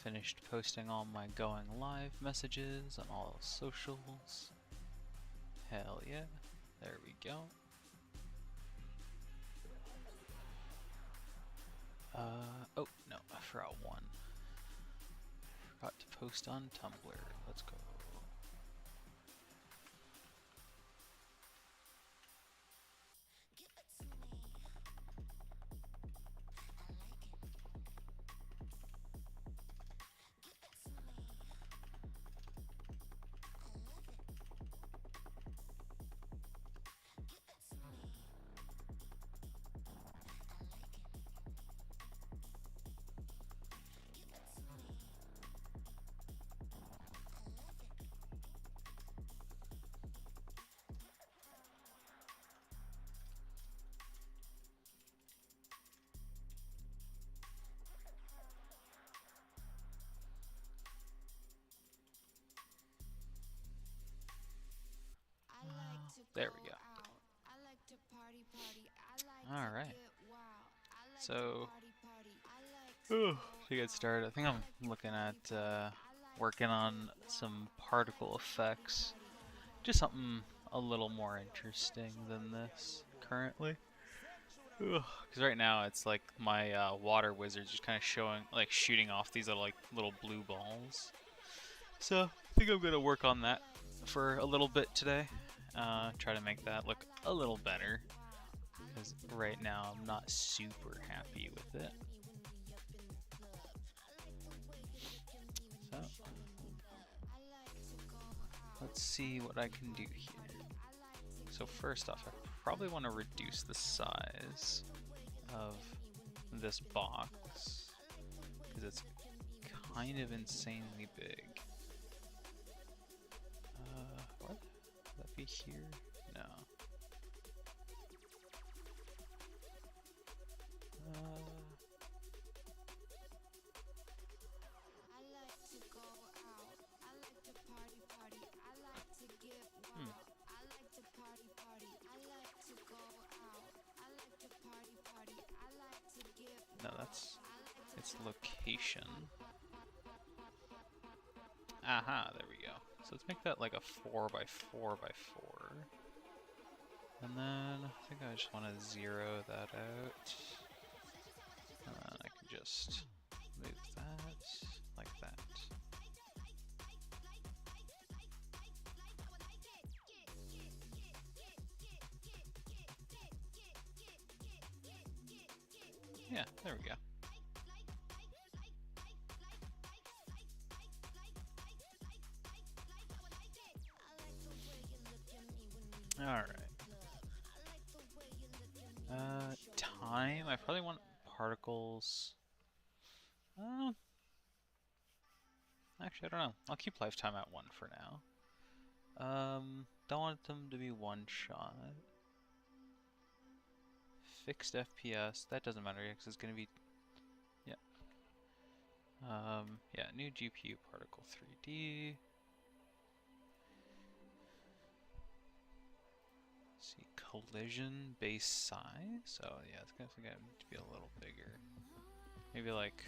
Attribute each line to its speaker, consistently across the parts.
Speaker 1: Finished posting all my going live messages on all socials. Hell yeah. There we go. Oh no, I forgot one. Forgot to post on Tumblr. Let's go. There we go. Alright. So, to get started, I think I'm looking at working on some particle effects. Just something a little more interesting than this currently. Because right now it's like my water wizard's just kind of showing, like shooting off these little blue balls. So, I think I'm going to work on that for a little bit today. Try to make that look a little better, because right now I'm not super happy with it. So, let's see what I can do here. So first off, I probably want to reduce the size of this box, because it's kind of insanely big. What? Would that be here? No. No, that's its location. Aha, there we go. So let's make that like a 4x4x4. And then I think I just want to zero that out. And then I can just move that like that. Yeah, there we go. Alright. Time. I probably want particles. Actually, I don't know. I'll keep lifetime at 1 for now. Don't want them to be one shot. Fixed FPS. That doesn't matter because it's gonna be. Yeah. Yeah. New GPU particle 3D. See, collision base size. So yeah, it's gonna to be a little bigger. Maybe like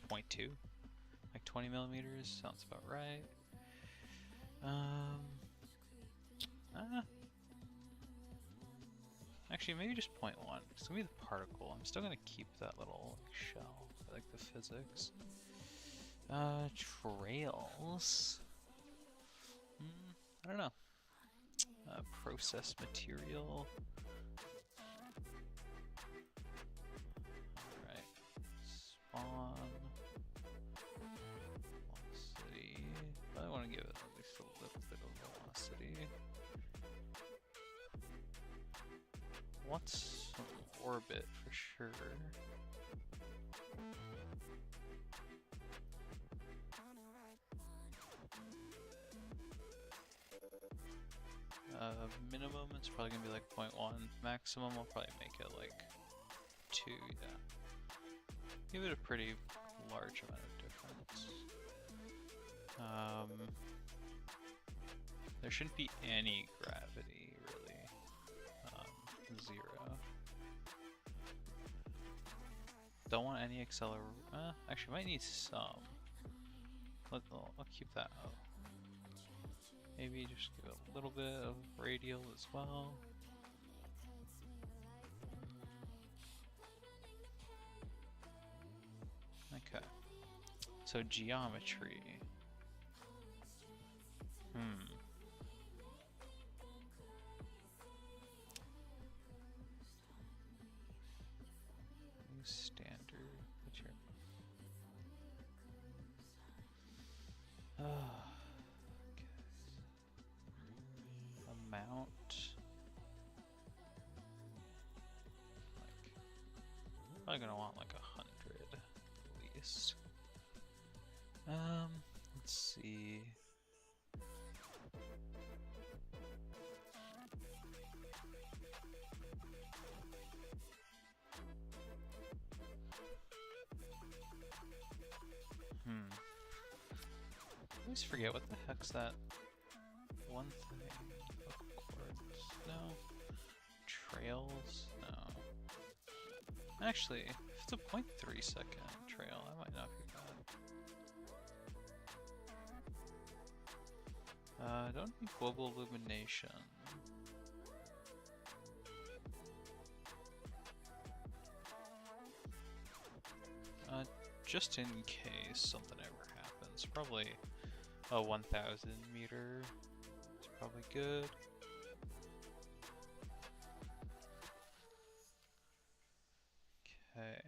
Speaker 1: 0.2, like 20 millimeters. Sounds about right. Actually, maybe just 0.1. It's gonna be the particle. I'm still gonna keep that little shell. I like the physics. Trails. I don't know. Process material. Alright. Spawn. Velocity. I want to give it at least a little bit of velocity. What's some orbit for sure? Minimum it's probably gonna be like 0.1. Maximum I'll probably make it like 2, yeah. Give it a pretty large amount of difference. There shouldn't be any gravity really. 0. don't want any actually might need some. I'll keep that up. Maybe just give it a little bit of radial as well. Okay. So geometry. New standard. What's your okay. Amount. Like, probably gonna want like 100 at least. Let's see. I always forget what the heck's that one thing. Quartz? No. Trails? No. Actually, if it's a 0.3 second trail, that might not be bad. Don't need global illumination. Just in case something ever happens. Probably a 1,000 meter is probably good. Okay.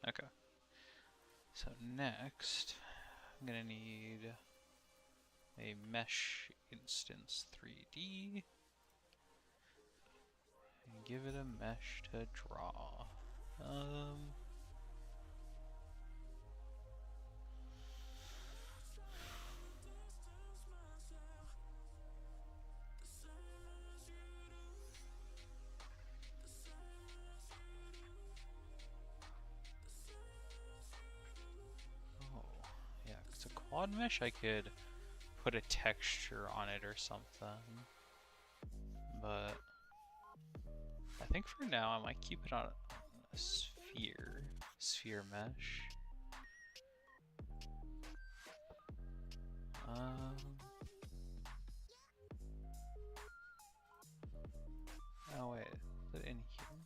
Speaker 1: Okay. So next, I'm gonna need a mesh instance 3D. And give it a mesh to draw. Yeah, it's a quad mesh. I could put a texture on it or something, but I think for now I might keep it on a sphere mesh. Oh wait, is it in here?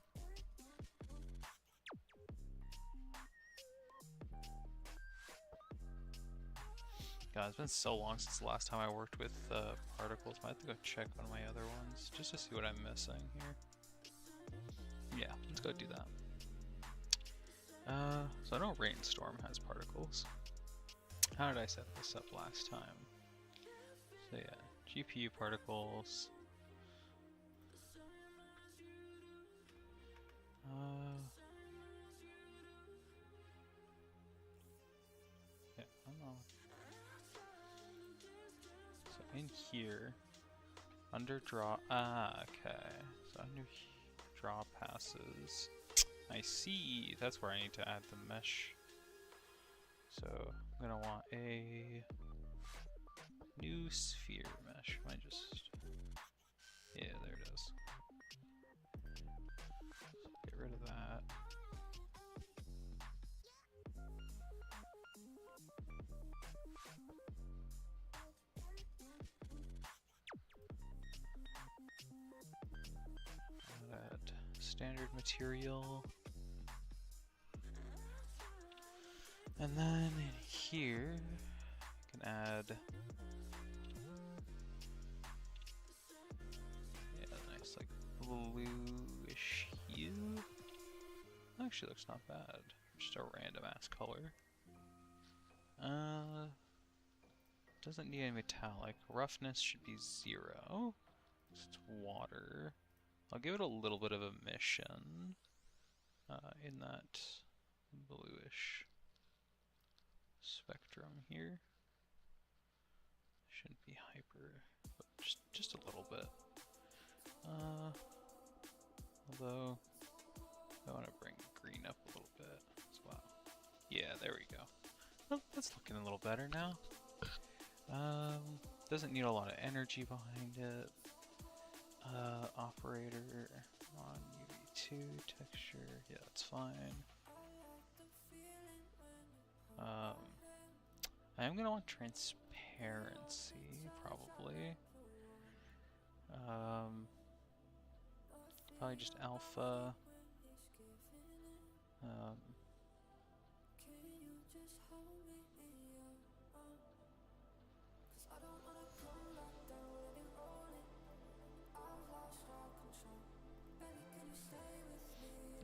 Speaker 1: God, it's been so long since the last time I worked with particles. I have to go check on my other ones just to see what I'm missing here. Yeah, let's go do that. So I know Rainstorm has particles. How did I set this up last time? So yeah, GPU particles. Yeah, I don't know. So in here, under draw, okay. So under draw passes. I see, that's where I need to add the mesh. So I'm gonna want a new sphere mesh. I just, yeah, there it is. Get rid of that. Add standard material. And then in here, I can add, yeah, nice like bluish hue. Actually looks not bad. Just a random ass color. Doesn't need any metallic. Roughness should be 0. It's water. I'll give it a little bit of emission in that bluish spectrum here. Shouldn't be hyper, but just a little bit. Although I want to bring green up a little bit as well. Yeah, there we go. Well, that's looking a little better now. Doesn't need a lot of energy behind it. Operator on UV2 texture. Yeah, that's fine. I am gonna want transparency, probably. Probably just alpha.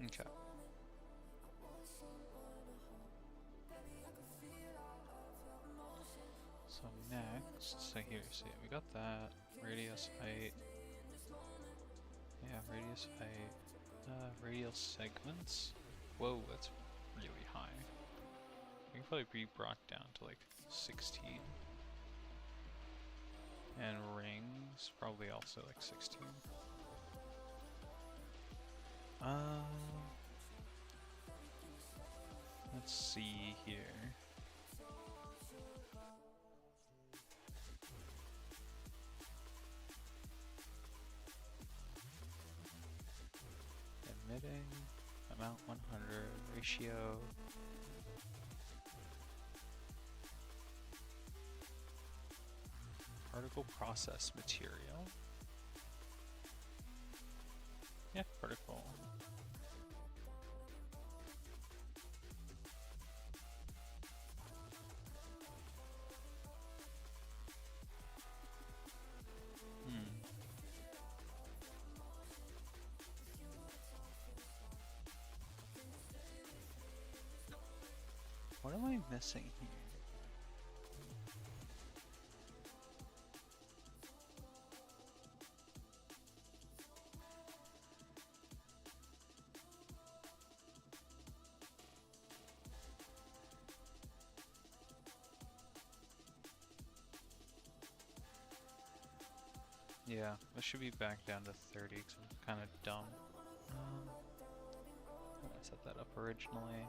Speaker 1: Okay. So next, so here, so yeah, we got that. Radius height. Yeah, radius height. Radial segments. Whoa, that's really high. We can probably be brought down to like 16. And rings, probably also like 16. Let's see here. Emitting, amount 100, ratio. Particle process material. Yeah, particle. What am I missing here? Yeah, this should be back down to 30 because I'm kind of dumb. I set that up originally.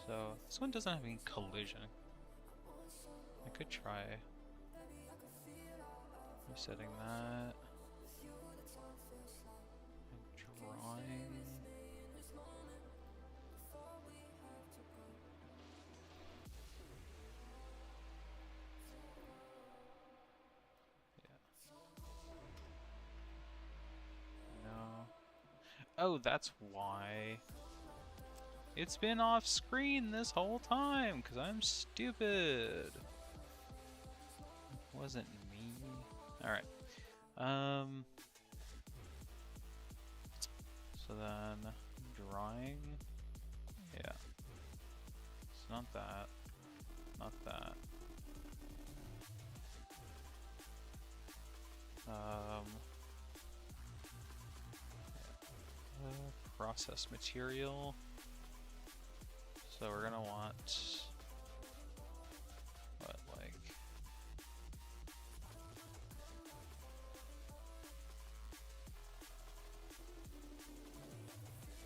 Speaker 1: So this one doesn't have any collision. I could try resetting that. And drawing. Yeah. No. Oh, that's why. It's been off screen this whole time, because I'm stupid. It wasn't me. Alright. So then, drawing. Yeah. It's not that. Not that. Process material. So we're gonna want what, like,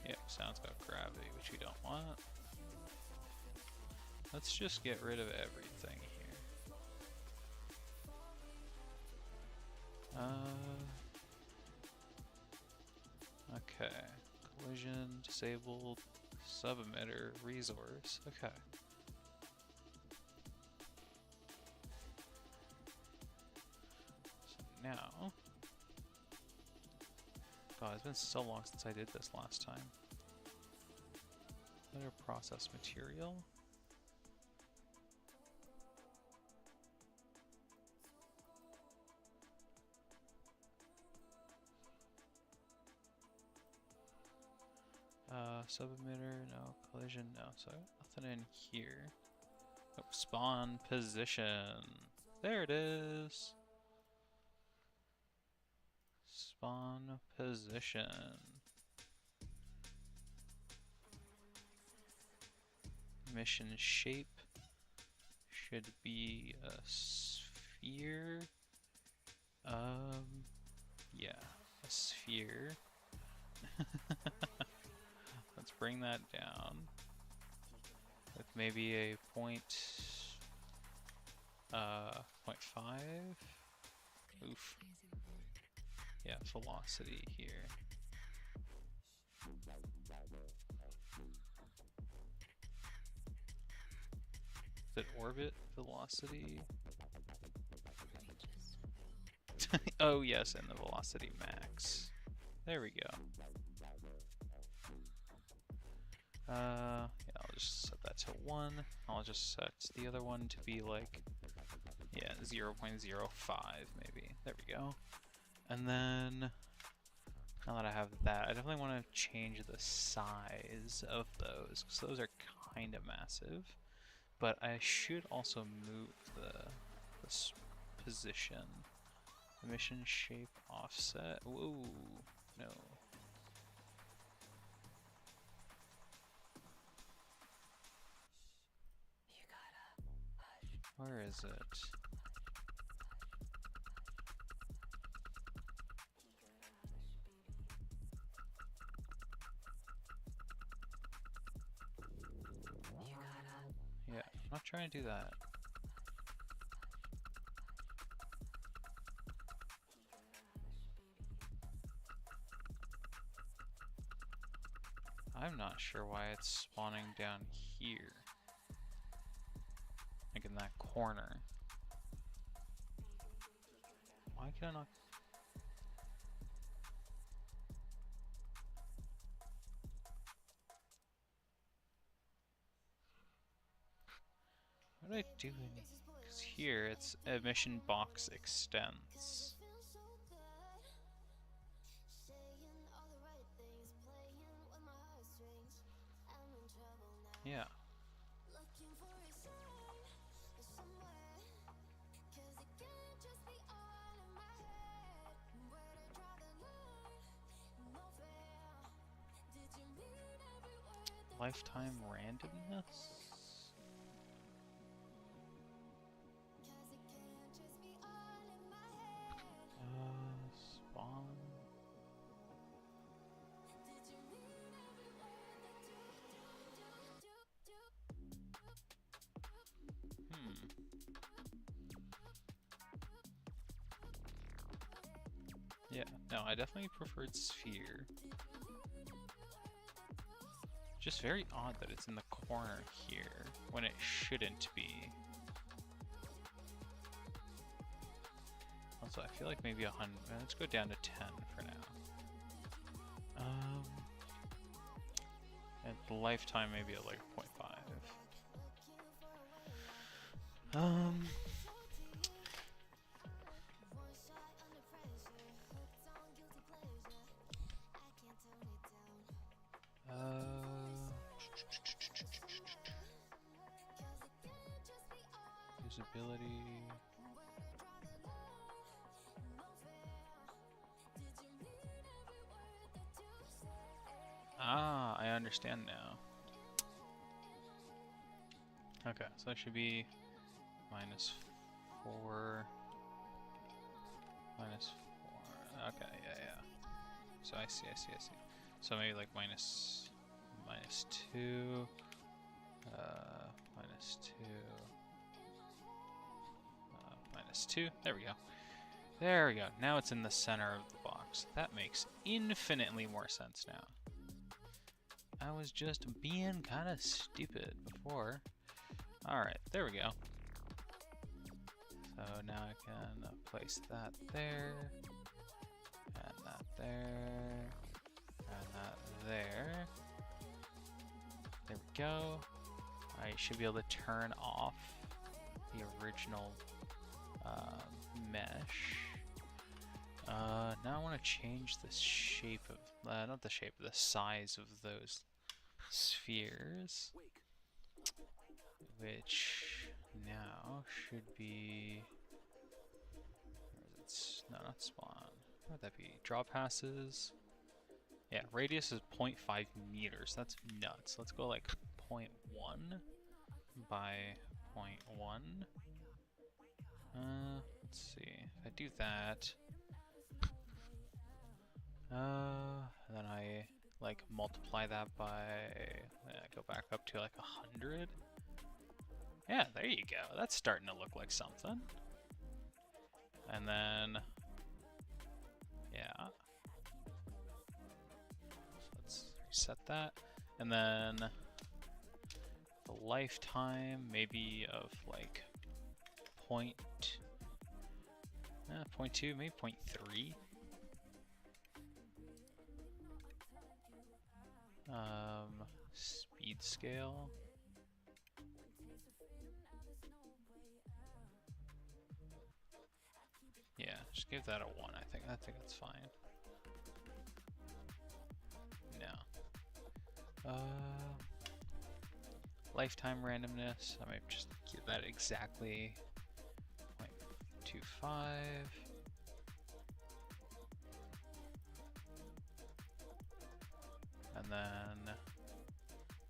Speaker 1: yeah, sounds got gravity, which we don't want. Let's just get rid of everything here. Okay, collision, disabled, sub-emitter, resource, okay. So now, God, it's been so long since I did this last time. Better process material. Sub-emitter, no. Collision, no. So nothing in here. Oh, spawn position. There it is. Spawn position. Mission shape should be a sphere. Yeah, a sphere. Let's bring that down with maybe a point 0.5. Oof. Yeah, velocity here. Is it orbit velocity? Oh yes, and the velocity max. There we go. Yeah, I'll just set that to 1. I'll just set the other one to be like, yeah, 0.05 maybe. There we go. And then, now that I have that, I definitely want to change the size of those, because those are kind of massive. But I should also move this position. Emission shape offset. Whoa, no. Where is it? Yeah, I'm not trying to do that. I'm not sure why it's spawning down here. Like in that corner. Why can I not? What am I doing? Because here it's emission box extends. Yeah. Lifetime randomness? Spawn. Yeah, no, I definitely preferred sphere. Just very odd that it's in the corner here when it shouldn't be. Also, I feel like maybe 100. Let's go down to 10 for now. And the lifetime maybe at like 0.5. Usability. Ah, I understand now. Okay, so that should be -4. -4. Okay, yeah. So I see. So maybe like -2. -2. -2. There we go. There we go. Now it's in the center of the box. That makes infinitely more sense now. I was just being kind of stupid before. Alright, there we go. So now I can place that there, and that there, and that there. There we go. I should be able to turn off the original mesh. Now I want to change the shape of, not the shape, the size of those spheres, which now should be, no, not spawn, what would that be, draw passes, yeah, radius is 0.5 meters, that's nuts. Let's go like 0.1 by 0.1, let's see, if I do that, and then I like multiply that by, go back up to like 100. Yeah, there you go. That's starting to look like something. And then, yeah. So let's reset that. And then the lifetime maybe of like 0.2, maybe 0.3. Speed scale. Yeah, just give that a 1, I think. I think that's fine. No. Lifetime randomness, I might just give that exactly 0.25. And then,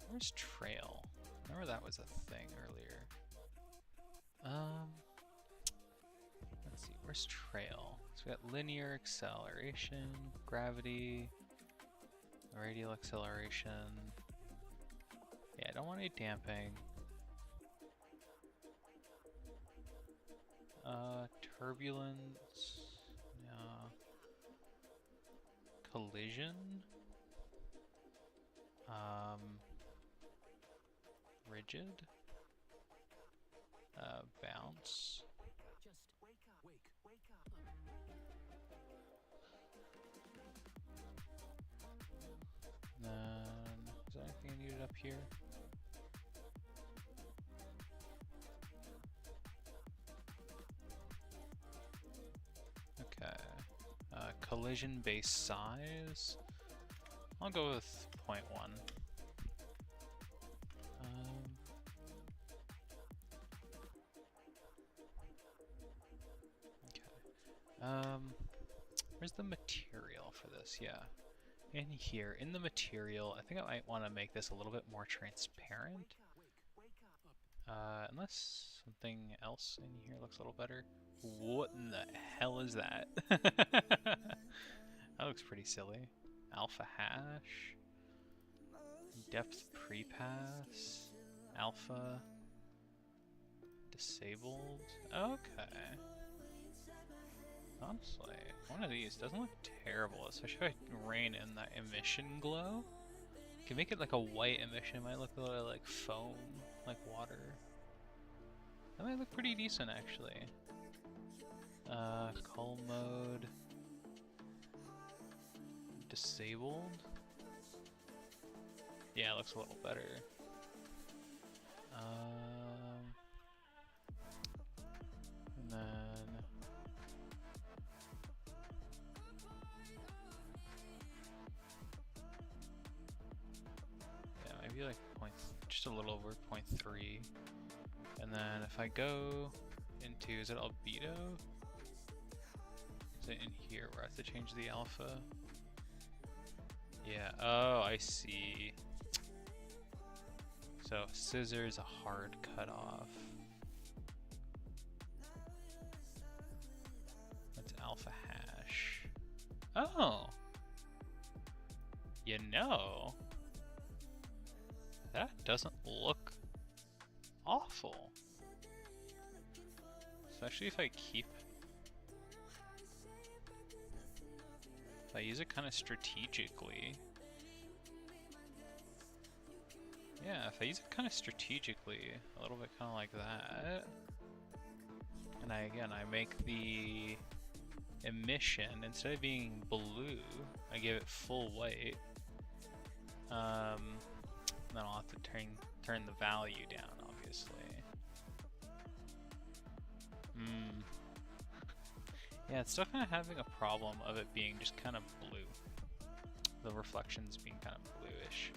Speaker 1: where's trail? Remember that was a thing earlier. Let's see, where's trail? So we got linear acceleration, gravity, radial acceleration. Yeah, I don't want any damping. Turbulence, no. Collision. Rigid. Bounce.
Speaker 2: Just wake up. Wake up.
Speaker 1: Then, is there anything I needed up here? Okay. Collision base size. I'll go with 0.1. Where's the material for this? Yeah. In here, in the material, I think I might want to make this a little bit more transparent. Unless something else in here looks a little better. What in the hell is that? That looks pretty silly. Alpha hash. Depth prepass. Alpha. Disabled. Okay. Honestly, one of these doesn't look terrible, especially if I rain in that emission glow. You can make it like a white emission, it might look a little like foam, like water. That might look pretty decent actually. Cull mode. Disabled. Yeah, it looks a little better. And then yeah, maybe like just a little over 0.3. And then if I go into, is it albedo? Is it in here where I have to change the alpha? Yeah, oh, I see. So scissors, a hard cutoff. That's alpha hash. Oh! You know, that doesn't look awful. Especially if I use it kind of strategically. Yeah, if I use it kind of strategically, a little bit kind of like that. And I make the emission, instead of being blue, I give it full white. Then I'll have to turn the value down, obviously. Yeah, it's still kind of having a problem of it being just kind of blue. The reflections being kind of bluish.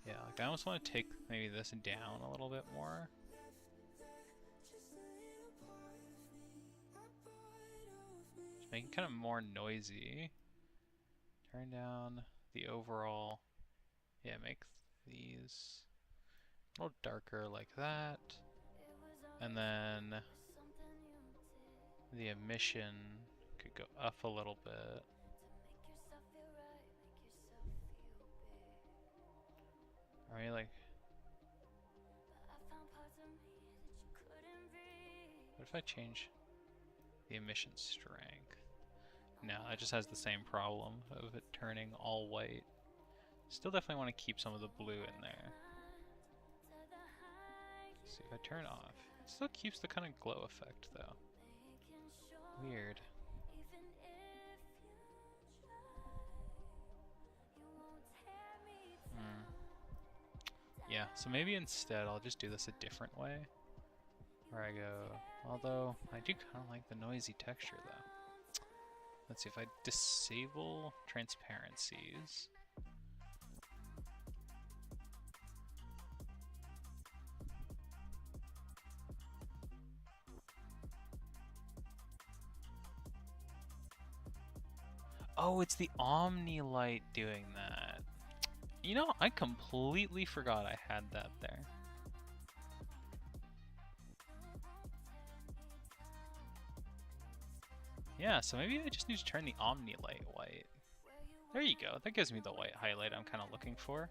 Speaker 1: Yeah, like I almost want to take maybe this down a little bit more. Just make it kind of more noisy. Turn down the overall. Yeah, make these a little darker like that. And then the emission could go up a little bit. Are we like... What if I change the emission strength? No, it just has the same problem of it turning all white. Still definitely want to keep some of the blue in there. Let's see if I turn off. It still keeps the kind of glow effect though. Weird. Yeah, so maybe instead I'll just do this a different way. Where I go, although I do kind of like the noisy texture though. Let's see if I disable transparencies. Oh, it's the Omni light doing that. You know, I completely forgot I had that there. Yeah, so maybe I just need to turn the Omni light white. There you go. That gives me the white highlight I'm kind of looking for.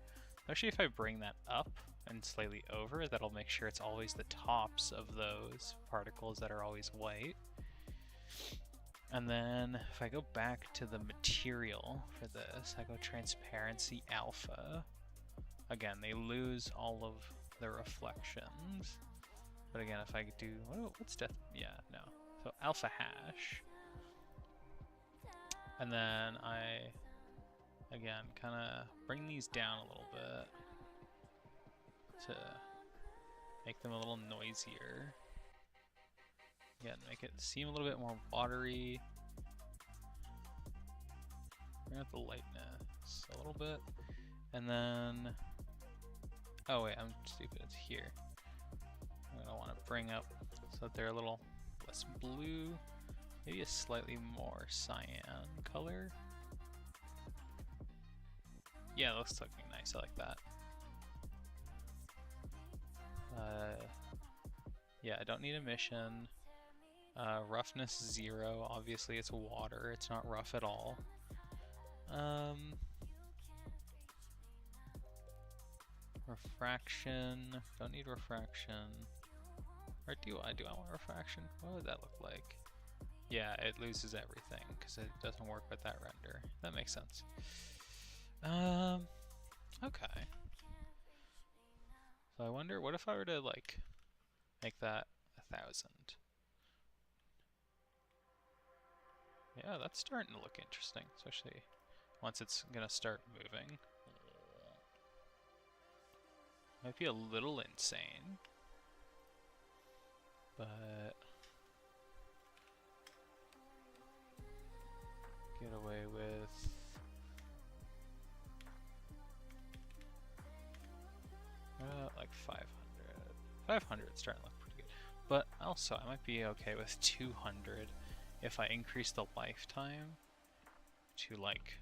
Speaker 1: Actually, if I bring that up and slightly over, that'll make sure it's always the tops of those particles that are always white. And then if I go back to the material for this, I go transparency alpha. Again, they lose all of the reflections. But again, if I do, what's death? Yeah, no. So alpha hash. And then I, again, kind of bring these down a little bit to make them a little noisier. Again, make it seem a little bit more watery. Bring up the lightness a little bit. And then, oh wait, I'm stupid, it's here. I want to bring up so that they're a little less blue, maybe a slightly more cyan color. Yeah, it looks looking nice, I like that. Yeah, I don't need emission. Roughness 0, obviously it's water, it's not rough at all. Refraction, don't need refraction. Or do I want refraction? What would that look like? Yeah, it loses everything because it doesn't work with that render. That makes sense. Okay. So I wonder, what if I were to like make that 1,000? Yeah, that's starting to look interesting, especially once it's gonna start moving. Might be a little insane, but get away with like 500. 500 is starting to look pretty good, but also I might be okay with 200 if I increase the lifetime to like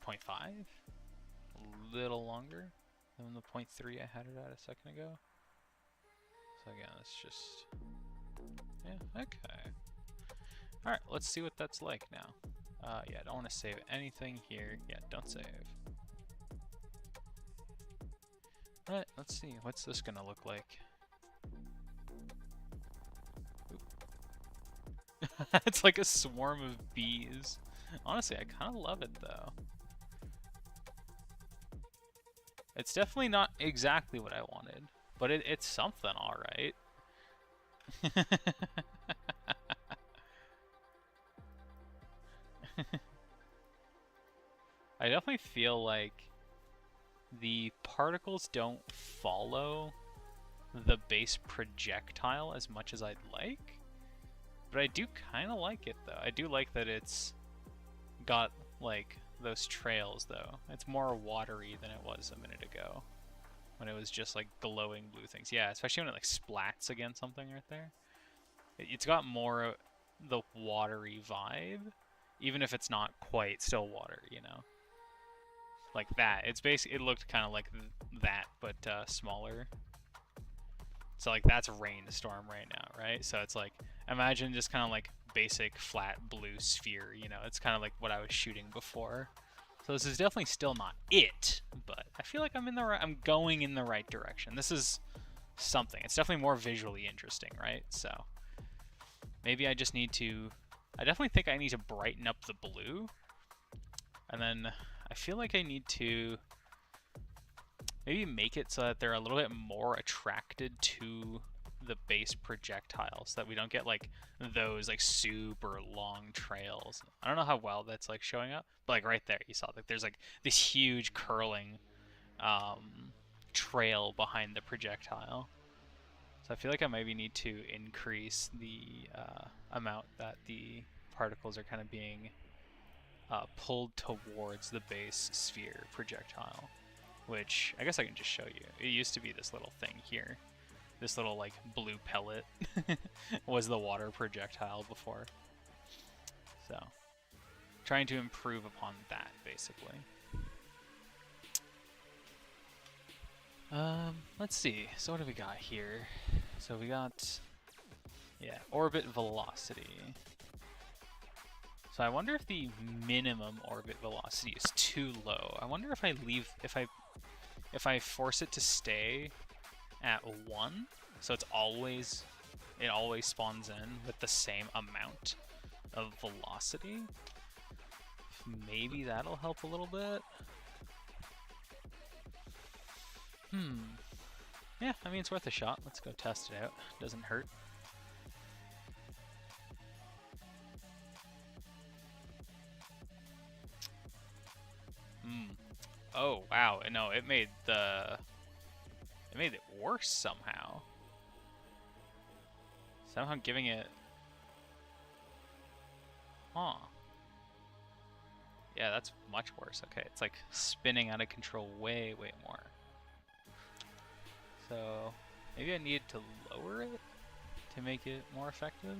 Speaker 1: 0.5, a little longer than the 0.3 I had it at a second ago. So again, it's just, yeah, okay. Alright, let's see what that's like now. Yeah, I don't want to save anything here. Yeah, don't save. Alright, let's see. What's this gonna look like? It's like a swarm of bees. Honestly, I kind of love it though. It's definitely not exactly what I wanted, but it's something alright. I definitely feel like the particles don't follow the base projectile as much as I'd like. But I do kind of like it though. I do like that it's got like those trails though. It's more watery than it was a minute ago when it was just like glowing blue things. Yeah, especially when it like splats against something right there. It's got more the watery vibe, even if it's not quite still water, you know? Like that. It's basically, it looked kind of like that, but smaller. So like that's rainstorm right now, right? So it's like, imagine just kind of like basic flat blue sphere, you know? It's kind of like what I was shooting before. So this is definitely still not it, but I feel like I'm going in the right direction. This is something. It's definitely more visually interesting, right? So maybe I just need to, I definitely think I need to brighten up the blue. And then I feel like I need to maybe make it so that they're a little bit more attracted to the base projectile, so that we don't get like those like super long trails. I don't know how well that's like showing up, but like right there you saw like there's like this huge curling trail behind the projectile. So I feel like I maybe need to increase the amount that the particles are kind of being pulled towards the base sphere projectile, which I guess I can just show you. It used to be this little thing here. This little like blue pellet was the water projectile before. So trying to improve upon that basically. Let's see. So what do we got here? So we got, yeah, orbit velocity. So I wonder if the minimum orbit velocity is too low. I wonder if if I force it to stay at 1, so it always spawns in with the same amount of velocity. Maybe that'll help a little bit. Yeah, I mean, it's worth a shot. Let's go test it out. Doesn't hurt. Oh, wow. No, it made it worse somehow. Somehow giving it... Huh. Yeah, that's much worse. Okay, it's like spinning out of control way, way more. So maybe I need to lower it to make it more effective,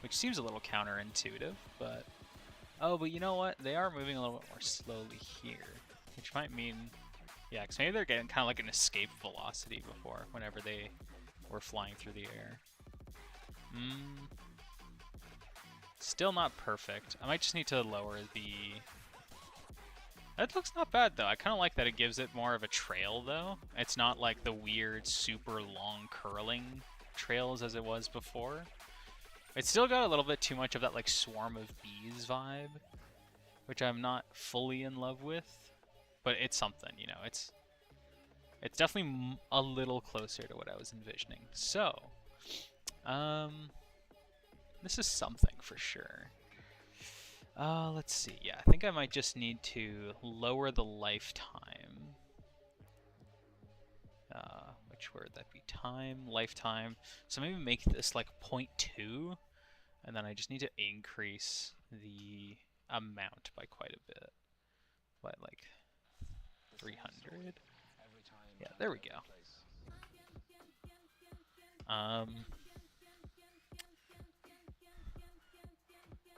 Speaker 1: which seems a little counterintuitive, but oh, but you know what? They are moving a little bit more slowly here, which might mean, yeah, because maybe they're getting kind of like an escape velocity before, whenever they were flying through the air. Still not perfect. I might just need to lower the... That looks not bad, though. I kind of like that it gives it more of a trail, though. It's not like the weird, super long curling trails as it was before. It's still got a little bit too much of that, like, swarm of bees vibe, which I'm not fully in love with. But it's something, you know. It's definitely a little closer to what I was envisioning. So, this is something for sure. Let's see. Yeah, I think I might just need to lower the lifetime. Which word would that be? Time, lifetime. So maybe make this like 0.2, and then I just need to increase the amount by quite a bit. By like 300. Yeah, there we go.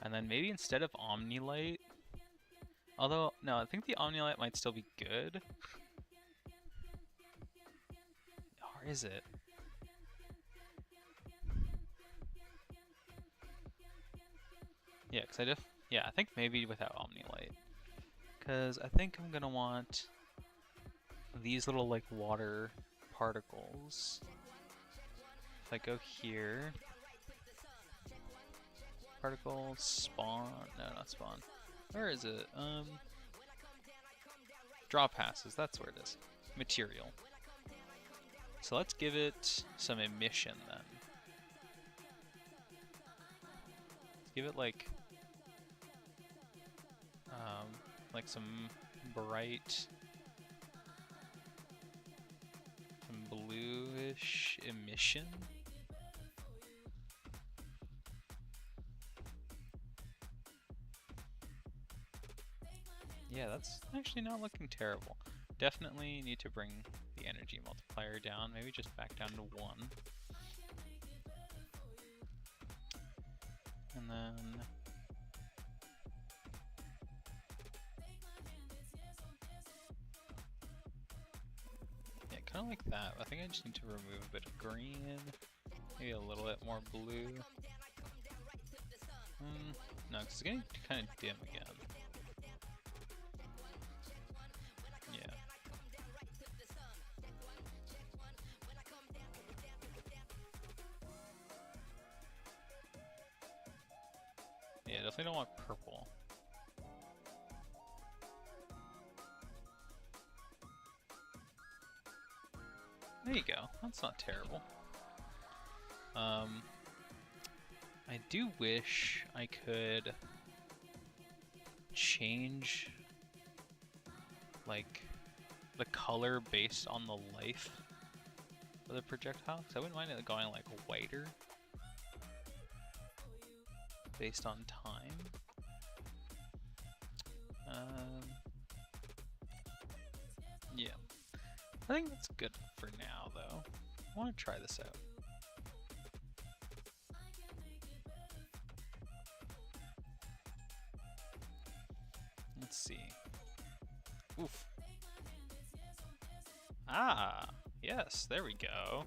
Speaker 1: And then maybe instead of Omnilight, although, no, I think the Omnilight might still be good. Or is it? Yeah, because I think maybe without Omnilight. Because I think I'm gonna want these little, like, water particles. If I go here... Particle, spawn, no, not spawn. Where is it? Draw passes, that's where it is. Material. So let's give it some emission then. Let's give it like some bright, some bluish emission. Yeah, that's actually not looking terrible. Definitely need to bring the energy multiplier down, maybe just back down to 1. And then... yeah, kind of like that. I think I just need to remove a bit of green, maybe a little bit more blue. No, because it's getting kind of dim again. Yeah. definitely don't want purple. There you go. That's not terrible. I do wish I could change like the color based on the life of the projectile, because I wouldn't mind it going like whiter based on time. Yeah, I think that's good for now though. I want to try this out. Let's see. Oof. Ah, yes, there we go.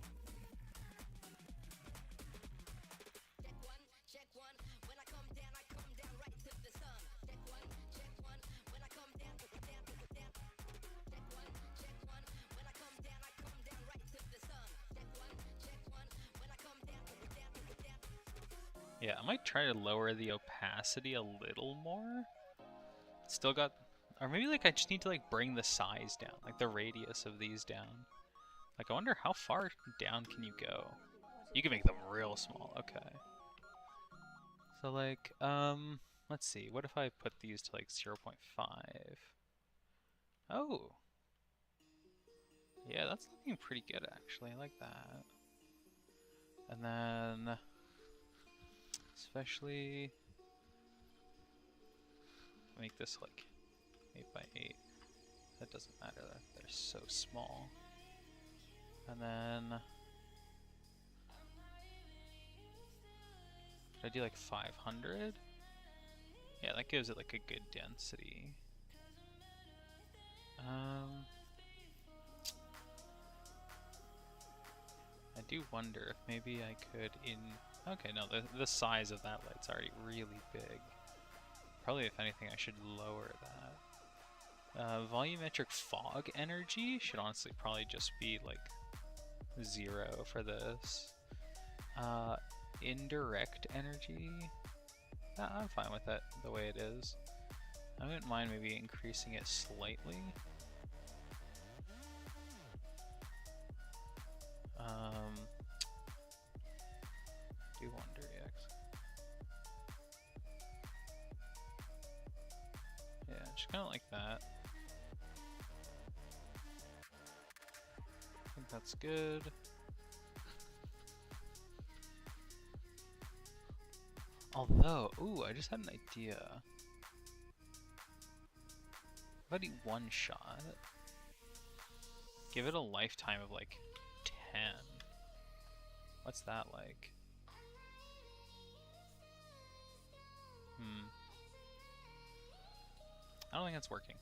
Speaker 1: Yeah, I might try to lower the opacity a little more. Still got, or maybe like I just need to like bring the size down, like the radius of these down. Like I wonder how far down can you go? You can make them real small, okay. So like, let's see, what if I put these to like 0.5? Oh. Yeah, that's looking pretty good actually, I like that. And then, especially, make this like 8 by 8. That doesn't matter, they're so small. And then, should I do like 500? Yeah, that gives it like a good density. I do wonder if maybe I could okay, no, the size of that light's already really big. Probably, if anything, I should lower that. Volumetric fog energy should honestly probably just be like 0 for this. Indirect energy, I'm fine with that the way it is. I wouldn't mind maybe increasing it slightly. Do wonder, yeah, just kind of like that. I think that's good. Although, ooh, I just had an idea. How about I one shot? Give it a lifetime of like 10. What's that like? I don't think that's working.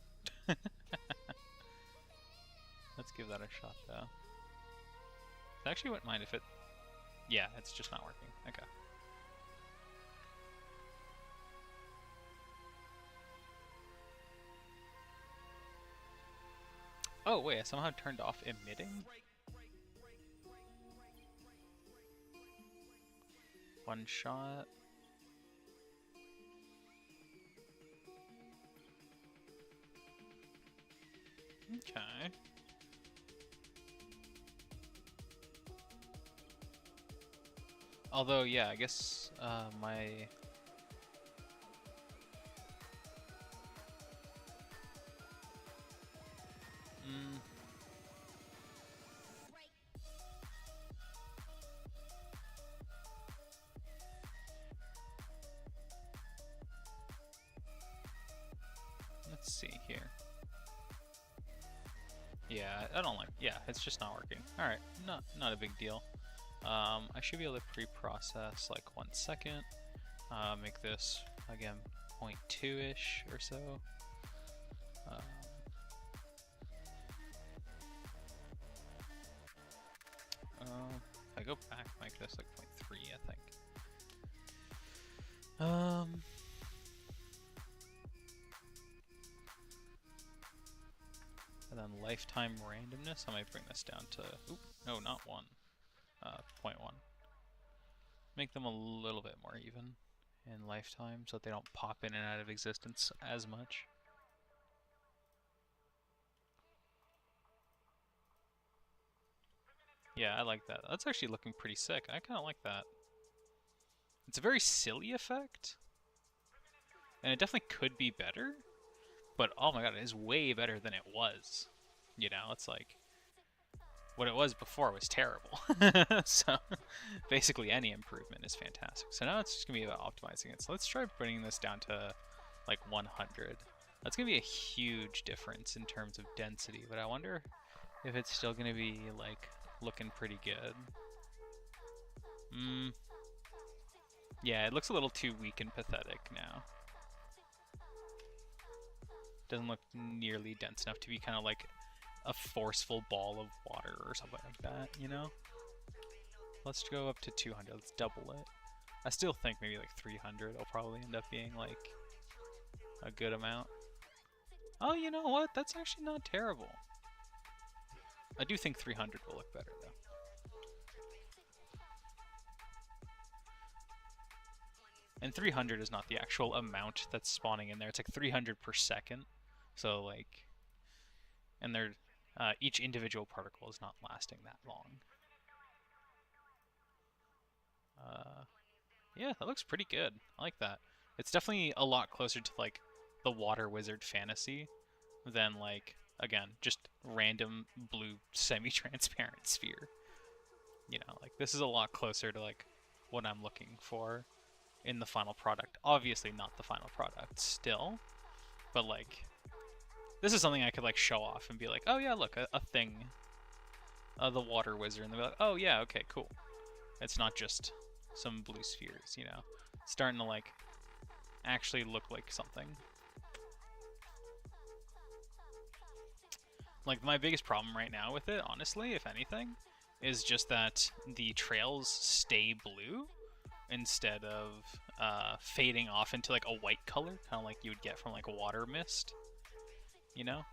Speaker 1: Let's give that a shot though. I actually wouldn't mind if it... Yeah, it's just not working. Okay. Oh wait, I somehow turned off emitting? One shot. Okay. Although, yeah, I guess my... Let's see here. Yeah, I don't like... Yeah, it's just not working. Alright, not a big deal. I should be able to pre-process like 1 second. Make this, again, 0.2-ish or so. If I go back, make this like 0.3, I think. And then lifetime randomness, I might bring this down to, oop, no, not 1, 0.1. Make them a little bit more even. in lifetime so that they don't pop in and out of existence as much. Yeah, I like that. That's actually looking pretty sick. I kind of like that. It's a very silly effect, and it definitely could be better, but oh my god, it is way better than it was. You know, it's like, what it was before was terrible. So basically any improvement is fantastic. So now it's just going to be about optimizing it. So let's try bringing this down to like 100. That's going to be a huge difference in terms of density, but I wonder if it's still going to be like looking pretty good. Yeah, it looks a little too weak and pathetic now. Doesn't look nearly dense enough to be kind of like a forceful ball of water or something like that, you know? Let's go up to 200. Let's double it. I still think maybe like 300 will probably end up being like a good amount. Oh, you know what? That's actually not terrible. I do think 300 will look better though. And 300 is not the actual amount that's spawning in there. It's like 300 per second. So like, and they're each individual particle is not lasting that long. Yeah, that looks pretty good. I like that. It's definitely a lot closer to like the Water Wizard fantasy than like, again, just random blue semi-transparent sphere. You know, like this is a lot closer to like what I'm looking for in the final product. Obviously not the final product still, but like this is something I could like show off and be like, oh yeah, look, a thing, the Water Wizard, and they'll be like, oh yeah, okay, cool. It's not just some blue spheres, you know. It's starting to like actually look like something. Like my biggest problem right now with it, honestly, if anything, is just that the trails stay blue instead of fading off into like a white color, kind of like you would get from like a water mist, you know?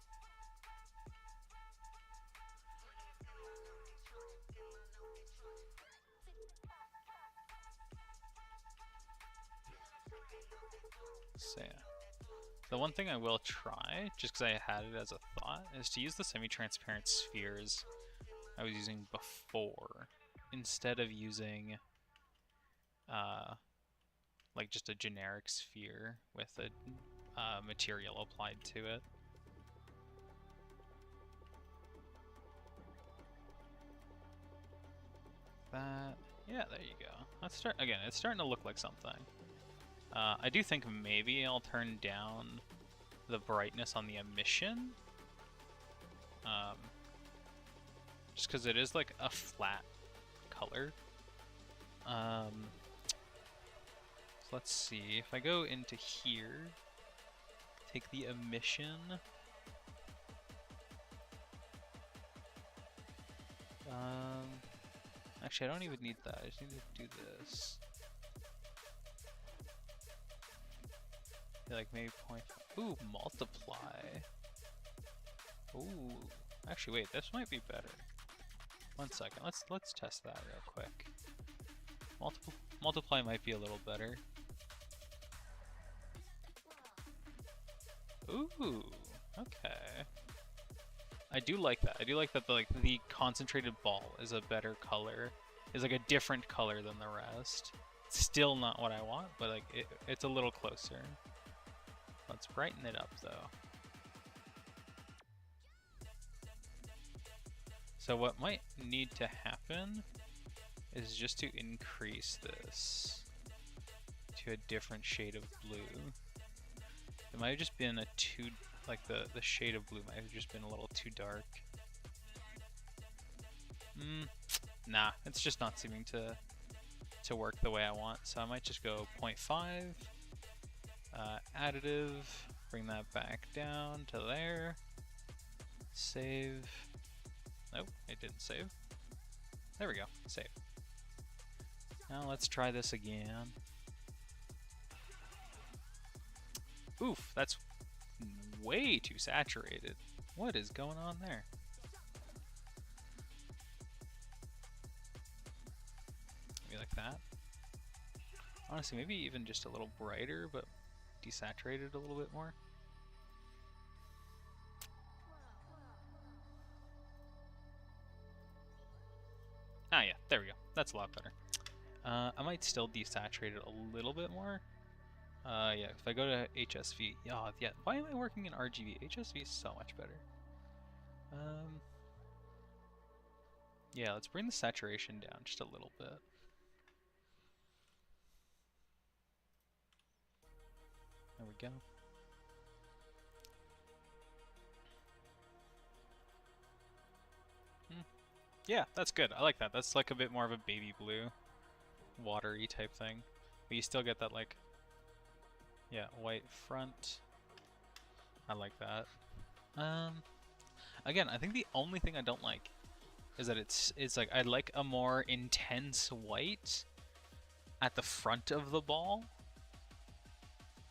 Speaker 1: So yeah. The one thing I will try, just because I had it as a thought, is to use the semi-transparent spheres I was using before, instead of using like just a generic sphere with a material applied to it. That, yeah, there you go. Let's start again. It's starting to look like something. I do think maybe I'll turn down the brightness on the emission. Just because it is like a flat color. So let's see. If I go into here, take the emission. Actually, I don't even need that. I just need to do this. Like maybe point. Ooh, multiply. Ooh, actually, wait. This might be better. 1 second. Let's test that real quick. Multiply might be a little better. Ooh, okay. I do like that. I do like that the concentrated ball is a better color. Is like a different color than the rest. Still not what I want, but like it's a little closer. Let's brighten it up though. So what might need to happen is just to increase this to a different shade of blue. It might have just been a too, like the shade of blue might have just been a little too dark. Nah, it's just not seeming to work the way I want. So I might just go 0.5, additive, bring that back down to there, save. Nope, it didn't save. There we go, save. Now let's try this again. Oof, that's way too saturated. What is going on there? Maybe like that. Honestly, maybe even just a little brighter, but desaturated a little bit more. Ah, yeah, there we go. That's a lot better. I might still desaturate it a little bit more. Yeah, if I go to HSV, yeah. Why am I working in RGB? HSV is so much better. Yeah, let's bring the saturation down just a little bit. There we go. Yeah, that's good. I like that. That's like a bit more of a baby blue, watery type thing. But you still get that like, yeah, white front. I like that. Again, I think the only thing I don't like is that it's like I like a more intense white at the front of the ball,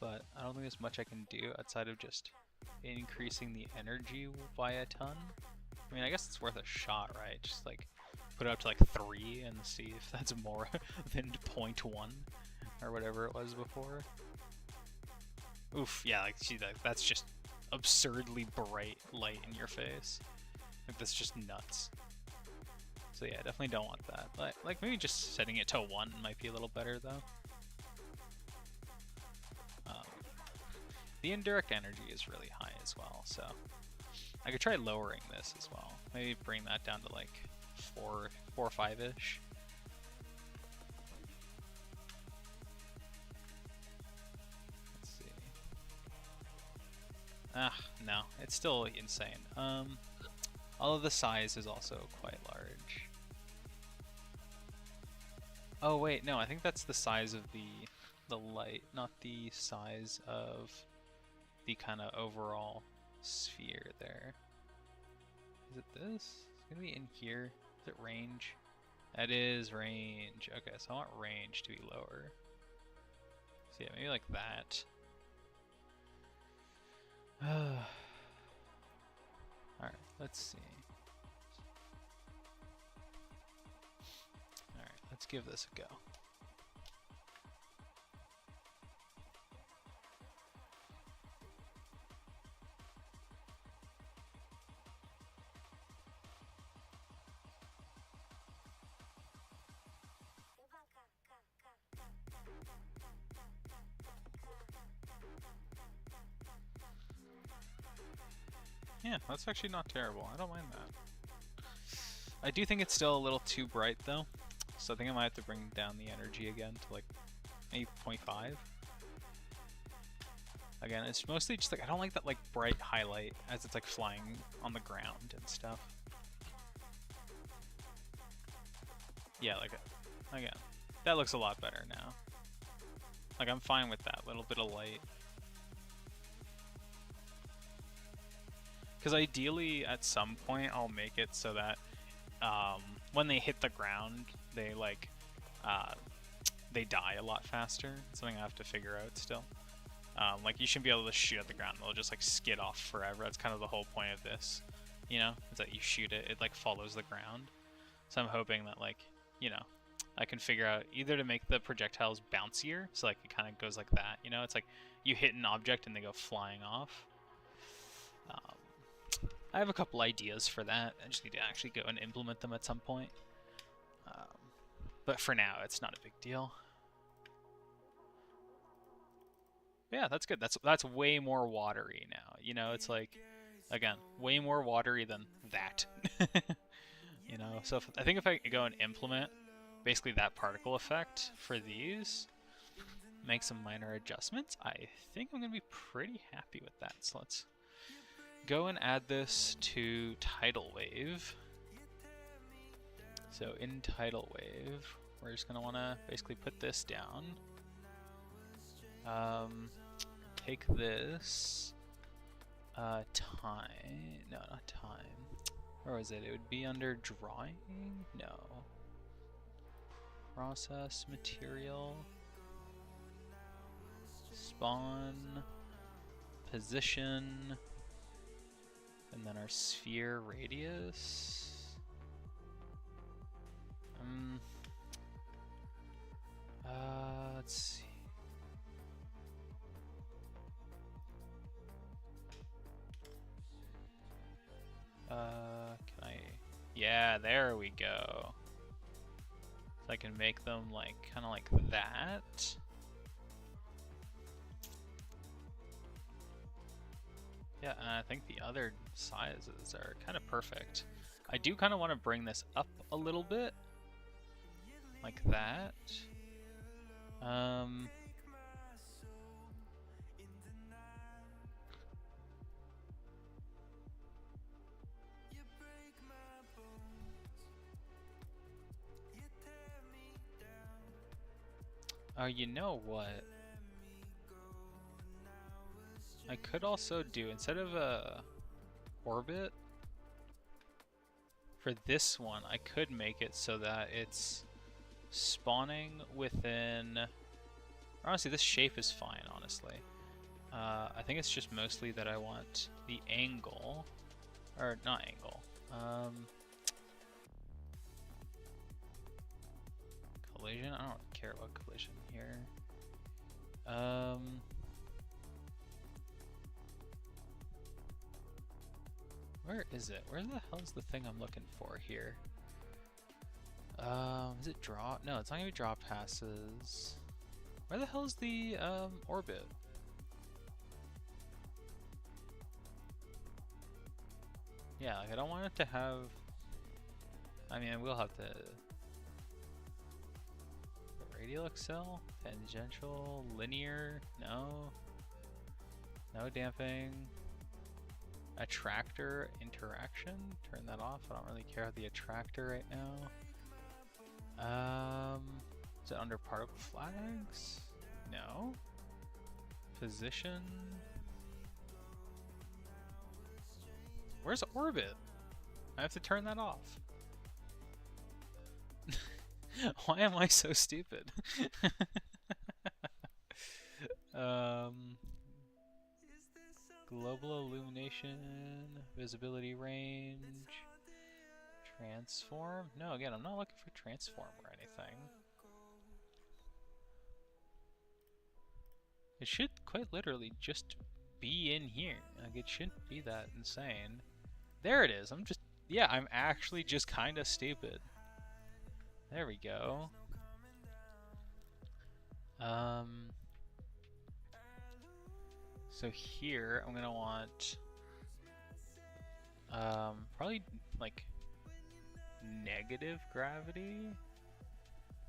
Speaker 1: but I don't think there's much I can do outside of just increasing the energy by a ton. I mean, I guess it's worth a shot, right? Just like put it up to like 3 and see if that's more than 0.1 or whatever it was before. Oof, yeah, like see that's just absurdly bright light in your face. Like that's just nuts. So yeah, definitely don't want that. Like maybe just setting it to 1 might be a little better though. The indirect energy is really high as well, so I could try lowering this as well. Maybe bring that down to like 4 or 5-ish. Let's see. Ah, no, it's still insane. Although the size is also quite large. Oh wait, no, I think that's the size of the light, not the size of the kind of overall sphere there. Is it this? It's gonna be in here. Is it range? That is range. Okay, so I want range to be lower. So yeah, maybe like that. Alright, let's see. Alright, let's give this a go. Yeah, that's actually not terrible. I don't mind that. I do think it's still a little too bright though, so I think I might have to bring down the energy again to like maybe 0.5. Again, it's mostly just like I don't like that like bright highlight as it's like flying on the ground and stuff. Yeah, like again, that looks a lot better now. Like I'm fine with that little bit of light. Because ideally, at some point, I'll make it so that when they hit the ground, they like they die a lot faster. It's something I have to figure out still. Like you shouldn't be able to shoot at the ground; they'll just like skid off forever. That's kind of the whole point of this, you know, is that you shoot it, it like follows the ground. So I'm hoping that like, you know, I can figure out either to make the projectiles bouncier, so like it kind of goes like that. You know, it's like you hit an object and they go flying off. I have a couple ideas for that. I just need to actually go and implement them at some point. But for now, it's not a big deal. Yeah, that's good. That's way more watery now. You know, it's like, again, way more watery than that. You know, so I think if I go and implement basically that particle effect for these, make some minor adjustments, I think I'm going to be pretty happy with that. So let's go and add this to tidal wave. So in tidal wave, we're just gonna want to basically put this down. Take this time. No, not time. Where was it? It would be under drawing. No. Process material. Spawn. Position. And then our sphere radius. Let's see. Can I? Yeah, there we go. So I can make them like kind of like that. Yeah, and I think the other sizes are kind of perfect. I do kind of want to bring this up a little bit, like that. Oh, you know what? I could also do, instead of a orbit, for this one, I could make it so that it's spawning within... Honestly, this shape is fine, honestly. I think it's just mostly that I want the angle, or not angle, collision? I don't really care about collision here. Where is it? Where the hell is the thing I'm looking for here? Is it draw? No, it's not gonna be draw passes. Where the hell is the orbit? Yeah, like I don't want it to have... I mean, I will have to... Radial accel? Tangential? Linear? No. No damping. Attractor interaction? Turn that off. I don't really care about the attractor right now. Is it under particle flags? No. Position? Where's orbit? I have to turn that off. Why am I so stupid? Global illumination, visibility range, transform? No, again, I'm not looking for transform or anything. It should quite literally just be in here. Like, it shouldn't be that insane. There it is. I'm actually just kind of stupid. There we go. So here I'm gonna want probably like negative gravity.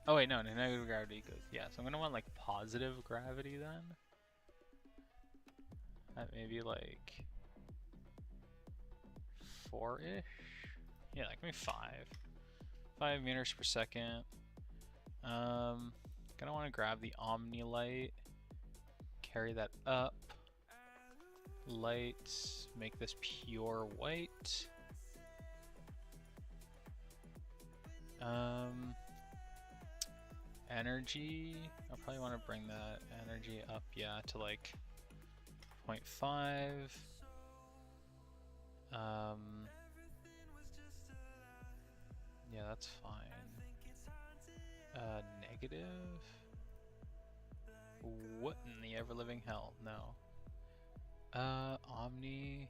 Speaker 1: Oh wait, no, negative gravity goes. Yeah, so I'm gonna want like positive gravity then. At maybe like 4-ish. Yeah, like maybe 5 meters per second. Gonna want to grab the Omni light, carry that up. Light, make this pure white. Energy, I'll probably want to bring that energy up, yeah, to like 0.5. Yeah, that's fine. Negative? What in the ever-living hell? No. Omni.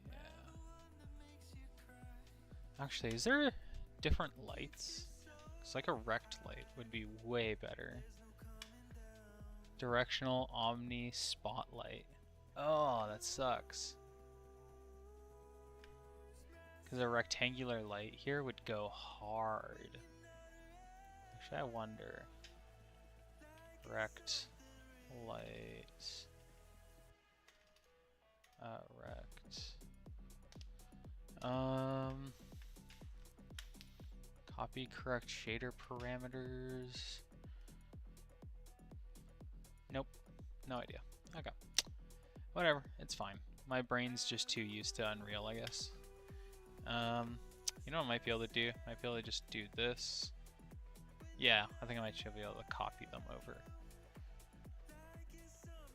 Speaker 1: Yeah. Actually, is there different lights? It's like a rect light would be way better. Directional Omni Spotlight. Oh, that sucks. Because a rectangular light here would go hard. Actually, I wonder. Rect light. Rect. Copy correct shader parameters. Nope. No idea. Okay. Whatever. It's fine. My brain's just too used to Unreal, I guess. You know what I might be able to do? I might be able to just do this. Yeah, I think I might be able to copy them over.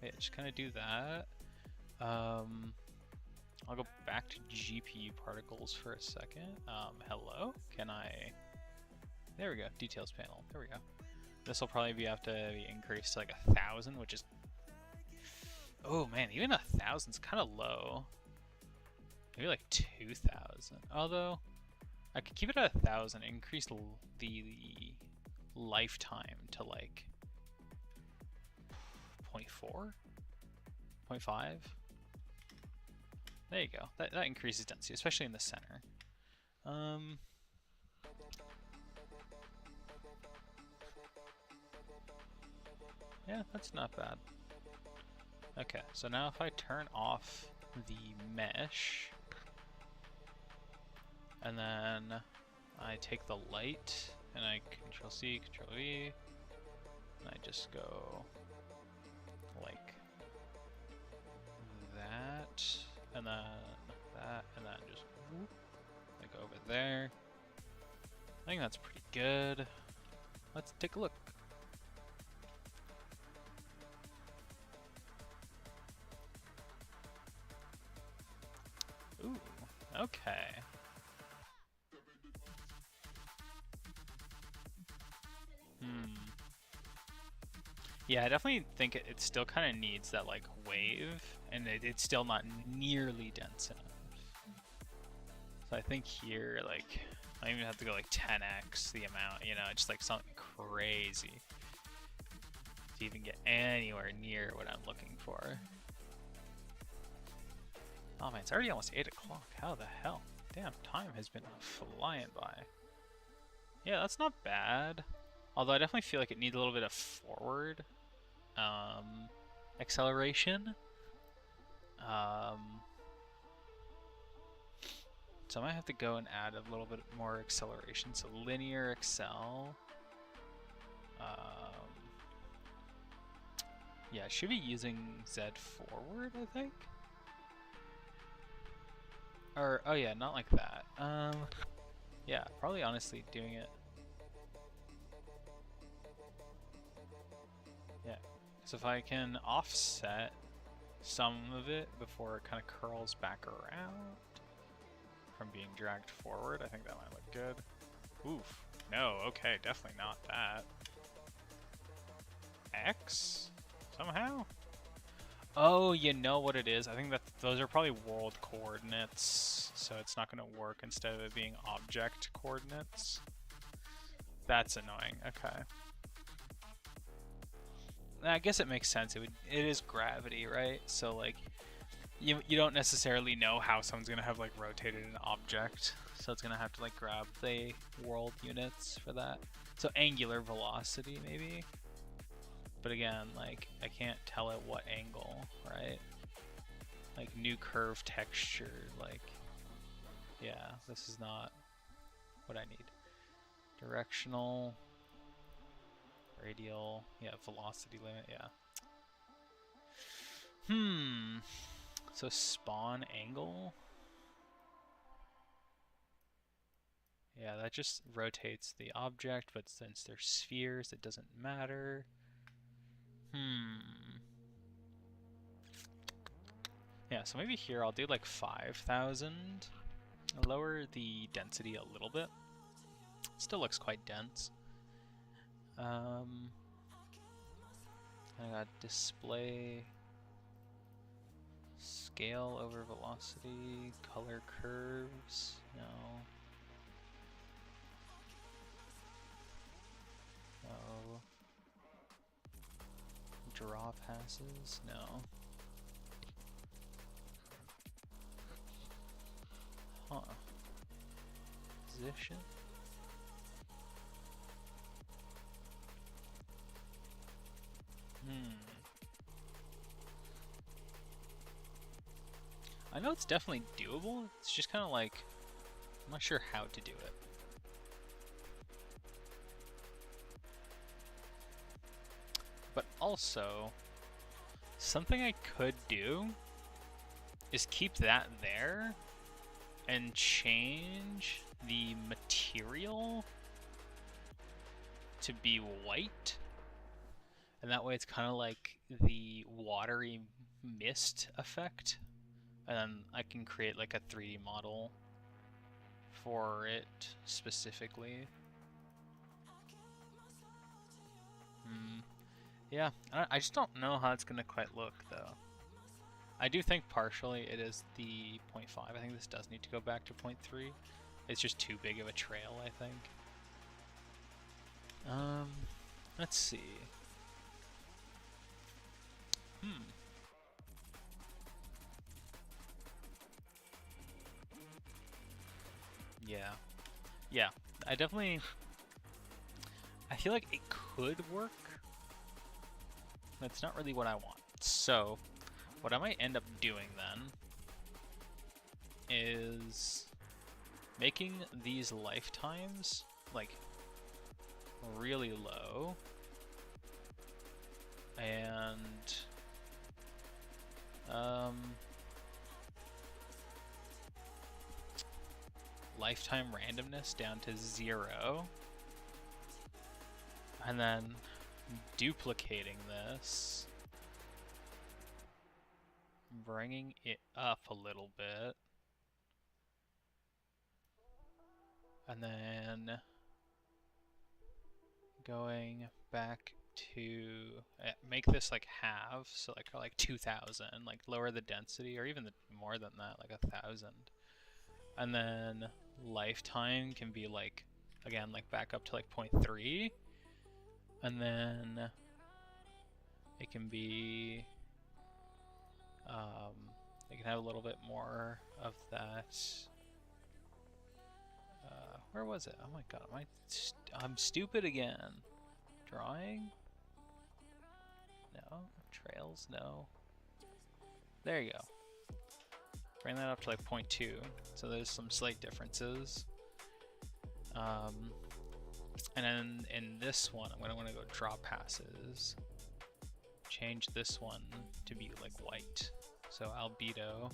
Speaker 1: Yeah, just kind of do that. I'll go back to GPU particles for a second. Hello? Can I... There we go. Details panel. There we go. This will probably have to be increased to like 1,000, which is... Oh man, even 1,000's kind of low. Maybe like 2,000. Although, I could keep it at 1,000, increase the lifetime to like 0.4? 0.5? There you go. That increases density, especially in the center. Yeah, that's not bad. Okay, so now if I turn off the mesh, and then I take the light, and I Control-C, Control-V, and I just go like that, and then that, and then just whoop, like over there. I think that's pretty good. Let's take a look. Ooh, okay. Yeah, I definitely think it still kind of needs that like wave, and it's still not nearly dense enough. So I think here, like, I even have to go like 10x the amount, you know, just like something crazy to even get anywhere near what I'm looking for. Oh man, it's already almost 8 o'clock. How the hell? Damn, time has been flying by. Yeah, that's not bad. Although I definitely feel like it needs a little bit of forward acceleration. So I might have to go and add a little bit more acceleration. So linear accel. Yeah, I should be using Z forward, I think. Or, oh yeah, not like that. Yeah, probably honestly doing it. Yeah, so if I can offset some of it before it kind of curls back around from being dragged forward, I think that might look good. Oof, no, okay, definitely not that. X? Somehow? Oh, you know what it is? I think that those are probably world coordinates, so it's not going to work instead of it being object coordinates. That's annoying. Okay. I guess it makes sense. It is gravity, right? So like, you don't necessarily know how someone's going to have like rotated an object, so it's going to have to like grab the world units for that. So angular velocity maybe. But again, like, I can't tell at what angle, right? Like, new curve texture, like, yeah, this is not what I need. Directional, radial, yeah, velocity limit, yeah. So spawn angle? Yeah, that just rotates the object, but since they're spheres, it doesn't matter. Yeah, so maybe here I'll do like 5,000. Lower the density a little bit. Still looks quite dense. I got display, scale over velocity, color curves, no. No. Draw passes, no. Huh. Position? I know it's definitely doable, it's just kind of like, I'm not sure how to do it. But also, something I could do is keep that there and change the material to be white, and that way it's kind of like the watery mist effect, and then I can create like a 3D model for it specifically. Yeah, I just don't know how it's gonna quite look though. I do think partially it is the 0.5. I think this does need to go back to 0.3. It's just too big of a trail, I think. Let's see. Yeah. Yeah, I feel like it could work. That's not really what I want. So, what I might end up doing then is making these lifetimes like really low and lifetime randomness down to 0, and then duplicating this, bringing it up a little bit, and then going back to make this like half, so like 2,000, like lower the density, or even more than that, like 1,000. And then lifetime can be like, again, like back up to like 0.3, and then it can be it can have a little bit more of that. Where was it? Oh my god, I'm stupid again. Drawing? No. Trails? No. There you go. Bring that up to like 0.2, so there's some slight differences. And then in this one, I'm gonna want to go draw passes. Change this one to be like white. So albedo.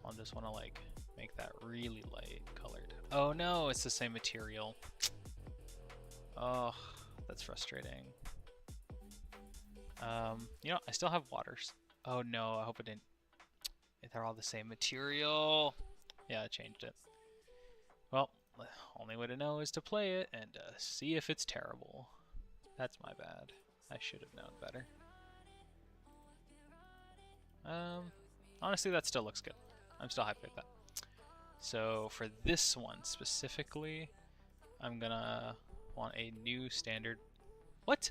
Speaker 1: I'll just want to like make that really light colored. Oh no, it's the same material. Oh, that's frustrating. You know, I still have waters. Oh no, I hope it didn't. They're all the same material. Yeah, I changed it. Well, the only way to know is to play it and see if it's terrible. That's my bad. I should have known better. Honestly, that still looks good. I'm still happy with that. So for this one specifically, I'm gonna want a new standard. What?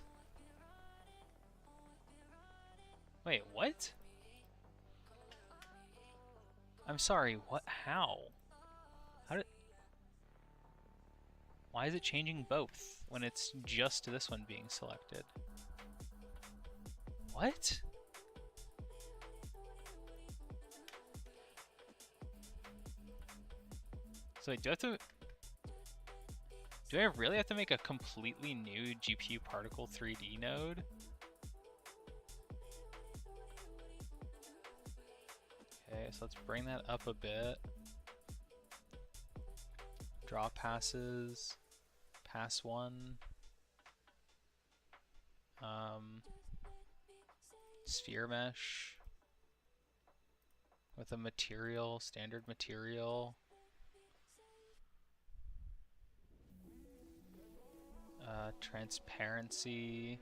Speaker 1: Wait, what? I'm sorry, what? How? How did... Why is it changing both when it's just this one being selected? What? So wait, do I really have to make a completely new GPU particle 3D node? Okay, so let's bring that up a bit. Draw passes, pass 1. Sphere mesh with a material, standard material. Transparency.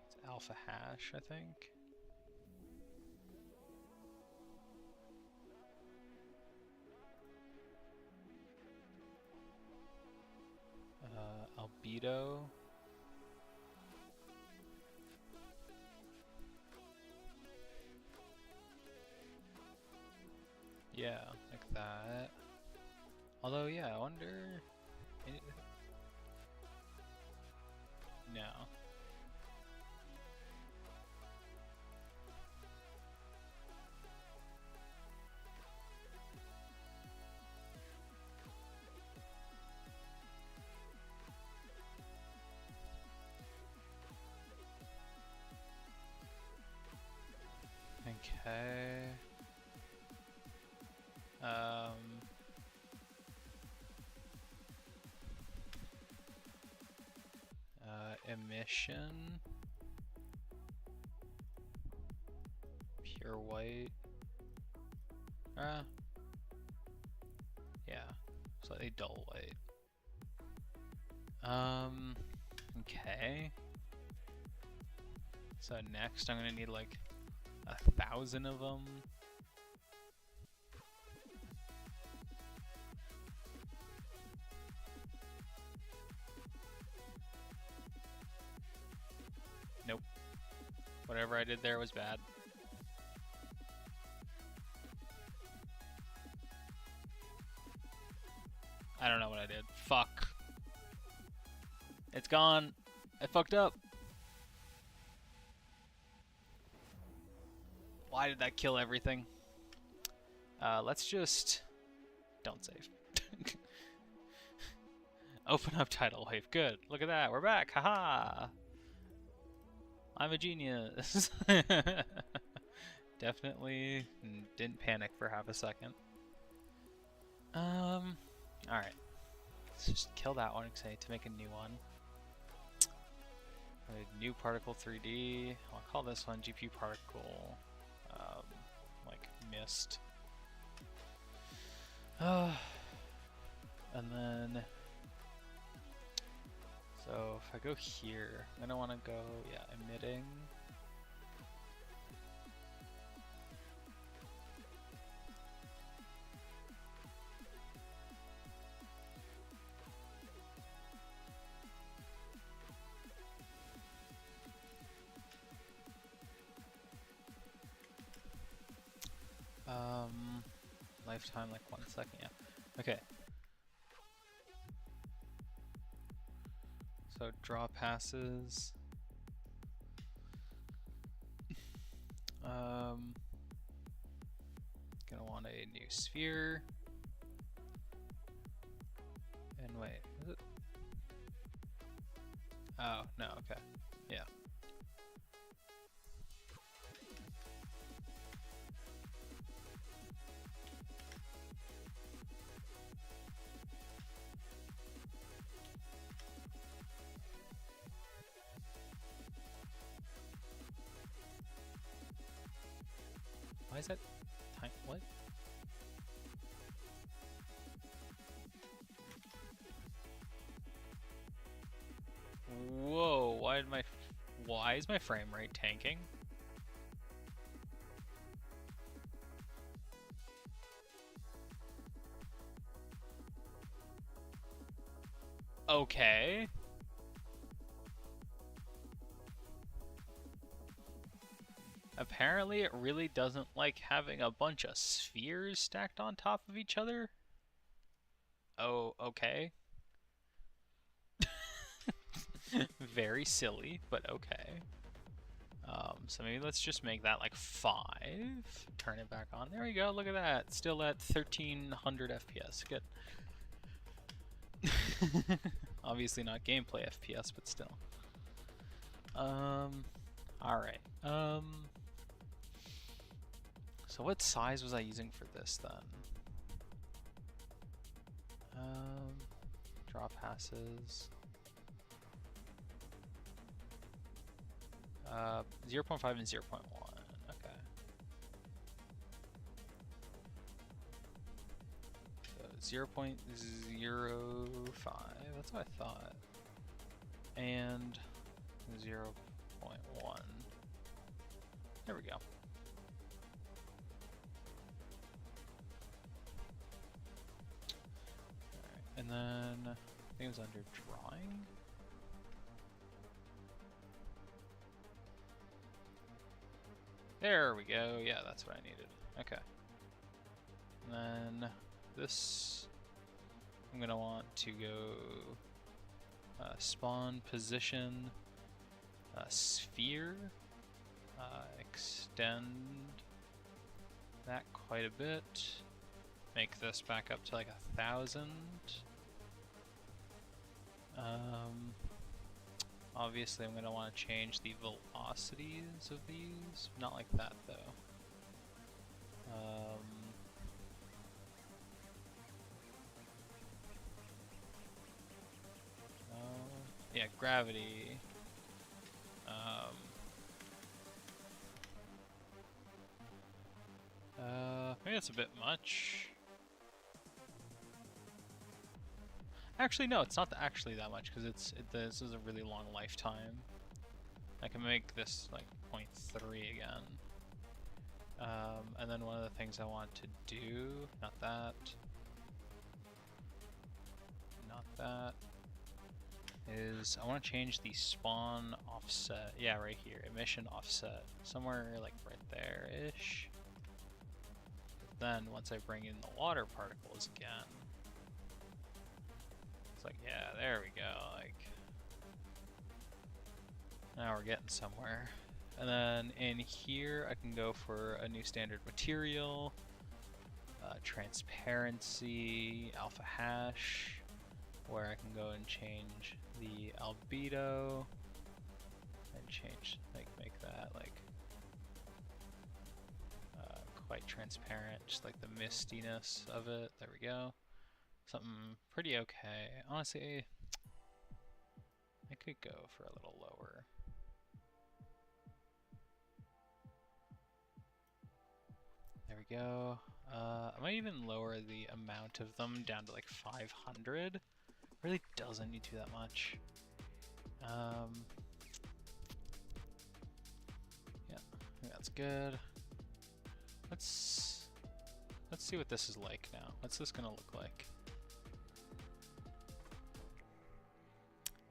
Speaker 1: It's alpha hash, I think. Albedo. Yeah, like that. Although, yeah, I wonder... No. Okay. Emission. Pure white. Yeah. So slightly dull white. Okay. So next I'm gonna need like 1,000 of them. Nope. Whatever I did there was bad. I don't know what I did. Fuck. It's gone. I fucked up. Why did that kill everything? Let's just... Don't save. Open up tidal wave. Good. Look at that. We're back. Haha. I'm a genius. Definitely didn't panic for half a second. Alright. Let's just kill that one because I need to make a new one. A new particle 3D. I'll call this one GPU particle, like mist. And then, so if I go here, I'm gonna want to go, yeah, emitting. Lifetime like 1 second, yeah. Okay. So draw passes. Gonna want a new sphere. And wait, is it? Oh, no, okay. Yeah. Why is that time? What? Whoa! Why is my frame rate tanking? Okay. Apparently it really doesn't like having a bunch of spheres stacked on top of each other. Oh, okay. Very silly, but okay. So maybe let's just make that like 5. Turn it back on. There we go, look at that. Still at 1300 FPS, good. Obviously not gameplay FPS, but still. Alright. So what size was I using for this then? Draw passes. 0.5 and 0.1. Okay. So 0.05. That's what I thought. And 0.1. There we go. Alright, and then I think it was under drawing. There we go. Yeah, that's what I needed. Okay. And then this, I'm gonna want to go spawn position sphere, extend that quite a bit, make this back up to like 1,000. Obviously I'm going to want to change the velocities of these, not like that though. Yeah, gravity. Maybe that's a bit much. Actually, no, it's not actually that much because this is a really long lifetime. I can make this like 0.3 again. And then one of the things I want to do, not that, is I want to change the spawn offset. Yeah, right here, emission offset, somewhere like right there-ish. Then once I bring in the water particles again, it's like, yeah, there we go. Like, now we're getting somewhere. And then in here, I can go for a new standard material, transparency, alpha hash, where I can go and change the albedo and change, like, make that like quite transparent, just like the mistiness of it. There we go. Something pretty okay. Honestly, I could go for a little lower. There we go. I might even lower the amount of them down to like 500. Really doesn't need to be that much. Yeah, I think that's good. Let's see what this is like now. What's this gonna look like?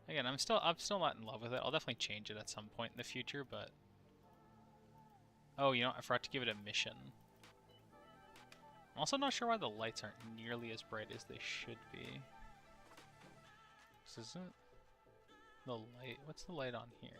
Speaker 1: Again, I'm still not in love with it. I'll definitely change it at some point in the future, but oh, you know, I forgot to give it a mission. I'm also not sure why the lights aren't nearly as bright as they should be. This isn't the light. What's the light on here?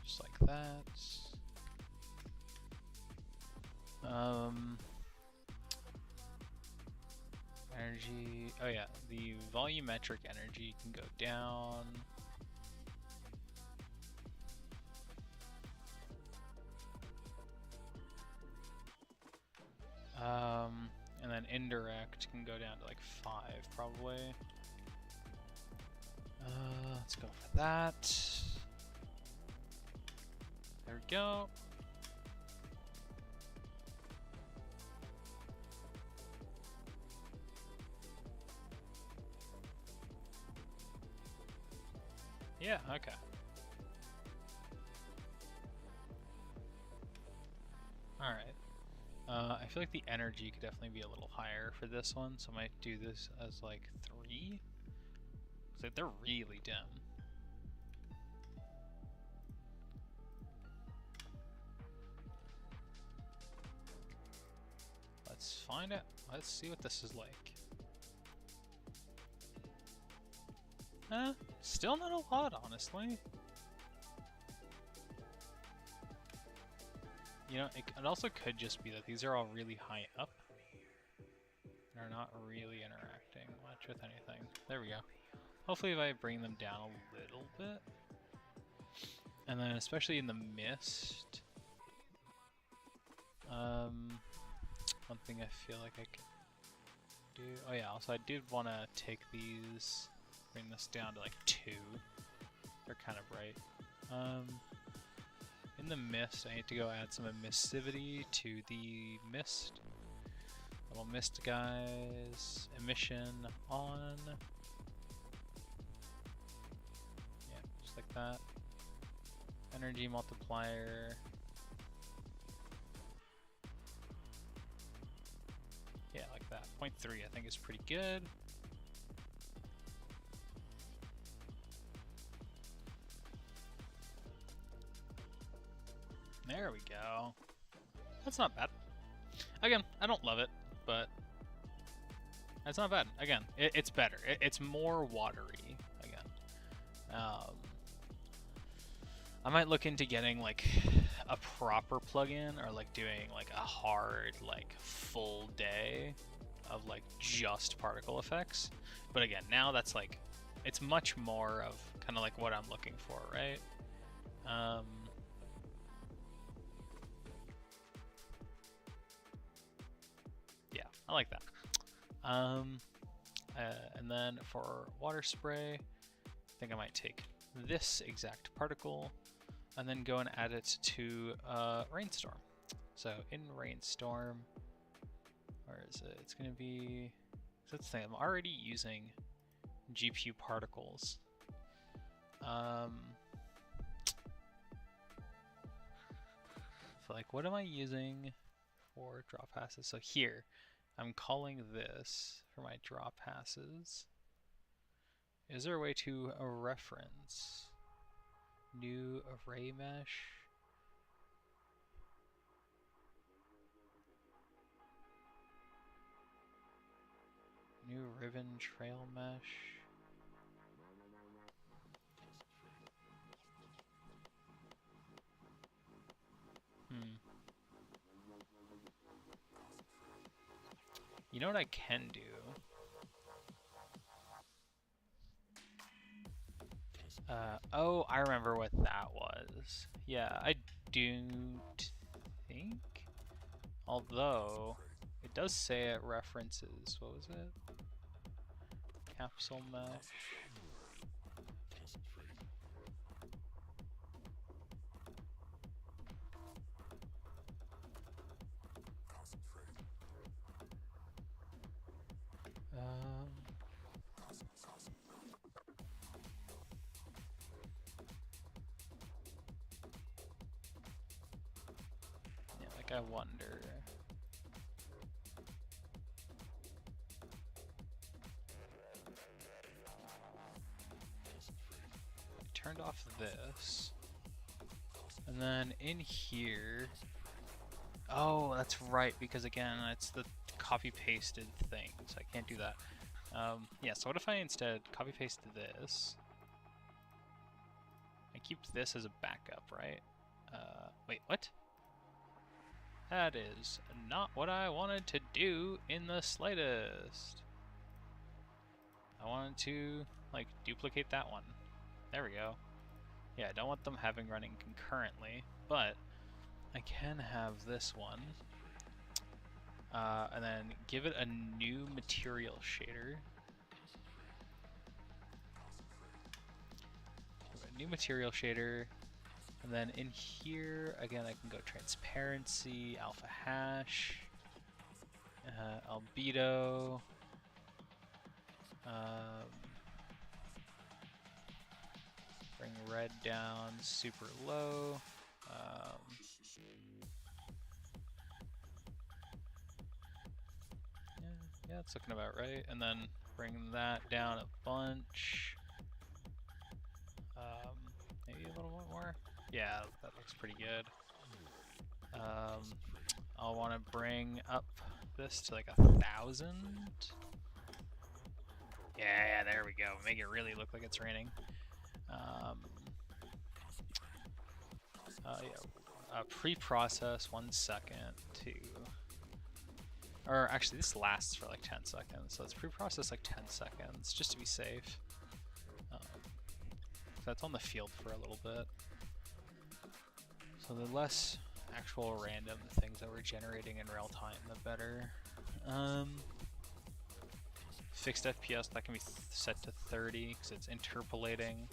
Speaker 1: Just like that. Energy. Oh yeah, the volumetric energy can go down. And then indirect can go down to like 5 probably. Let's go for that. There we go. Yeah, okay. Alright. I feel like the energy could definitely be a little higher for this one, so I might do this as like 3. It's like they're really dim. Let's find it. Let's see what this is like. Still not a lot, honestly. You know, it also could just be that these are all really high up. They're not really interacting much with anything. There we go. Hopefully if I bring them down a little bit. And then especially in the mist. One thing I feel like I could do... Oh yeah, also I did want to take these... Bring this down to like 2. They're kind of bright. In the mist, I need to go add some emissivity to the mist. Little mist guys. Emission on. Yeah, just like that. Energy multiplier. Yeah, like that. 0.3 I think is pretty good. There we go. That's not bad. Again, I don't love it, but it's not bad. Again, it's better. It's more watery. Again, I might look into getting like a proper plugin or like doing like a hard like full day of like just particle effects. But again, now that's like it's much more of kind of like what I'm looking for, right? I like that. And then for water spray, I think I might take this exact particle and then go and add it to rainstorm. So in rainstorm, where is it? It's gonna be, so that's the thing, I'm already using GPU particles. So like, what am I using for draw passes? So here, I'm calling this for my draw passes. Is there a way to reference new array mesh? New ribbon trail mesh. You know what I can do? Oh, I remember what that was. Yeah, I don't think. Although, it does say it references, what was it? Capsule mesh. Yeah, like I wonder. I turned off this. And then in here, oh, that's right, because again, it's the copy-pasted thing, so I can't do that. Yeah, so what if I instead copy-paste this? I keep this as a backup, right? Wait, what? That is not what I wanted to do in the slightest. I wanted to, like, duplicate that one. There we go. Yeah, I don't want them having running concurrently, but I can have this one. And then give it a new material shader. A new material shader. And then in here, again, I can go transparency, alpha hash, albedo. Bring red down super low. Yeah, it's looking about right. And then bring that down a bunch. Maybe a little bit more. Yeah, that looks pretty good. I'll want to bring up this to like 1,000. Yeah, there we go. Make it really look like it's raining. Yeah, pre-process 1 second to, or actually this lasts for like 10 seconds, so let's pre-process like 10 seconds just to be safe. That's on the field for a little bit. So the less actual random things that we're generating in real time, the better. Fixed FPS, that can be set to 30 because it's interpolating.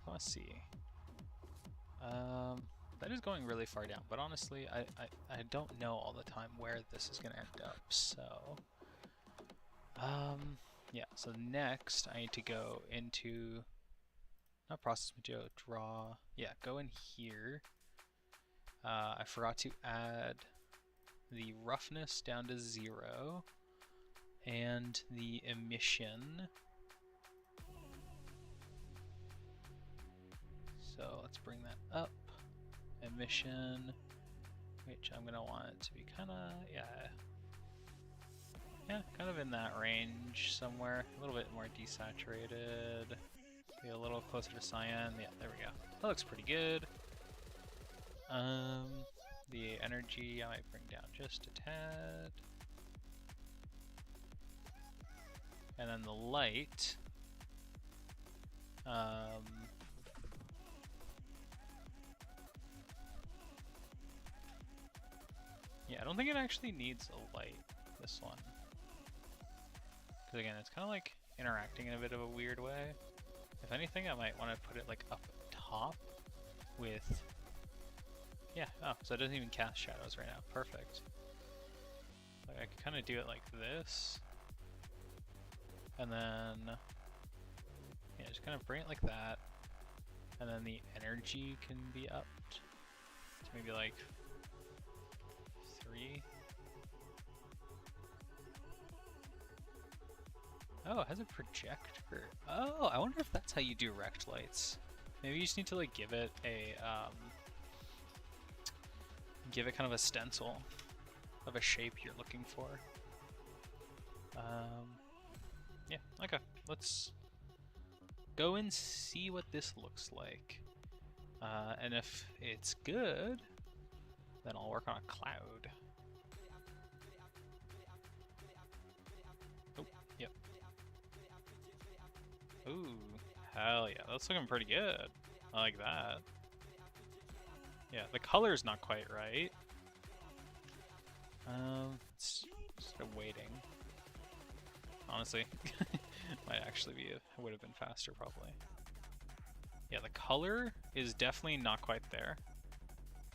Speaker 1: Let's see. That is going really far down, but honestly, I don't know all the time where this is going to end up, so... yeah, so next I need to go into... Not process material, draw... Yeah, go in here. I forgot to add the roughness down to 0, and the emission. So let's bring that up. Emission, which I'm gonna want it to be kind of, yeah, kind of in that range somewhere. A little bit more desaturated. Be a little closer to cyan. Yeah, there we go. That looks pretty good. The energy I might bring down just a tad. And then the light. Yeah, I don't think it actually needs a light, this one. Because again, it's kind of like interacting in a bit of a weird way. If anything, I might want to put it like up top with... Yeah, oh, so it doesn't even cast shadows right now. Perfect. Like, I could kind of do it like this. And then... Yeah, just kind of bring it like that. And then the energy can be upped to maybe like 3. Oh, it has a projector. Oh, I wonder if that's how you do rect lights. Maybe you just need to like give it a kind of a stencil of a shape you're looking for. Yeah, okay. Let's go and see what this looks like. And if it's good, then I'll work on a cloud. Oh, yep. Ooh, hell yeah, that's looking pretty good. I like that. Yeah, the color's not quite right. It's just waiting. Honestly, might actually be, it would have been faster probably. Yeah, the color is definitely not quite there.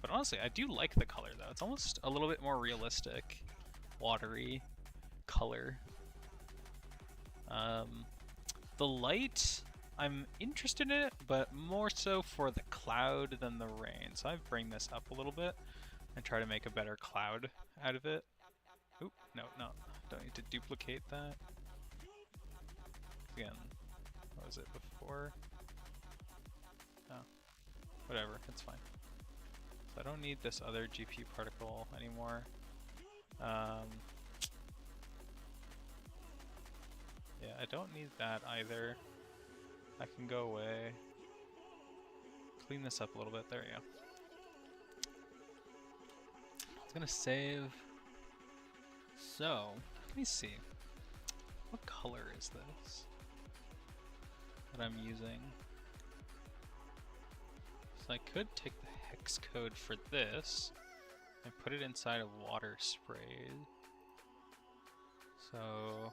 Speaker 1: But honestly, I do like the color though. It's almost a little bit more realistic, watery color. The light, I'm interested in it, but more so for the cloud than the rain. So I bring this up a little bit and try to make a better cloud out of it. Oop, no, don't need to duplicate that. Again, what was it before? Oh, whatever, it's fine. So I don't need this other GP particle anymore. Yeah, I don't need that either. I can go away. Clean this up a little bit. There we go. It's gonna save. So, let me see. What color is this that I'm using? So I could take the hex code for this and put it inside of water spray. So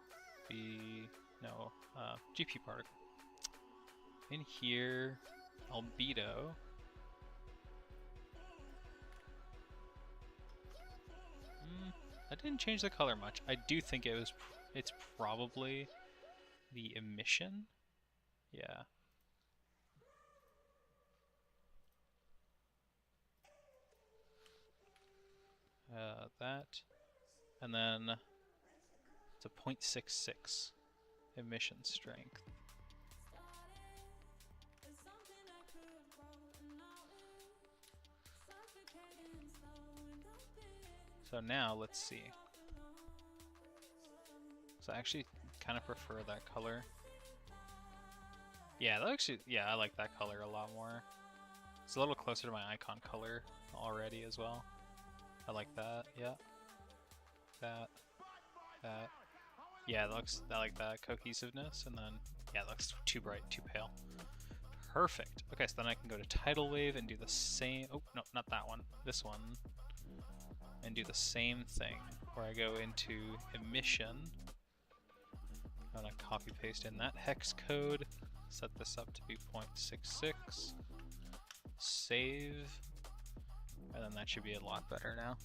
Speaker 1: GP particle. In here, albedo. I didn't change the color much. I do think it's probably the emission. Yeah. That, and then it's a 0.66 emission strength. So now let's see. So I actually kind of prefer that color. Yeah, I like that color a lot more. It's a little closer to my icon color already as well. I like that, yeah. That. Yeah, I like that cohesiveness, and then, yeah, it looks too bright, too pale. Perfect. Okay, so then I can go to tidal wave and do the same, oh, no, not that one, this one. And do the same thing, where I go into emission. I'm gonna copy paste in that hex code, set this up to be 0.66, save, and then that should be a lot better now.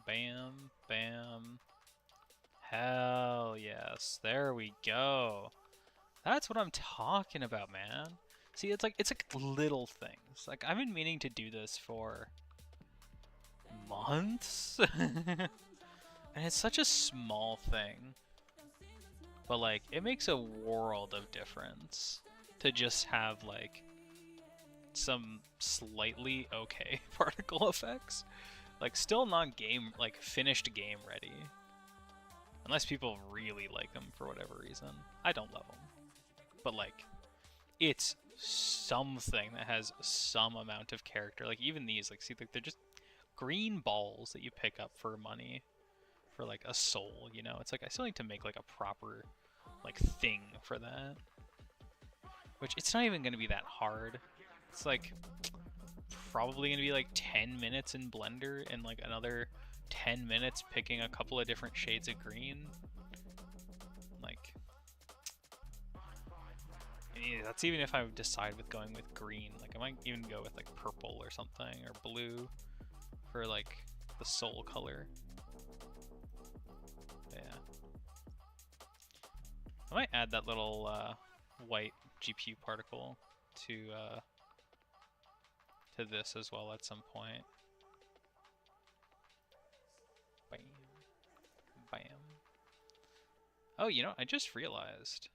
Speaker 1: Bam, bam. Hell yes, there we go. That's what I'm talking about, man. See, it's like little things. Like, I've been meaning to do this for months. And it's such a small thing. But like, it makes a world of difference to just have like some slightly okay particle effects. Like, still not game, like, finished game ready. Unless people really like them for whatever reason. I don't love them. But like, it's something that has some amount of character. Like, even these, like, see, like, they're just green balls that you pick up for money. For like a soul, you know? It's like, I still need to make like a proper like thing for that. Which, it's not even gonna be that hard. It's like, probably gonna be like 10 minutes in Blender and like another 10 minutes picking a couple of different shades of green. Like, that's even if I decide with going with green. Like, I might even go with like purple or something, or blue for like the soul color. Yeah. I might add that little white GPU particle to this as well at some point. Bam. Bam. Oh, you know, I just realized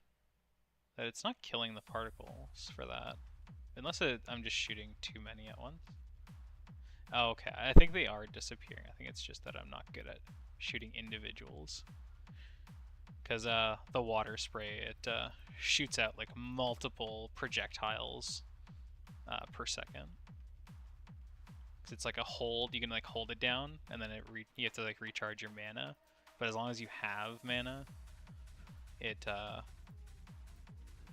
Speaker 1: that it's not killing the particles for that. Unless I'm just shooting too many at once. Oh, okay, I think they are disappearing. I think it's just that I'm not good at shooting individuals. Because the water spray, it shoots out like multiple projectiles per second. Because it's like a hold, you can like hold it down, and then you have to like recharge your mana. But as long as you have mana, it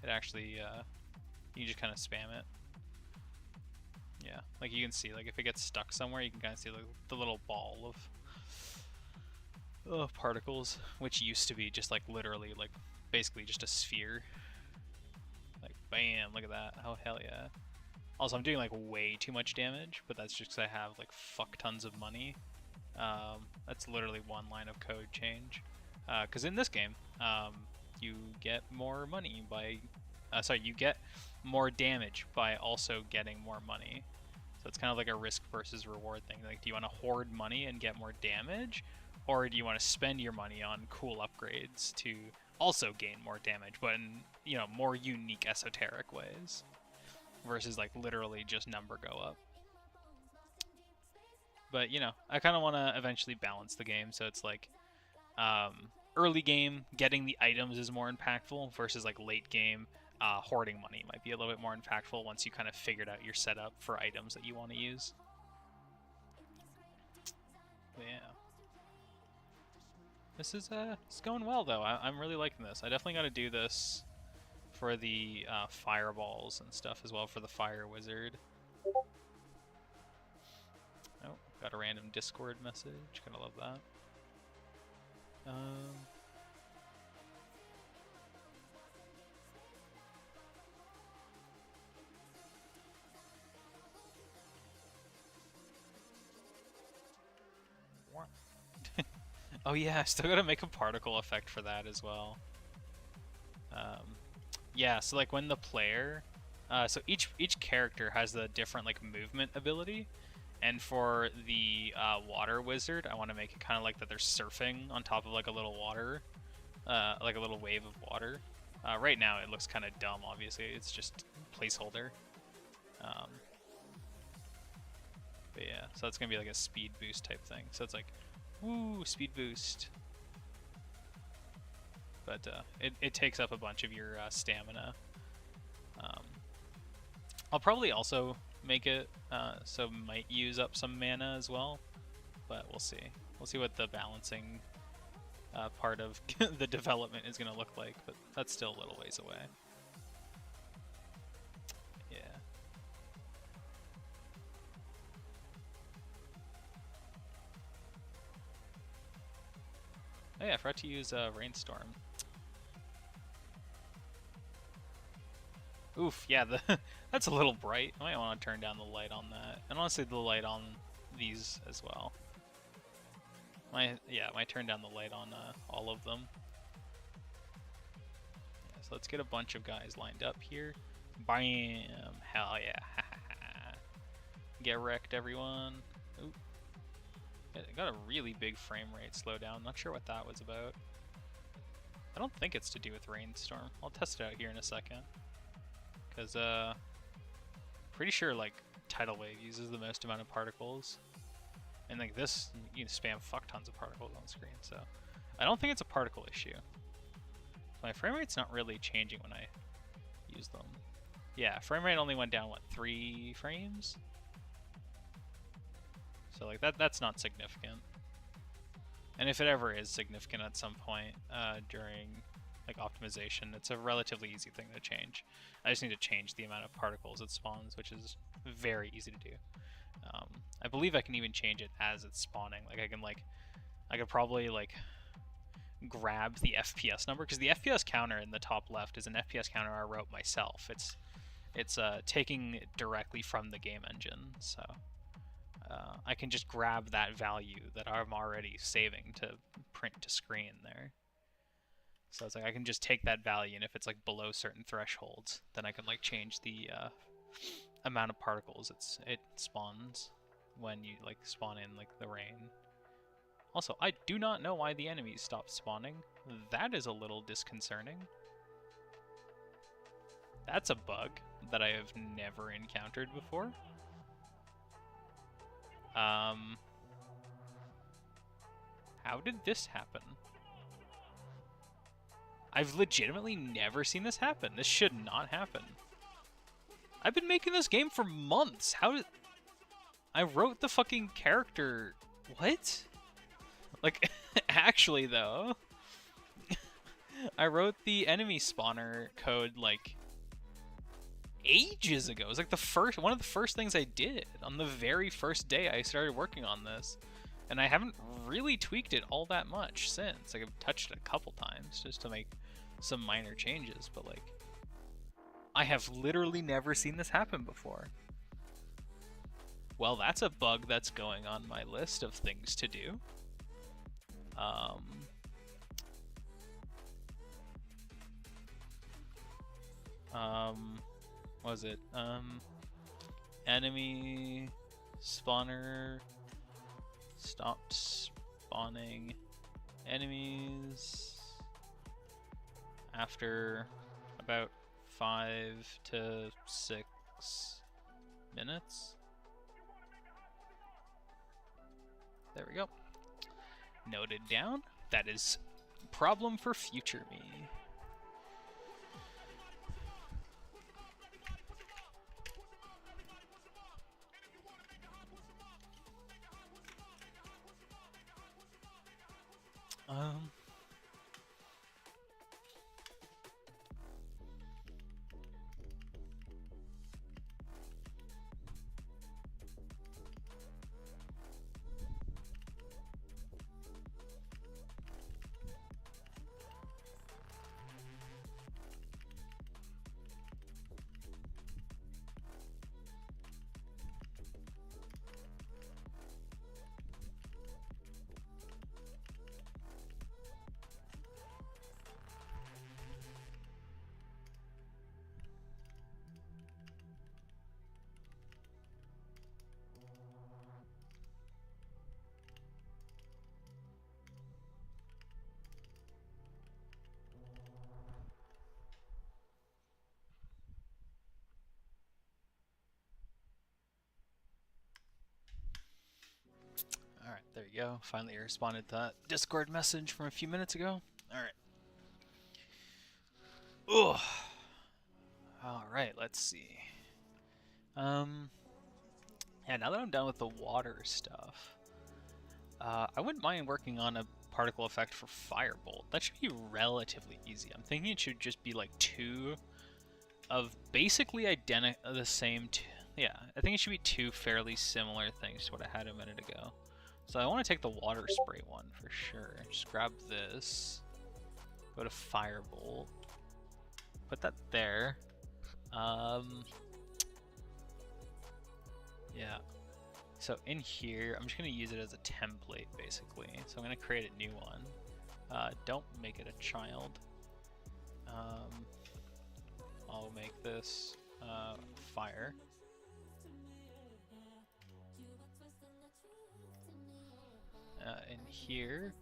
Speaker 1: actually you just kind of spam it. Yeah, like you can see, like if it gets stuck somewhere, you can kind of see like the little ball of particles, which used to be just like literally like basically just a sphere. Like bam, look at that. Oh hell yeah. Also, I'm doing like way too much damage, but that's just because I have like fuck tons of money. That's literally one line of code change. Because in this game, you get more money by, you get more damage by also getting more money. So it's kind of like a risk versus reward thing. Like, do you want to hoard money and get more damage, or do you want to spend your money on cool upgrades to also gain more damage, but in, you know, more unique esoteric ways, versus like literally just number go up. But you know, I kind of want to eventually balance the game, so it's like early game getting the items is more impactful versus like late game hoarding money might be a little bit more impactful once you kind of figured out your setup for items that you want to use. But yeah. This is it's going well though. I'm really liking this. I definitely got to do this for the fireballs and stuff as well, for the fire wizard. Oh, got a random Discord message. Gotta love that. Oh yeah, I still gotta make a particle effect for that as well. Yeah, so like when the player, so each character has a different like movement ability, and for the water wizard, I want to make it kind of like that they're surfing on top of like a little water, like a little wave of water. Right now it looks kind of dumb, obviously, it's just placeholder. But yeah, so it's gonna be like a speed boost type thing. So it's like, woo, speed boost. But it takes up a bunch of your stamina. I'll probably also make it so might use up some mana as well, but we'll see. We'll see what the balancing part of the development is going to look like, but that's still a little ways away. Yeah. Oh yeah, I forgot to use Rainstorm. Oof, yeah, that's a little bright. I might want to turn down the light on that. And honestly, the light on these as well. I might turn down the light on all of them. Yeah, so let's get a bunch of guys lined up here. Bam! Hell yeah! Get wrecked, everyone. Oop. Got a really big frame rate slowdown. Not sure what that was about. I don't think it's to do with Rainstorm. I'll test it out here in a second. Because, pretty sure, like, Tidal Wave uses the most amount of particles. And, like, this, you can spam fuck tons of particles on screen, so... I don't think it's a particle issue. My frame rate's not really changing when I use them. Yeah, frame rate only went down, what, 3 frames? So, like, that's not significant. And if it ever is significant at some point, during like optimization. It's a relatively easy thing to change. I just need to change the amount of particles it spawns, which is very easy to do. I believe I can even change it as it's spawning. Like I could probably like grab the FPS number, because the FPS counter in the top left is an FPS counter I wrote myself. It's taking it directly from the game engine, so I can just grab that value that I'm already saving to print to screen there. So it's like I can just take that value, and if it's like below certain thresholds, then I can like change the amount of particles it spawns when you like spawn in like the rain. Also, I do not know why the enemies stopped spawning. That is a little disconcerting. That's a bug that I have never encountered before. How did this happen? I've legitimately never seen this happen. This should not happen. I've been making this game for months. How did... I wrote the fucking character... What? Like, actually, though... I wrote the enemy spawner code, like, ages ago. It was like one of the first things I did on the very first day I started working on this. And I haven't really tweaked it all that much since. Like, I've touched it a couple times just to make some minor changes, but like, I have literally never seen this happen before. Well, that's a bug that's going on my list of things to do. What was it? Enemy spawner stopped spawning enemies after about 5 to 6 minutes. There we go. Noted down. That is problem for future me. Alright, there you go. Finally responded to that Discord message from a few minutes ago. Alright. Ugh. Alright, let's see. Yeah, now that I'm done with the water stuff, I wouldn't mind working on a particle effect for Firebolt. That should be relatively easy. I'm thinking it should just be like 2 of basically the same... Yeah, I think it should be 2 fairly similar things to what I had a minute ago. So I want to take the water spray one for sure. Just grab this, go to Firebolt, put that there. Yeah. So in here, I'm just going to use it as a template basically. So I'm going to create a new one. Don't make it a child. I'll make this fire. In here,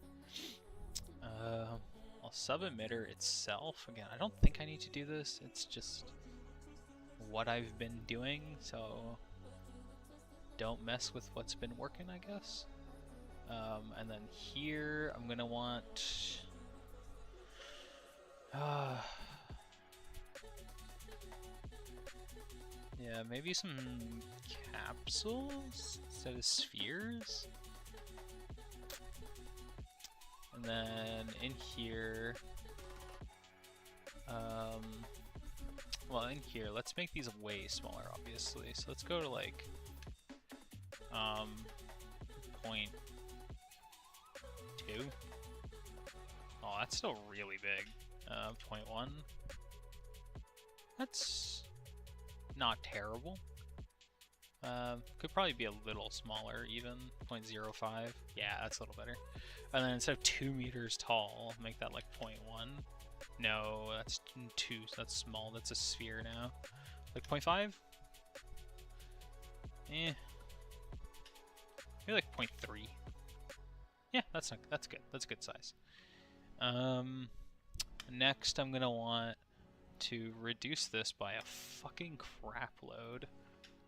Speaker 1: I'll sub-emitter itself. Again, I don't think I need to do this. It's just what I've been doing, so don't mess with what's been working, I guess. And then here, I'm gonna want... yeah, maybe some capsules instead of spheres. And then in here, Well, in here, let's make these way smaller, obviously. So let's go to like, 0.2. Oh, that's still really big. 0.1. That's not terrible. Could probably be a little smaller, even 0.05. Yeah, that's a little better. And then instead of 2 meters tall, make that like 0.1. No, that's 2. So that's small. That's a sphere now. Like 0.5. Eh. Maybe like 0.3. Yeah, that's not. That's good. That's a good size. Next I'm gonna want to reduce this by a fucking crap load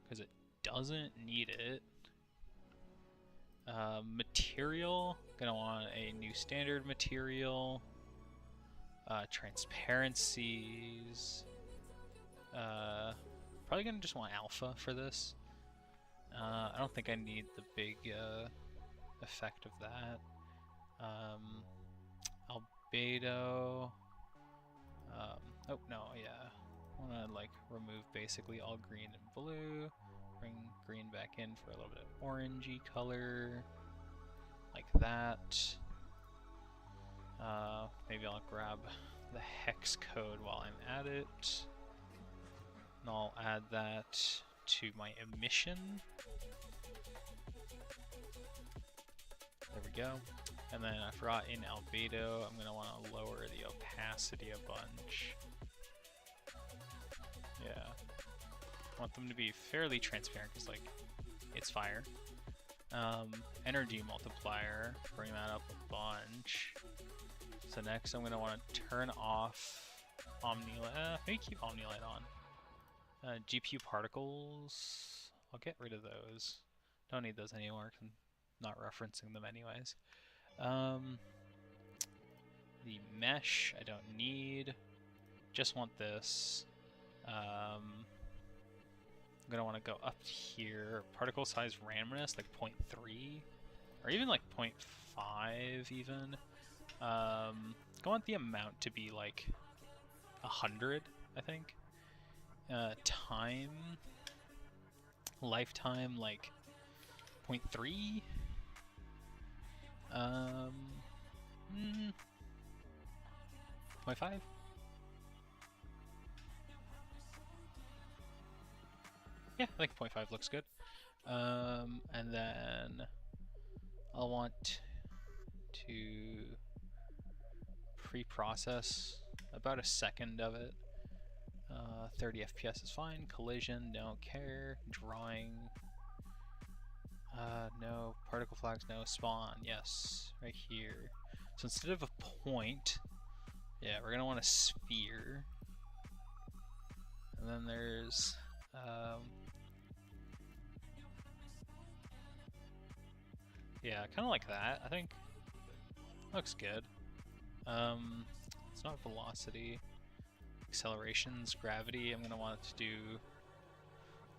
Speaker 1: because it doesn't need it. Material, gonna want a new standard material. Transparencies. Probably gonna just want alpha for this. I don't think I need the big effect of that. Albedo. Oh no, yeah. I wanna like remove basically all green and blue. Bring green back in for a little bit of orangey color, like that. Maybe I'll grab the hex code while I'm at it. And I'll add that to my emission. There we go. And then I forgot in albedo, I'm gonna want to lower the opacity a bunch. Yeah. I want them to be fairly transparent because, like, it's fire. Energy multiplier, bring that up a bunch. So next I'm gonna want to turn off OmniLight. Maybe keep OmniLight on. GPU particles, I'll get rid of those. Don't need those anymore because I'm not referencing them anyways. The mesh I don't need. Just want this. I'm gonna want to go up here. Particle size randomness, like 0.3, or even like 0.5 even. I want the amount to be like 100, I think. Time, lifetime, like 0.3. 0.5. Yeah, I think 0.5 looks good. And then I'll want to pre-process about a second of it. 30 FPS is fine. Collision, don't care. Drawing, no. Particle flags, no. Spawn, yes. Right here. So instead of a point, yeah, we're gonna want a sphere. And then there's, yeah, kind of like that, I think. Looks good. It's not velocity. Accelerations, gravity, I'm gonna want it to do,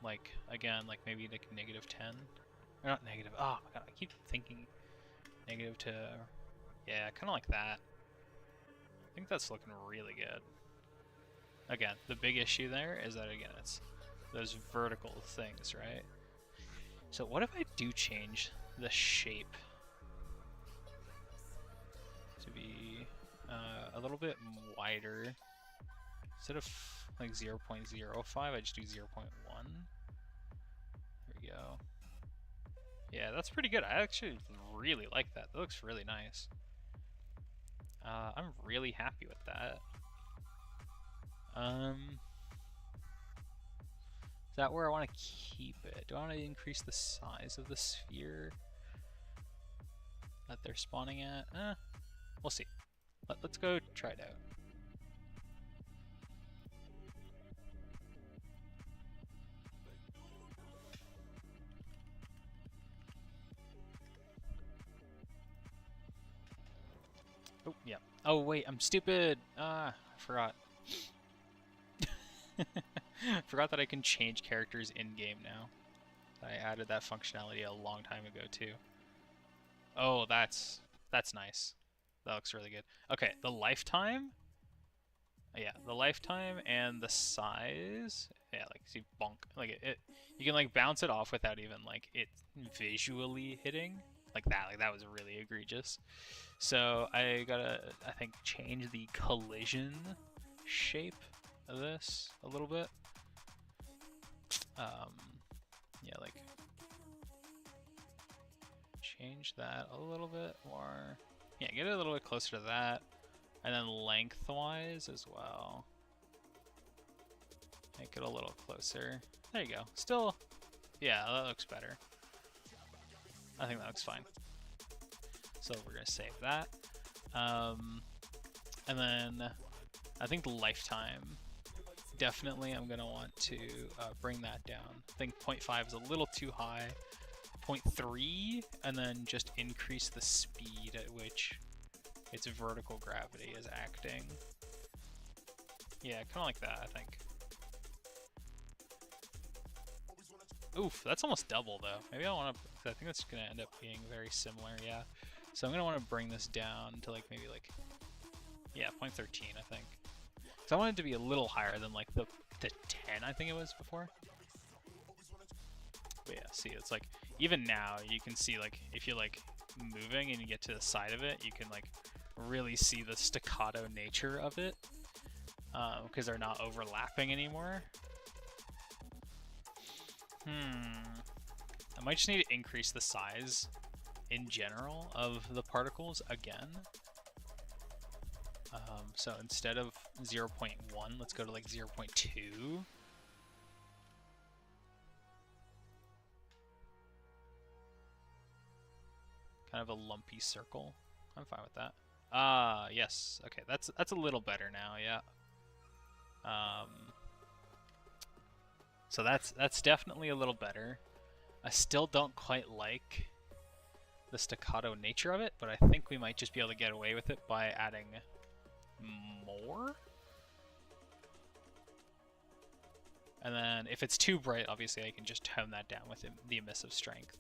Speaker 1: like, again, like maybe like -10. Or not negative, oh my god, I keep thinking negative to, yeah, kind of like that. I think that's looking really good. Again, the big issue there is that, again, it's those vertical things, right? So what if I do change the shape to be a little bit wider? Instead of like 0.05, I just do 0.1. There we go. Yeah, that's pretty good. I actually really like that. That looks really nice. I'm really happy with that. Is that where I want to keep it? Do I want to increase the size of the sphere that they're spawning at? We'll see. Let's go try it out. Oh, yeah. Oh, wait, I'm stupid! I forgot. Forgot that I can change characters in-game now. I added that functionality a long time ago, too. Oh, that's nice. That looks really good. Okay, the lifetime? Yeah, the lifetime and the size. Yeah, like see bonk, like you can like bounce it off without even like it visually hitting like that. Like that was really egregious. So I gotta, I think, change the collision shape of this a little bit. Yeah, like change that a little bit more. Yeah, get it a little bit closer to that. And then lengthwise as well. Make it a little closer. There you go. Still, yeah, that looks better. I think that looks fine. So we're gonna save that. And then I think the lifetime, definitely I'm gonna want to bring that down. I think 0.5 is a little too high. 0.3, and then just increase the speed at which its vertical gravity is acting. Yeah, kind of like that, I think. Oof, that's almost double though. Maybe I want to, I think that's gonna end up being very similar, yeah. So I'm gonna want to bring this down to like maybe like, yeah, 0.13 I think. So I want it to be a little higher than like the 10 I think it was before. But yeah, see, it's like, even now you can see like, if you're like moving and you get to the side of it, you can like really see the staccato nature of it, because they're not overlapping anymore. I might just need to increase the size in general of the particles again. So instead of 0.1, let's go to like 0.2. Kind of a lumpy circle. I'm fine with that. Yes. Okay, that's a little better now, yeah. So that's definitely a little better. I still don't quite like the staccato nature of it, but I think we might just be able to get away with it by adding more. And then if it's too bright, obviously I can just tone that down with the emissive strength.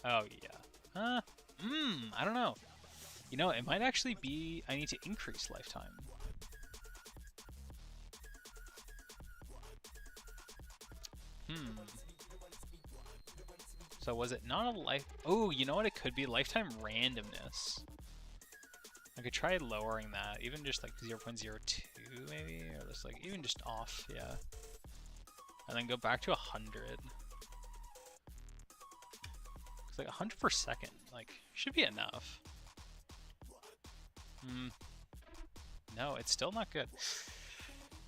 Speaker 1: Oh yeah. I don't know. You know, it might actually be I need to increase lifetime. So was it not a life? Oh, you know what it could be? Lifetime randomness. I could try lowering that, even just like 0.02 maybe, or just like even just off, yeah. And then go back to 100. It's like 100 per second, like should be enough. No, it's still not good.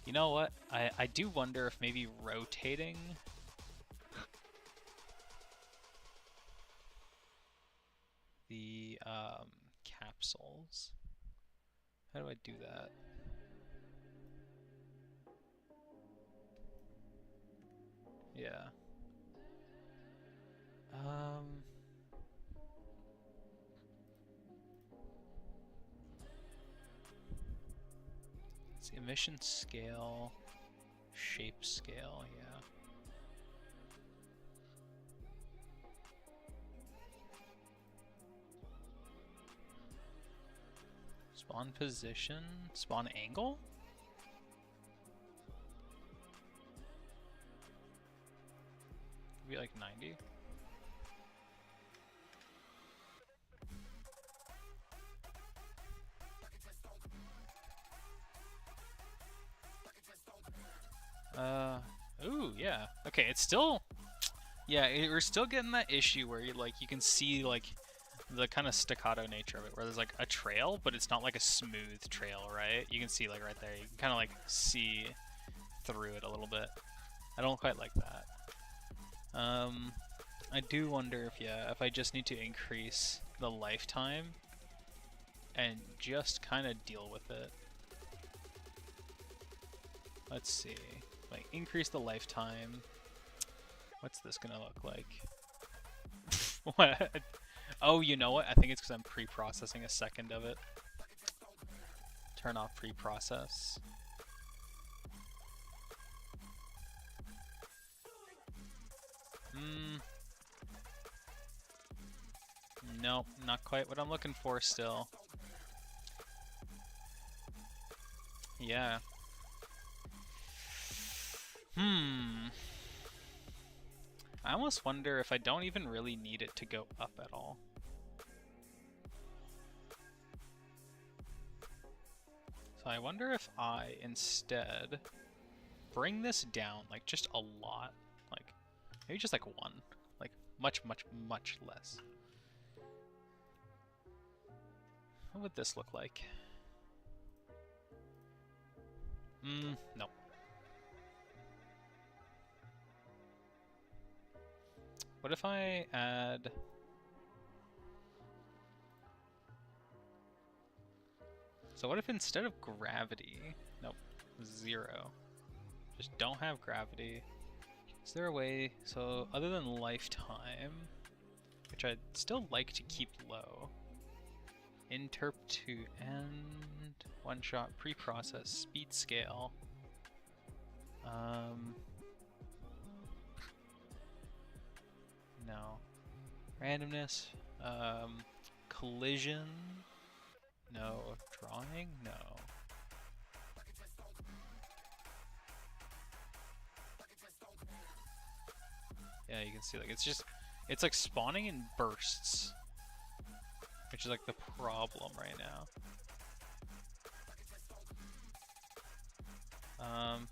Speaker 1: You know what? I do wonder if maybe rotating the capsules. How do I do that? Yeah. It's emission scale, shape scale, yeah. Spawn position, spawn angle? Could be like 90. Ooh, yeah. Okay, it's still, yeah, we're still getting that issue where you can see like the kind of staccato nature of it, where there's like a trail, but it's not like a smooth trail, right? You can see like right there, you can kind of like see through it a little bit. I don't quite like that. I do wonder if, yeah, if I just need to increase the lifetime and just kind of deal with it. Let's see. Like, increase the lifetime. What's this gonna look like? What? Oh, you know what? I think it's because I'm pre-processing a second of it. Turn off pre-process. Nope, not quite what I'm looking for still. Yeah. Hmm. I almost wonder if I don't even really need it to go up at all. So I wonder if I instead bring this down, like just a lot, like maybe just like 1, like much, much, much less. What would this look like? No. What if I add... So what if instead of gravity... Nope, 0. Just don't have gravity. Is there a way... So other than lifetime, which I'd still like to keep low, interp to end, one shot, pre-process, speed scale. No. Randomness. Collision. No. Drawing? No. Yeah, you can see, like, it's like spawning in bursts, which is like the problem right now.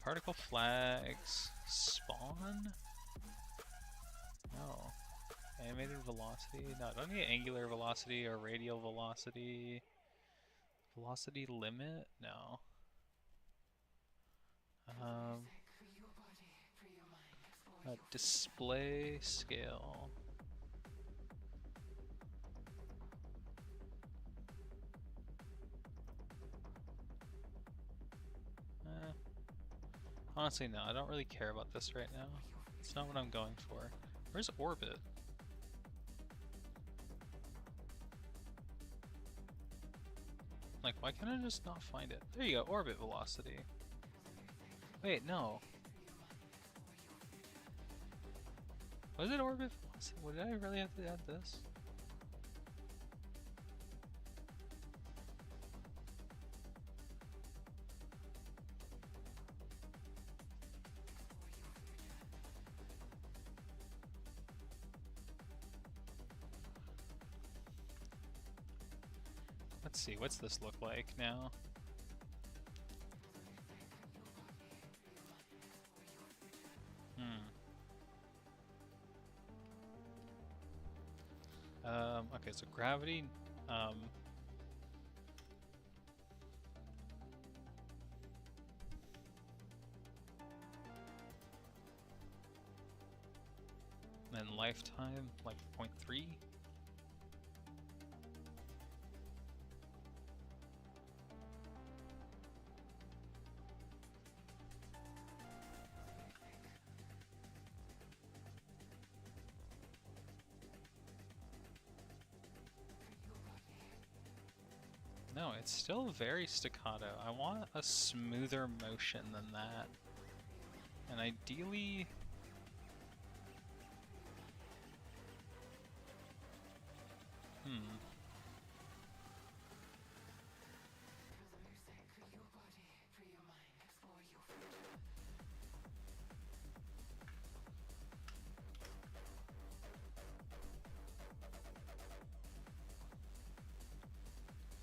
Speaker 1: Particle flags spawn? No. Animated velocity? No, I don't need angular velocity or radial velocity. Velocity limit? No. Display scale. Honestly, no, I don't really care about this right now. It's not what I'm going for. Where's orbit? Like, why can't I just not find it? There you go, orbit velocity. Wait, no. Was it orbit velocity? Did I really have to add this? Let's see, what's this look like now? Okay, so gravity, then lifetime, like 0.3. No, it's still very staccato. I want a smoother motion than that. And ideally...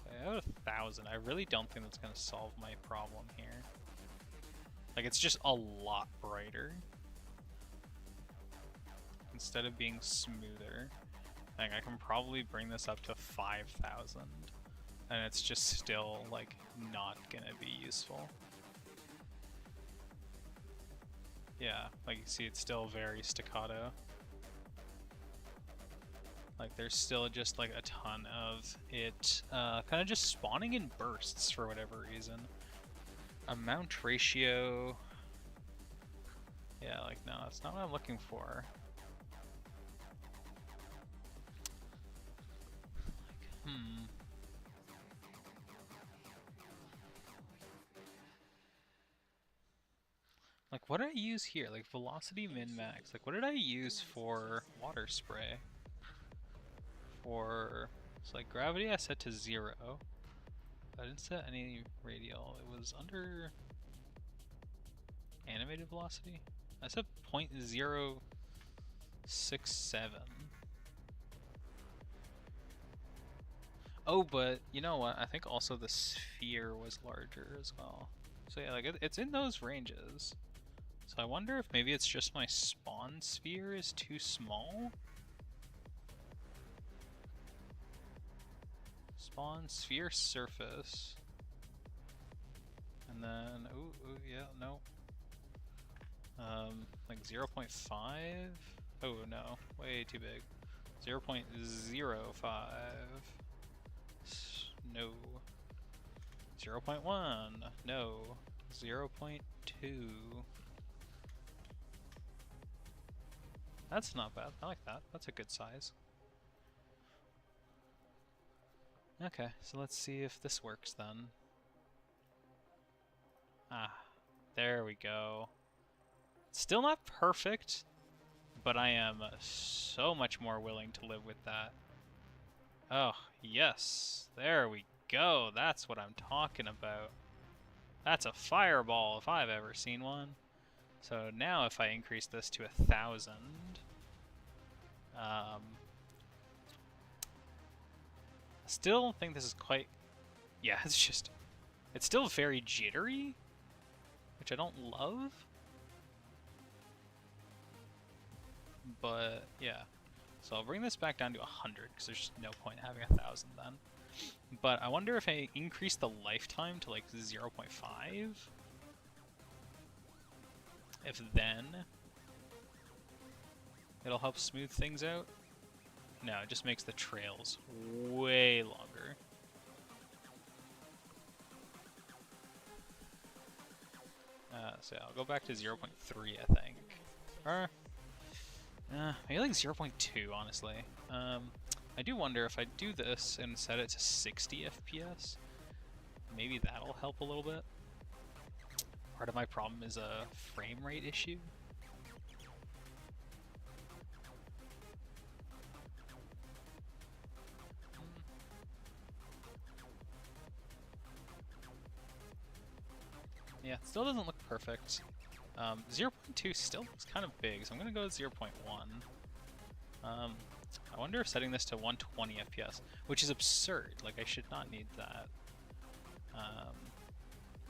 Speaker 1: I have 1,000. I really don't think that's going to solve my problem here. Like, it's just a lot brighter. Instead of being smoother. Like, I can probably bring this up to 5,000. And it's just still, like, not gonna be useful. Yeah, like you see, it's still very staccato. Like, there's still just, like, a ton of it kind of just spawning in bursts for whatever reason. Amount ratio... Yeah, like, no, that's not what I'm looking for. Like, Like, what did I use here? Like, velocity min-max. Like, what did I use for water spray? For... So, like, gravity I set to 0. I didn't set any radial. It was under animated velocity. I set 0.067. Oh, but you know what? I think also the sphere was larger as well. So yeah, like it's in those ranges. So I wonder if maybe it's just my spawn sphere is too small? Spawn sphere surface. And then, ooh, yeah, no. Like 0.5? Oh no, way too big. 0.05. No. 0.1. No. 0.2. That's not bad. I like that. That's a good size. Okay, so let's see if this works then. Ah, there we go. Still not perfect, but I am so much more willing to live with that. Oh, yes. There we go. That's what I'm talking about. That's a fireball if I've ever seen one. So now if I increase this to 1,000, I still don't think this is quite... Yeah, it's still very jittery, which I don't love. But yeah, so I'll bring this back down to 100 because there's just no point having 1,000 then. But I wonder if I increase the lifetime to like 0.5, if then it'll help smooth things out. No, it just makes the trails way longer. So I'll go back to 0.3, I think. Or maybe like 0.2, honestly. I do wonder if I do this and set it to 60 FPS, maybe that'll help a little bit. Part of my problem is a frame rate issue. Yeah, it still doesn't look perfect. 0.2 still looks kind of big, so I'm going to go with 0.1. I wonder if setting this to 120 FPS, which is absurd. Like, I should not need that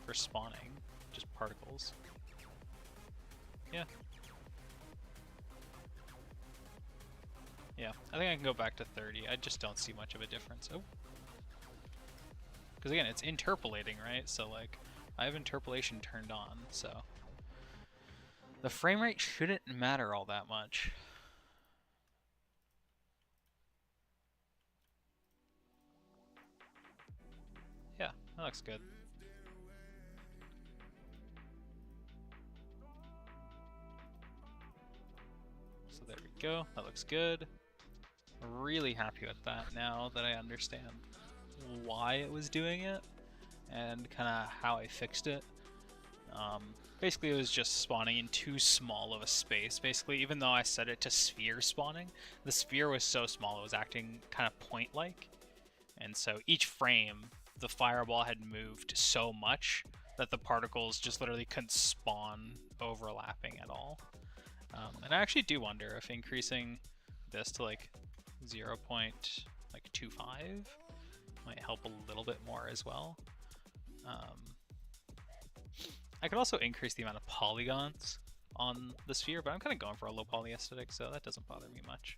Speaker 1: for spawning, just particles. Yeah. Yeah, I think I can go back to 30. I just don't see much of a difference. Oh. Because again, it's interpolating, right? So, like, I have interpolation turned on, so the frame rate shouldn't matter all that much. Yeah, that looks good. So there we go, that looks good. Really happy with that now that I understand why it was doing it and kind of how I fixed it. Basically it was just spawning in too small of a space. Basically, even though I set it to sphere spawning, the sphere was so small it was acting kind of point-like. And so each frame, the fireball had moved so much that the particles just literally couldn't spawn overlapping at all. And I actually do wonder if increasing this to like 0.25 might help a little bit more as well. I could also increase the amount of polygons on the sphere, but I'm kind of going for a low poly aesthetic, so that doesn't bother me much.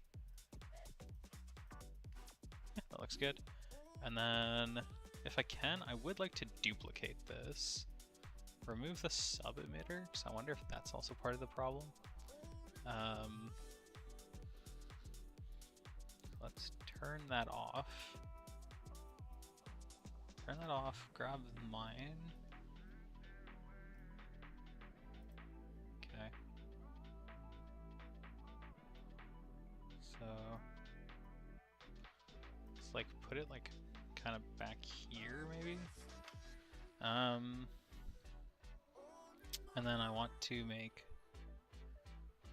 Speaker 1: Yeah, that looks good. And then, if I can, I would like to duplicate this. Remove the sub-emitter, because I wonder if that's also part of the problem. Let's turn that off. Turn that off, grab mine. Okay. So, let's like put it like kind of back here maybe. And then I want to make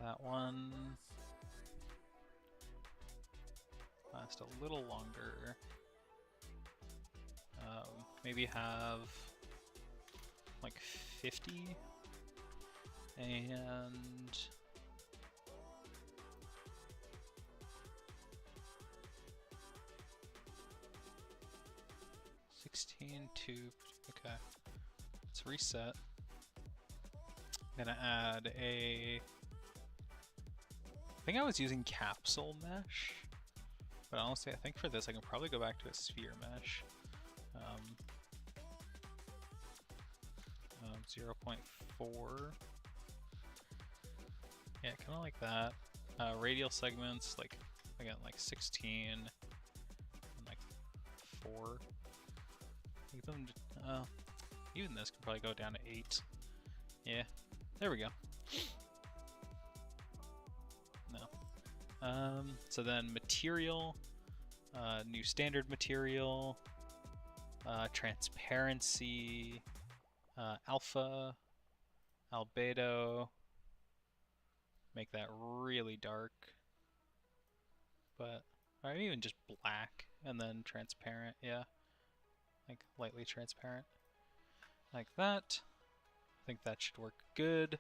Speaker 1: that one last a little longer. maybe have like 50 and 16 to, okay, let's reset. I'm gonna add a, I think I was using capsule mesh, but honestly I think for this I can probably go back to a sphere mesh. 0.4. Yeah, kind of like that. Radial segments, like, again, like 16 and like 4. Make them, even this can probably go down to 8. Yeah, there we go. No. So then material, new standard material, transparency, alpha, albedo, make that really dark, but, or even just black, and then transparent, yeah, like lightly transparent, like that. I think that should work good,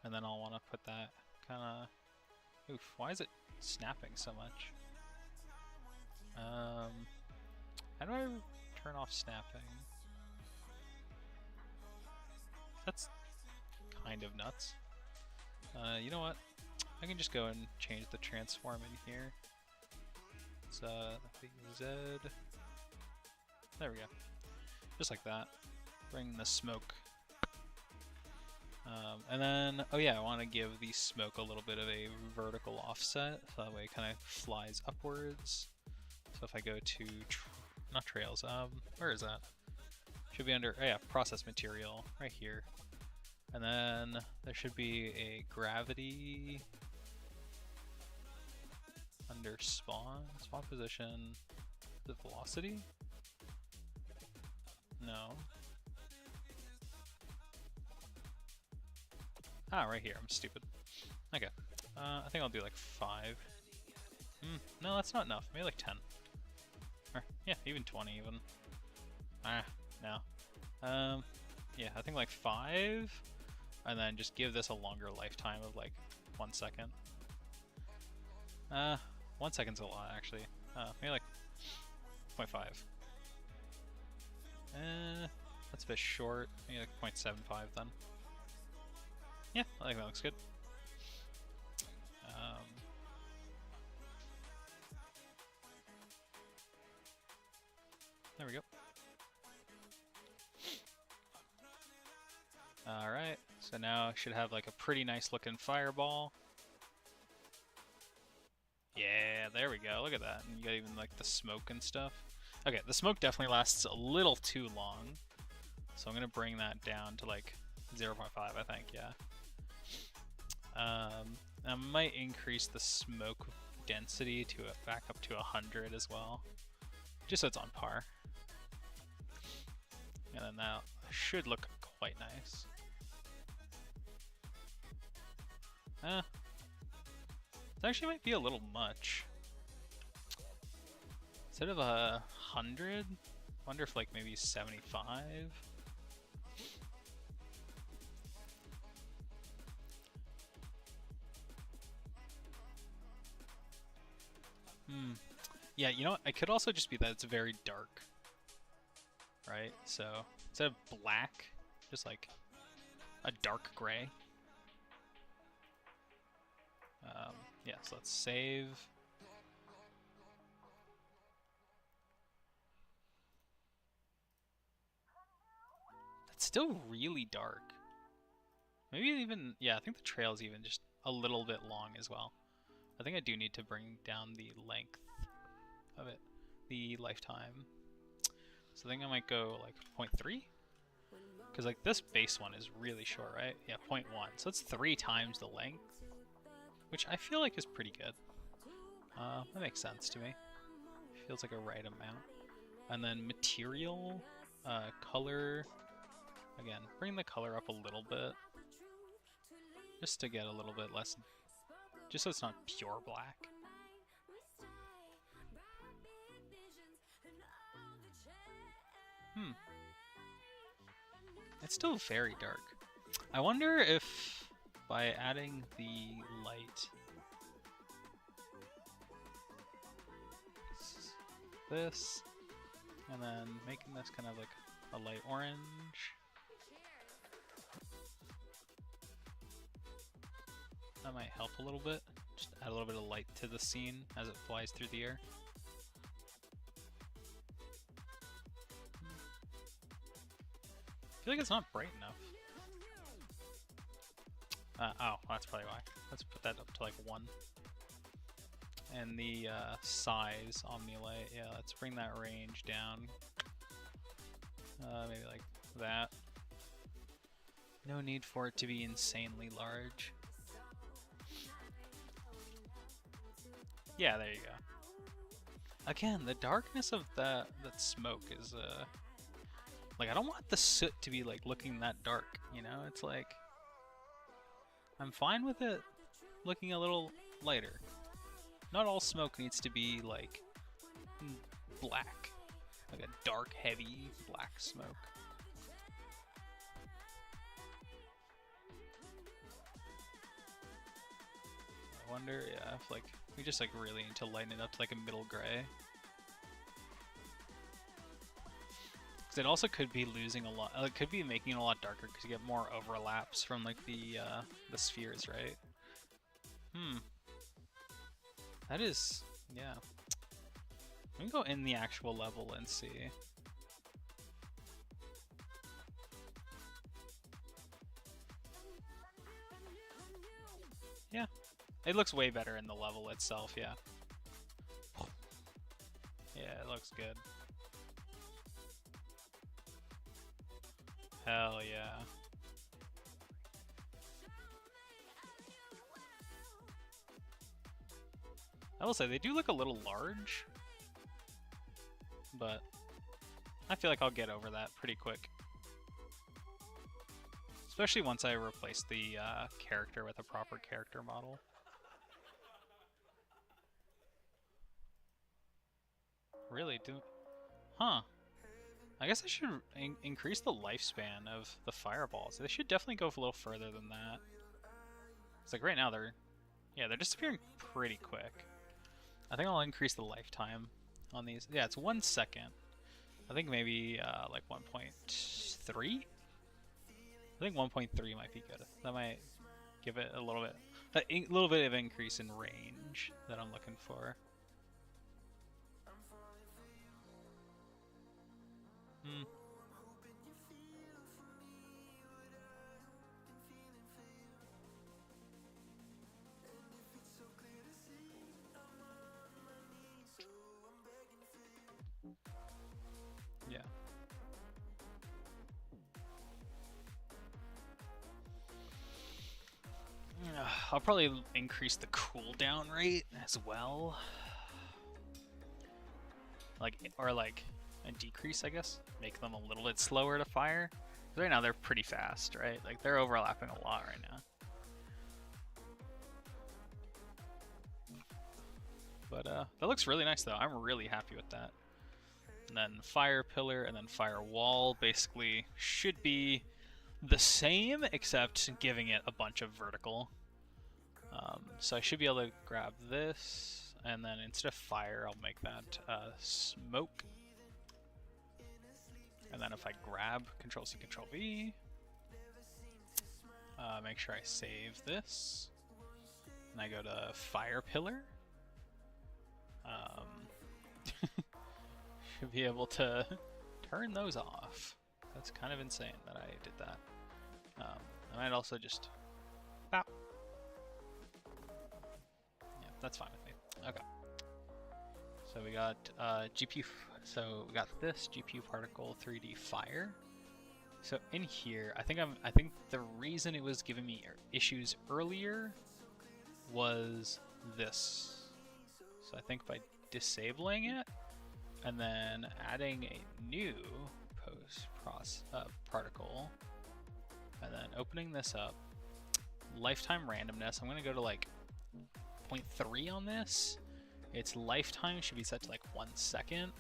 Speaker 1: and then I'll want to put that kind of, oof, why is it snapping so much? How do I turn off snapping? That's kind of nuts. You know what? I can just go and change the transform in here. It's Z. There we go. Just like that. Bring the smoke. And then, oh yeah, I want to give the smoke a little bit of a vertical offset, so that way it kind of flies upwards. So if I go to, not trails, where is that? Should be under, oh yeah, process material, right here. And then there should be a gravity under spawn position. The velocity? No. Ah, right here, I'm stupid. Okay, I think I'll do like 5. No, that's not enough, maybe like 10. Or, yeah, even 20 even. Ah, no. Yeah, I think like 5. And then just give this a longer lifetime of like 1 second. 1 second's a lot actually. Maybe like 0.5. That's a bit short. Maybe like 0.75 then. Yeah, I think that looks good. There we go. Alright, so now I should have like a pretty nice looking fireball. Yeah, there we go, look at that. And you got even like the smoke and stuff. Okay, the smoke definitely lasts a little too long. So I'm gonna bring that down to like 0.5, I think, yeah. I might increase the smoke density to back up to 100 as well. Just so it's on par. And then that should look quite nice. It actually might be a little much. Instead of 100, wonder if like maybe 75. Yeah, you know what? It could also just be that it's very dark. Right? So instead of black, just like a dark gray. Yeah, so let's save. That's still really dark. Maybe even, yeah, I think the trail's even just a little bit long as well. I think I do need to bring down the length of it, the lifetime. So I think I might go like 0.3? Because like this base one is really short, right? Yeah, 0.1. So it's 3 times the length, which I feel like is pretty good. That makes sense to me. Feels like a right amount. And then material, color. Again, bring the color up a little bit. Just to get a little bit less, just so it's not pure black. It's still very dark. I wonder if by adding the light, this, and then making this kind of like a light orange. That might help a little bit. Just add a little bit of light to the scene as it flies through the air. I feel like it's not bright enough. Oh, that's probably why. Let's put that up to like 1. And the size on the light, yeah, let's bring that range down. Maybe like that. No need for it to be insanely large. Yeah, there you go. Again, the darkness of that smoke is like, I don't want the soot to be like looking that dark, you know? It's like, I'm fine with it looking a little lighter. Not all smoke needs to be like black, like a dark, heavy black smoke. I wonder, yeah, if like we just like really need to lighten it up to like a middle gray. Because it also could be losing a lot. It could be making it a lot darker because you get more overlaps from like the spheres, right? That is, yeah. We can go in the actual level and see. Yeah, it looks way better in the level itself, yeah. Yeah, it looks good. Hell yeah. I will say, they do look a little large, but I feel like I'll get over that pretty quick. Especially once I replace the character with a proper character model. Really? Huh. I guess I should increase the lifespan of the fireballs. They should definitely go a little further than that. It's like right now they're disappearing pretty quick. I think I'll increase the lifetime on these. Yeah, it's 1 second. I think maybe like 1.3? I think 1.3 might be good. That might give it a little bit of increase in range that I'm looking for. Yeah. I'll probably increase the cooldown rate as well. Or a decrease, I guess. Make them a little bit slower to fire. Right now they're pretty fast, right? Like they're overlapping a lot right now. But that looks really nice though. I'm really happy with that. And then fire pillar and then fire wall basically should be the same, except giving it a bunch of vertical. So I should be able to grab this, and then instead of fire, I'll make that smoke. And then if I grab Control-C, Control-V, make sure I save this, and I go to fire pillar. Should be able to turn those off. That's kind of insane that I did that. I might also just... Bop. Yeah, that's fine with me. Okay. So we got GPU. So we got this GPU particle 3D fire. So in here, I think the reason it was giving me issues earlier was this. So I think by disabling it and then adding a new particle and then opening this up, lifetime randomness, I'm gonna go to like 0.3 on this. Its lifetime should be set to like 1 second.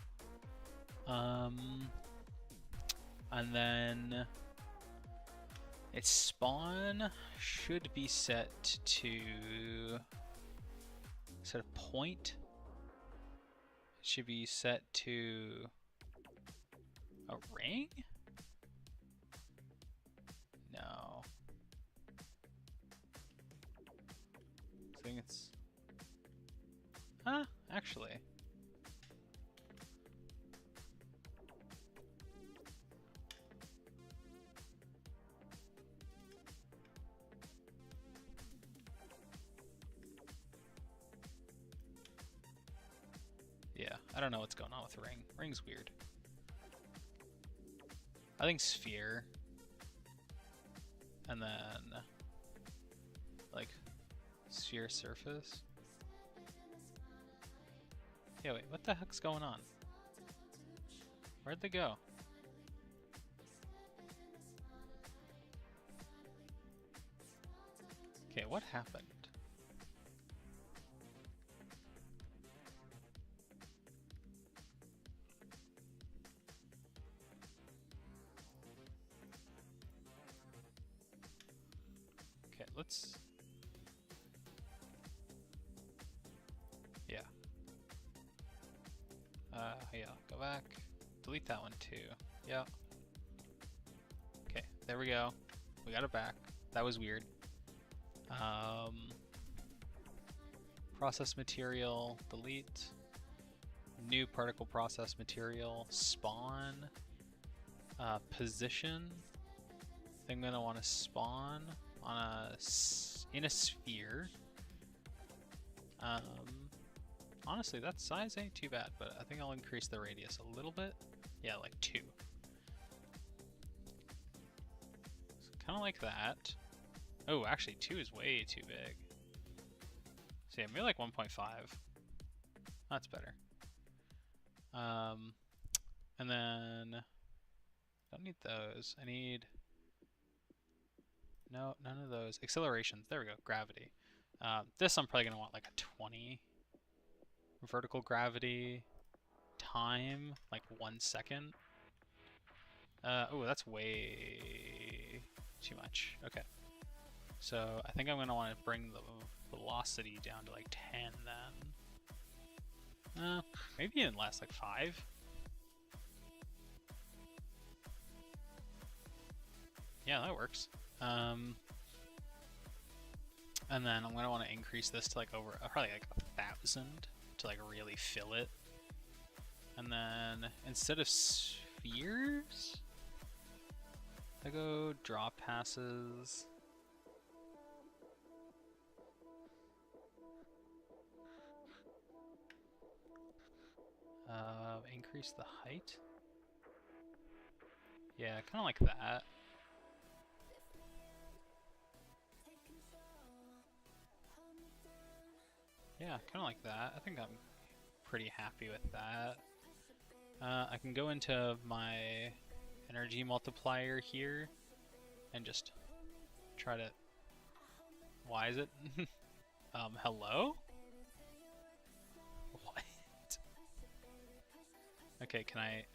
Speaker 1: And then its spawn should be set to set a point. It should be set to a ring? No. I think it's... Huh? Actually. Yeah, I don't know what's going on with ring. Ring's weird. I think sphere. And then like sphere surface. Yeah, wait, what the heck's going on? Where'd they go? Okay, what happened? Okay, let's... Yeah. Yeah, go back. Delete that one too. Yeah. Okay, there we go. We got it back. That was weird. Process material, delete. New particle process material, spawn. Position. I think I'm gonna want to spawn on in a sphere. Honestly, that size ain't too bad, but I think I'll increase the radius a little bit. Yeah, like 2. So kind of like that. Oh, actually 2 is way too big. So yeah, maybe like 1.5. That's better. And then don't need those. I need no, none of those. Accelerations. There we go. Gravity. This I'm probably gonna want like a 20. Vertical gravity. Time like 1 second. Oh, that's way too much. Okay. So I think I'm gonna want to bring the velocity down to like 10 then. Maybe even less, like 5. Yeah, that works. And then I'm gonna want to increase this to like over probably like 1,000 to like really fill it. And then instead of spheres, I go draw passes. Increase the height. Yeah, kind of like that. Yeah, kind of like that. I think I'm pretty happy with that. I can go into my energy multiplier here and just try to... Why is it? Hello? What? Okay, can I...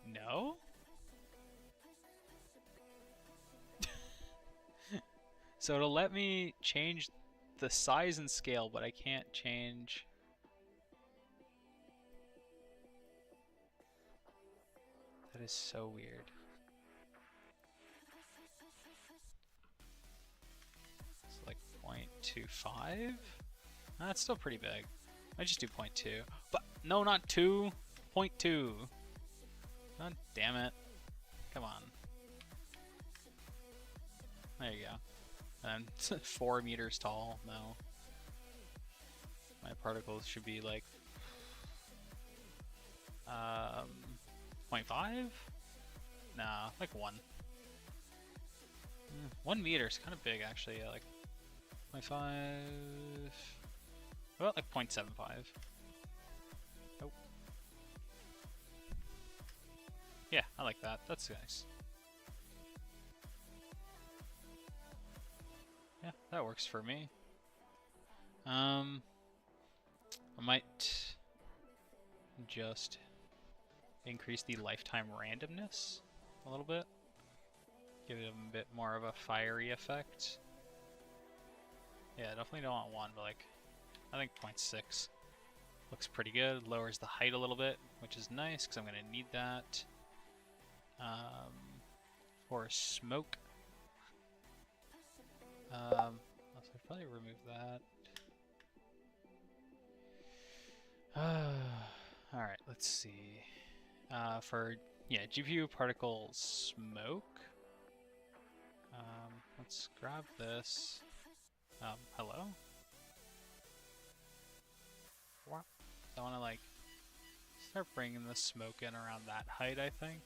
Speaker 1: No? So it'll let me change the size and scale, but I can't change... That is so weird. It's like 0.25? That's still pretty big. I just do 0.2. But no, not 2. 0.2. God damn it. Come on. There you go. And 4 meters tall. No. My particles should be like 0.5? Nah, like 1. 1 meter is kind of big actually. Yeah, like 0.5. Well, like 0.75. Oh. Yeah, I like that. That's nice. Yeah, that works for me. I might just increase the lifetime randomness a little bit. Give it a bit more of a fiery effect. Yeah, definitely don't want 1, but like, I think 0.6 looks pretty good. Lowers the height a little bit, which is nice because I'm going to need that. For smoke. Also, I'd probably remove that. Alright, let's see. For, yeah, GPU particle smoke. Let's grab this. Hello? What? I want to, like, start bringing the smoke in around that height, I think.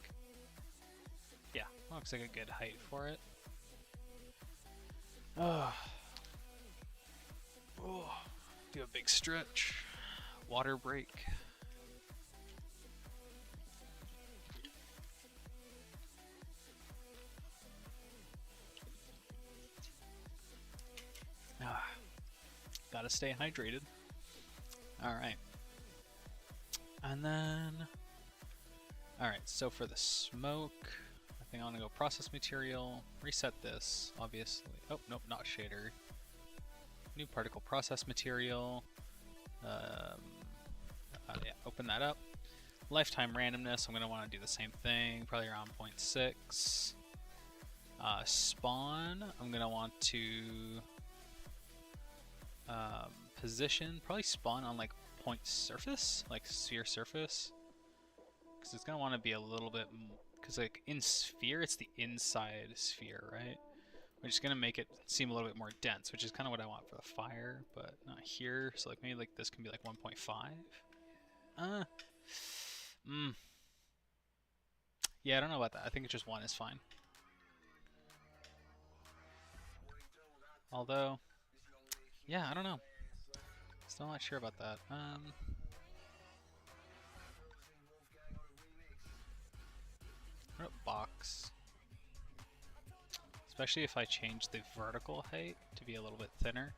Speaker 1: Yeah, looks like a good height for it. Oh. Do a big stretch. Water break. Gotta stay hydrated. Alright. And then... Alright, so for the smoke, I think I want to go process material, reset this, obviously. Oh, nope, not shader. New particle process material. Yeah, open that up. Lifetime randomness, I'm going to want to do the same thing, probably around 0.6. Spawn, I'm going to want to position, probably spawn on like point surface, like sphere surface. Because it's going to want to be a little bit, because like in sphere, it's the inside sphere, right? Which is going to make it seem a little bit more dense, which is kind of what I want for the fire, but not here. So like maybe like this can be like 1.5. Yeah, I don't know about that. I think it's just 1 is fine. Although, yeah, I don't know. Still not sure about that. What about box? Especially if I change the vertical height to be a little bit thinner.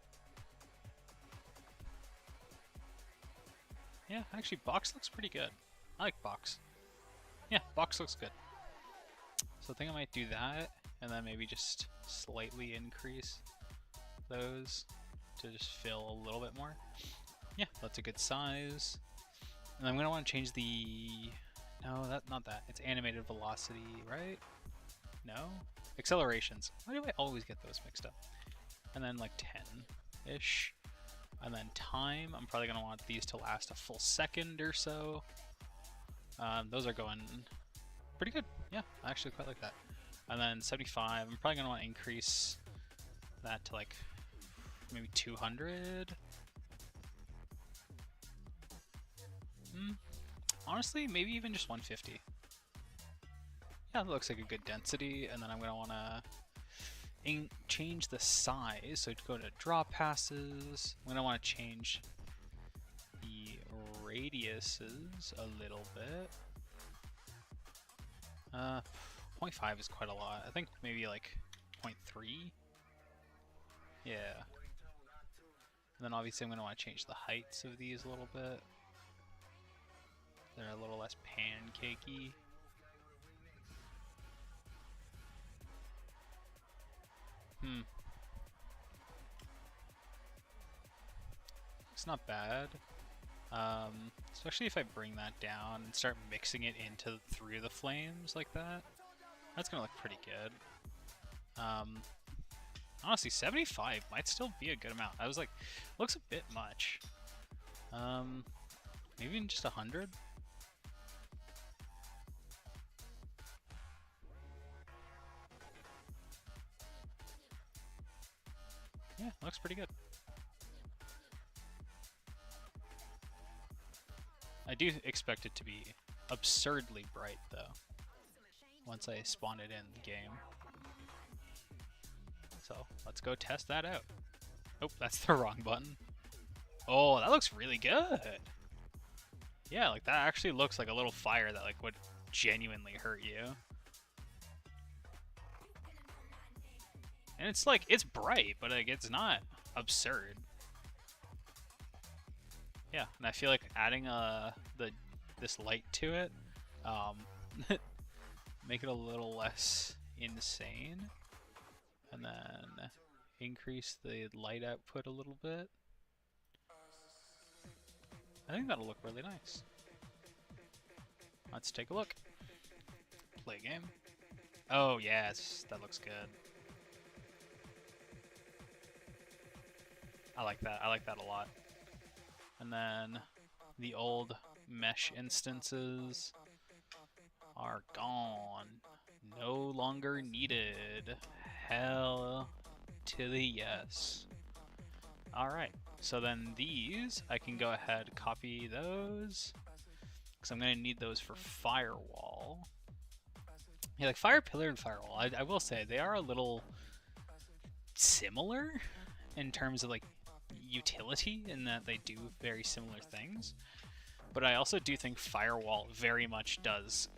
Speaker 1: Yeah, actually box looks pretty good. I like box. Yeah, box looks good. So I think I might do that, and then maybe just slightly increase those to just fill a little bit more. Yeah, that's a good size. And I'm gonna want to change the... No, not that. It's animated velocity, right? No? Accelerations. Why do I always get those mixed up? And then like 10-ish. And then time, I'm probably going to want these to last a full second or so. Those are going pretty good. Yeah, I actually quite like that. And then 75, I'm probably going to want to increase that to like maybe 200. Honestly, maybe even just 150. Yeah, that looks like a good density. And then I'm going to want to change the size. So to go to draw passes, I'm going to want to change the radiuses a little bit. 0.5 is quite a lot. I think maybe like 0.3. Yeah. And then obviously I'm going to want to change the heights of these a little bit. They're a little less pancakey. It's not bad. Especially if I bring that down and start mixing it into through the flames like that. That's gonna look pretty good. Honestly, 75 might still be a good amount. I was like, looks a bit much. Maybe even just 100. Yeah, looks pretty good. I do expect it to be absurdly bright, though, once I spawn it in the game. So, let's go test that out. Oh, that's the wrong button. Oh, that looks really good! Yeah, like, that actually looks like a little fire that, like, would genuinely hurt you. And it's, like, it's bright, but, like, it's not absurd. Yeah, and I feel like adding this light to it, make it a little less insane. And then increase the light output a little bit. I think that'll look really nice. Let's take a look. Play game. Oh yes, that looks good. I like that. I like that a lot. And then the old mesh instances are gone. No longer needed. Hell to the yes. Alright, so then these, I can go ahead copy those, because I'm going to need those for firewall. Yeah, like fire pillar and firewall, I will say, they are a little similar in terms of like utility, in that they do very similar things. But I also do think firewall very much does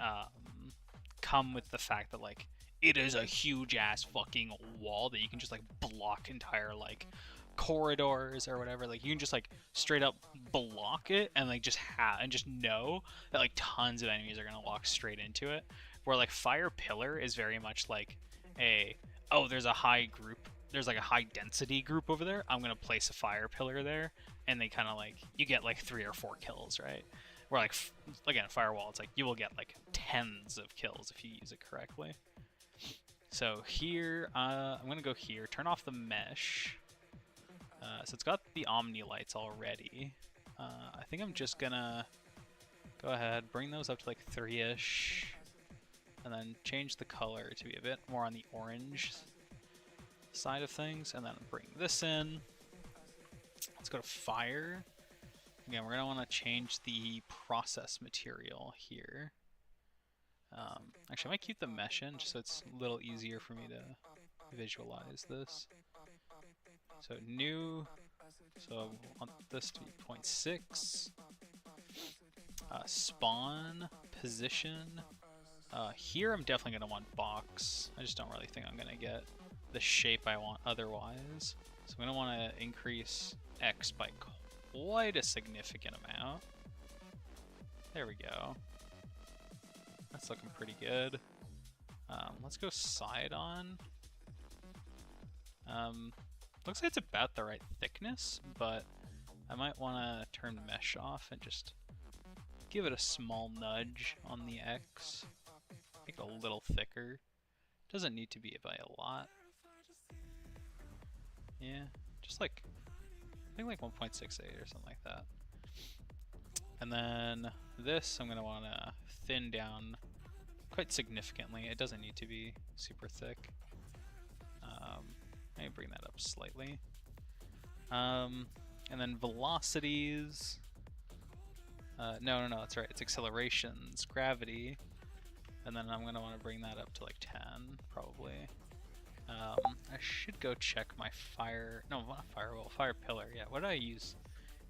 Speaker 1: come with the fact that like it is a huge ass fucking wall that you can just like block entire like corridors or whatever. Like you can just like straight up block it and like just know that like tons of enemies are gonna walk straight into it. Where like fire pillar is very much like there's a high group, there's like a high density group over there, I'm gonna place a fire pillar there, and they kind of like, you get like 3 or 4 kills, right? Where like again, firewall, it's like you will get like tens of kills if you use it correctly. So here, I'm gonna go here, turn off the mesh. So it's got the Omni lights already. I think I'm just gonna go ahead, bring those up to like 3-ish, and then change the color to be a bit more on the orange side of things, and then bring this in. Let's go to fire. Again, we're gonna want to change the process material here. Actually, I might keep the mesh in just so it's a little easier for me to visualize this. So new, so I want this to be 0.6. Spawn, position. Here I'm definitely going to want box. I just don't really think I'm going to get the shape I want otherwise. So I'm going to want to increase X by quite a significant amount. There we go. That's looking pretty good. Let's go side on. Looks like it's about the right thickness, but I might want to turn mesh off and just give it a small nudge on the X. Make it a little thicker. Doesn't need to be by a lot. Yeah, just like, I think like 1.68 or something like that. And then this I'm going to want to thin down quite significantly. It doesn't need to be super thick. Maybe bring that up slightly. And then velocities. No, that's right. It's accelerations, gravity. And then I'm going to want to bring that up to like 10, probably. I should go check my fire... No, not firewall, fire pillar. Yeah, what did I use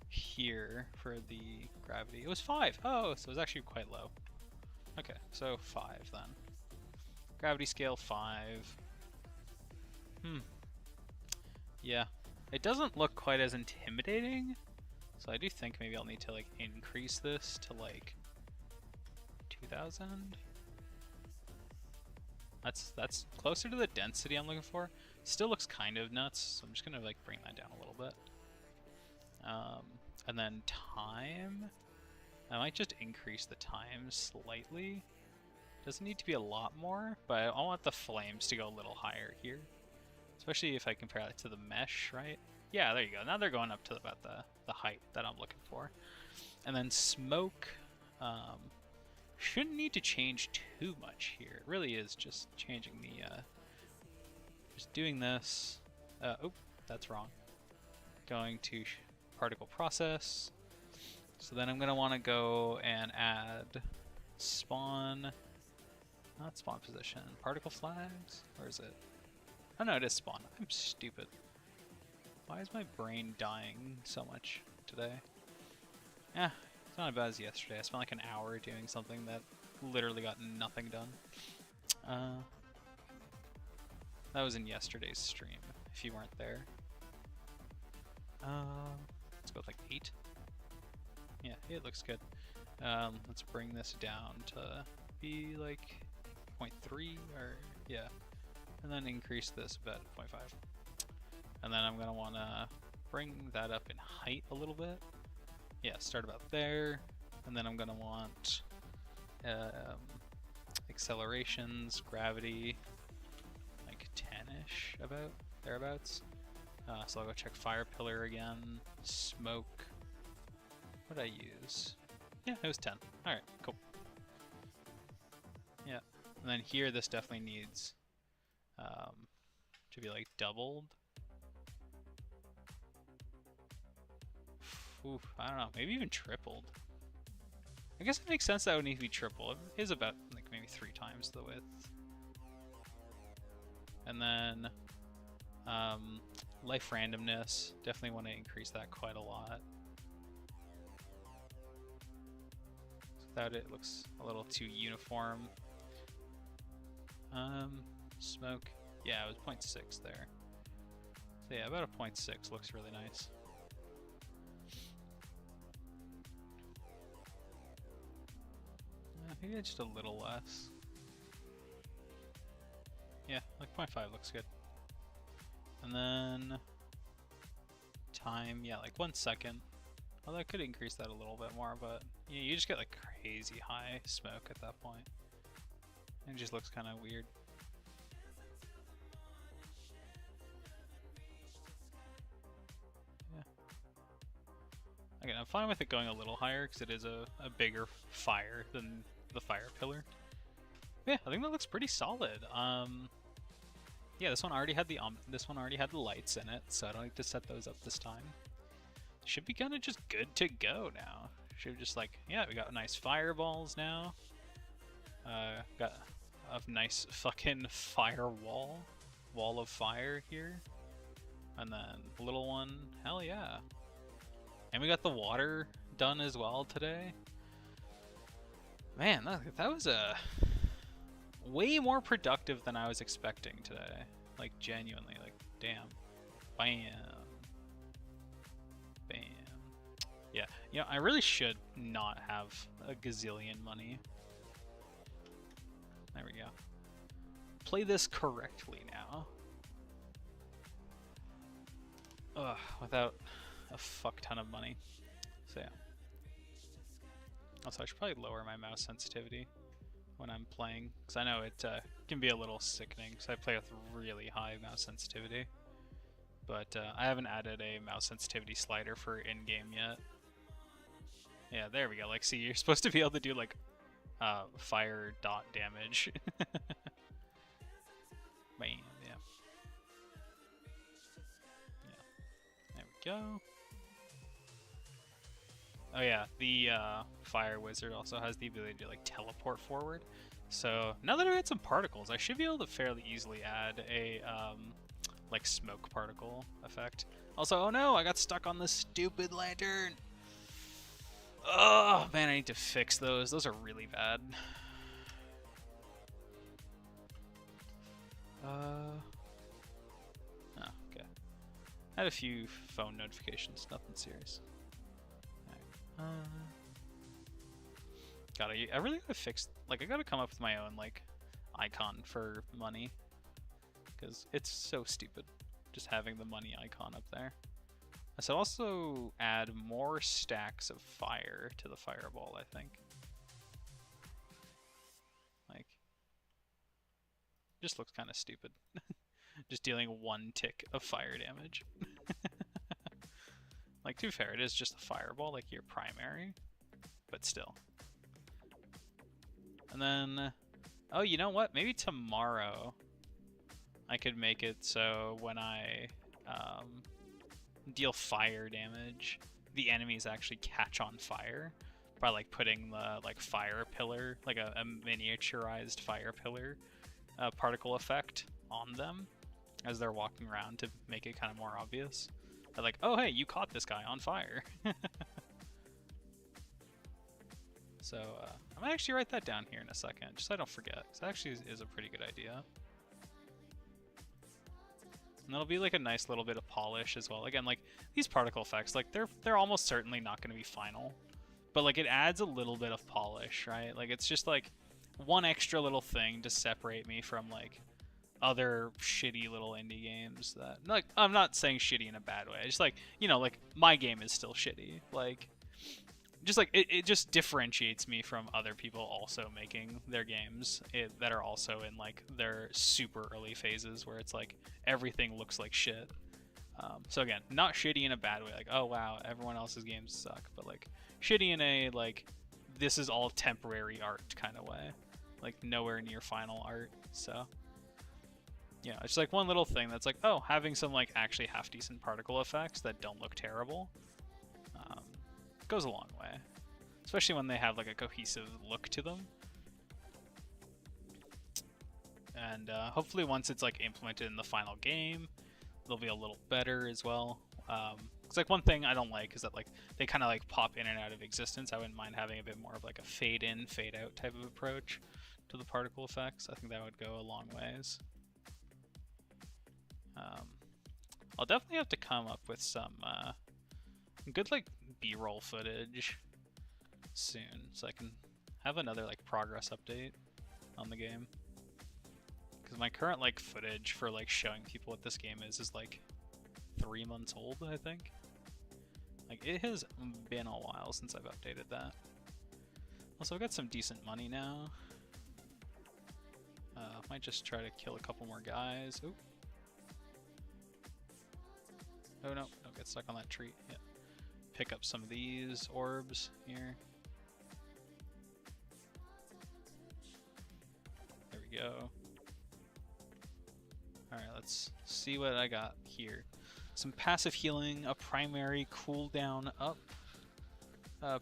Speaker 1: here for the gravity? It was 5. Oh, so it was actually quite low. Okay, so 5 then. Gravity scale 5. Yeah. It doesn't look quite as intimidating, so I do think maybe I'll need to like increase this to like 2000. That's closer to the density I'm looking for. Still looks kind of nuts, so I'm just gonna like bring that down a little bit. And then time, I might just increase the time slightly. Doesn't need to be a lot more, but I want the flames to go a little higher here. Especially if I compare that to the mesh, right? Yeah, there you go. Now they're going up to about the height that I'm looking for. And then smoke, shouldn't need to change too much here. It really is just changing the, just doing this. Oh, that's wrong. Going to particle process. So then I'm going to want to go and add spawn, not spawn position, particle flags? Or is it? Oh no, it is spawn. I'm stupid. Why is my brain dying so much today? Yeah, it's not as bad as yesterday. I spent like an hour doing something that literally got nothing done. That was in yesterday's stream, if you weren't there. Let's go with like 8. Yeah, it looks good. Let's bring this down to be like 0.3 or Yeah. And then increase this about 0.5. And then I'm going to want to bring that up in height a little bit. Yeah, start about there. And then I'm going to want accelerations, gravity, like 10-ish, about thereabouts. So I'll go check fire pillar again, smoke. What did I use? Yeah, it was 10. Alright, cool. Yeah, and then here this definitely needs to be like doubled. Oof, I don't know, maybe even tripled. I guess it makes sense that would need to be triple. It is about like maybe 3 times the width. And then life randomness, definitely want to increase that quite a lot. Without it, it looks a little too uniform. Smoke, yeah, it was 0.6 there. So yeah, about a 0.6 looks really nice. Maybe just a little less. Yeah, like 0.5 looks good. And then time, yeah, like 1 second. Although I could increase that a little bit more, but yeah, you just get like crazy high smoke at that point. It just looks kind of weird. Yeah. Again, I'm fine with it going a little higher because it is a bigger fire than the fire pillar. Yeah, I think that looks pretty solid. Yeah, this one already had the lights in it, so I don't need to set those up this time. Should be kind of just good to go now. Should just like, yeah, we got nice fireballs now. Got a nice fucking fire wall of fire here, and then a little one. Hell yeah! And we got the water done as well today. Man, that was way more productive than I was expecting today. Like, genuinely, like, damn. Bam. Bam. Yeah, you know, I really should not have a gazillion money. There we go. Play this correctly now. Ugh, without a fuck ton of money. So yeah. Also, I should probably lower my mouse sensitivity when I'm playing, because I know it can be a little sickening, because I play with really high mouse sensitivity. But I haven't added a mouse sensitivity slider for in-game yet. Yeah, there we go. Like, see, you're supposed to be able to do, like, fire dot damage. Bam, yeah. Yeah. There we go. Oh yeah, the fire wizard also has the ability to like teleport forward. So now that I've got some particles, I should be able to fairly easily add a like smoke particle effect. Also, oh no, I got stuck on this stupid lantern. Oh man, I need to fix those. Those are really bad. Oh, okay. Had a few phone notifications, nothing serious. I really gotta fix, like, I gotta come up with my own, like, icon for money. Because it's so stupid, just having the money icon up there. I should also add more stacks of fire to the fireball, I think. Like, just looks kind of stupid. Just dealing 1 tick of fire damage. Like, to be fair, it is just a fireball, like your primary, but still. And then, oh, you know what? Maybe tomorrow I could make it so when I deal fire damage, the enemies actually catch on fire by like putting the like fire pillar, like a miniaturized fire pillar particle effect on them as they're walking around to make it kind of more obvious. They're like, oh hey, you caught this guy on fire. So I'm gonna actually write that down here in a second, just so I don't forget, because that actually is a pretty good idea. And that'll be like a nice little bit of polish as well. Again, like these particle effects, like they're almost certainly not going to be final, but like it adds a little bit of polish, right? Like it's just like one extra little thing to separate me from like other shitty little indie games that, like, I'm not saying shitty in a bad way. Just like, you know, like my game is still shitty. Like, just like it just differentiates me from other people also making their games that are also in like their super early phases where it's like everything looks like shit. So again, not shitty in a bad way, like, oh wow, everyone else's games suck, but like shitty in a like this is all temporary art kind of way, like nowhere near final art. So yeah, it's like one little thing that's like, oh, having some like actually half decent particle effects that don't look terrible goes a long way, especially when they have like a cohesive look to them. And hopefully once it's like implemented in the final game, they'll be a little better as well. It's like one thing I don't like is that like they kind of like pop in and out of existence. I wouldn't mind having a bit more of like a fade in, fade out type of approach to the particle effects. I think that would go a long ways. I'll definitely have to come up with some good like B-roll footage soon, so I can have another like progress update on the game. Because my current like footage for like showing people what this game is like 3 months old, I think. Like it has been a while since I've updated that. Also, I've got some decent money now. Might just try to kill a couple more guys. Ooh. Oh no, don't get stuck on that tree. Yeah. Pick up some of these orbs here. There we go. Alright, let's see what I got here. Some passive healing, a primary cooldown up.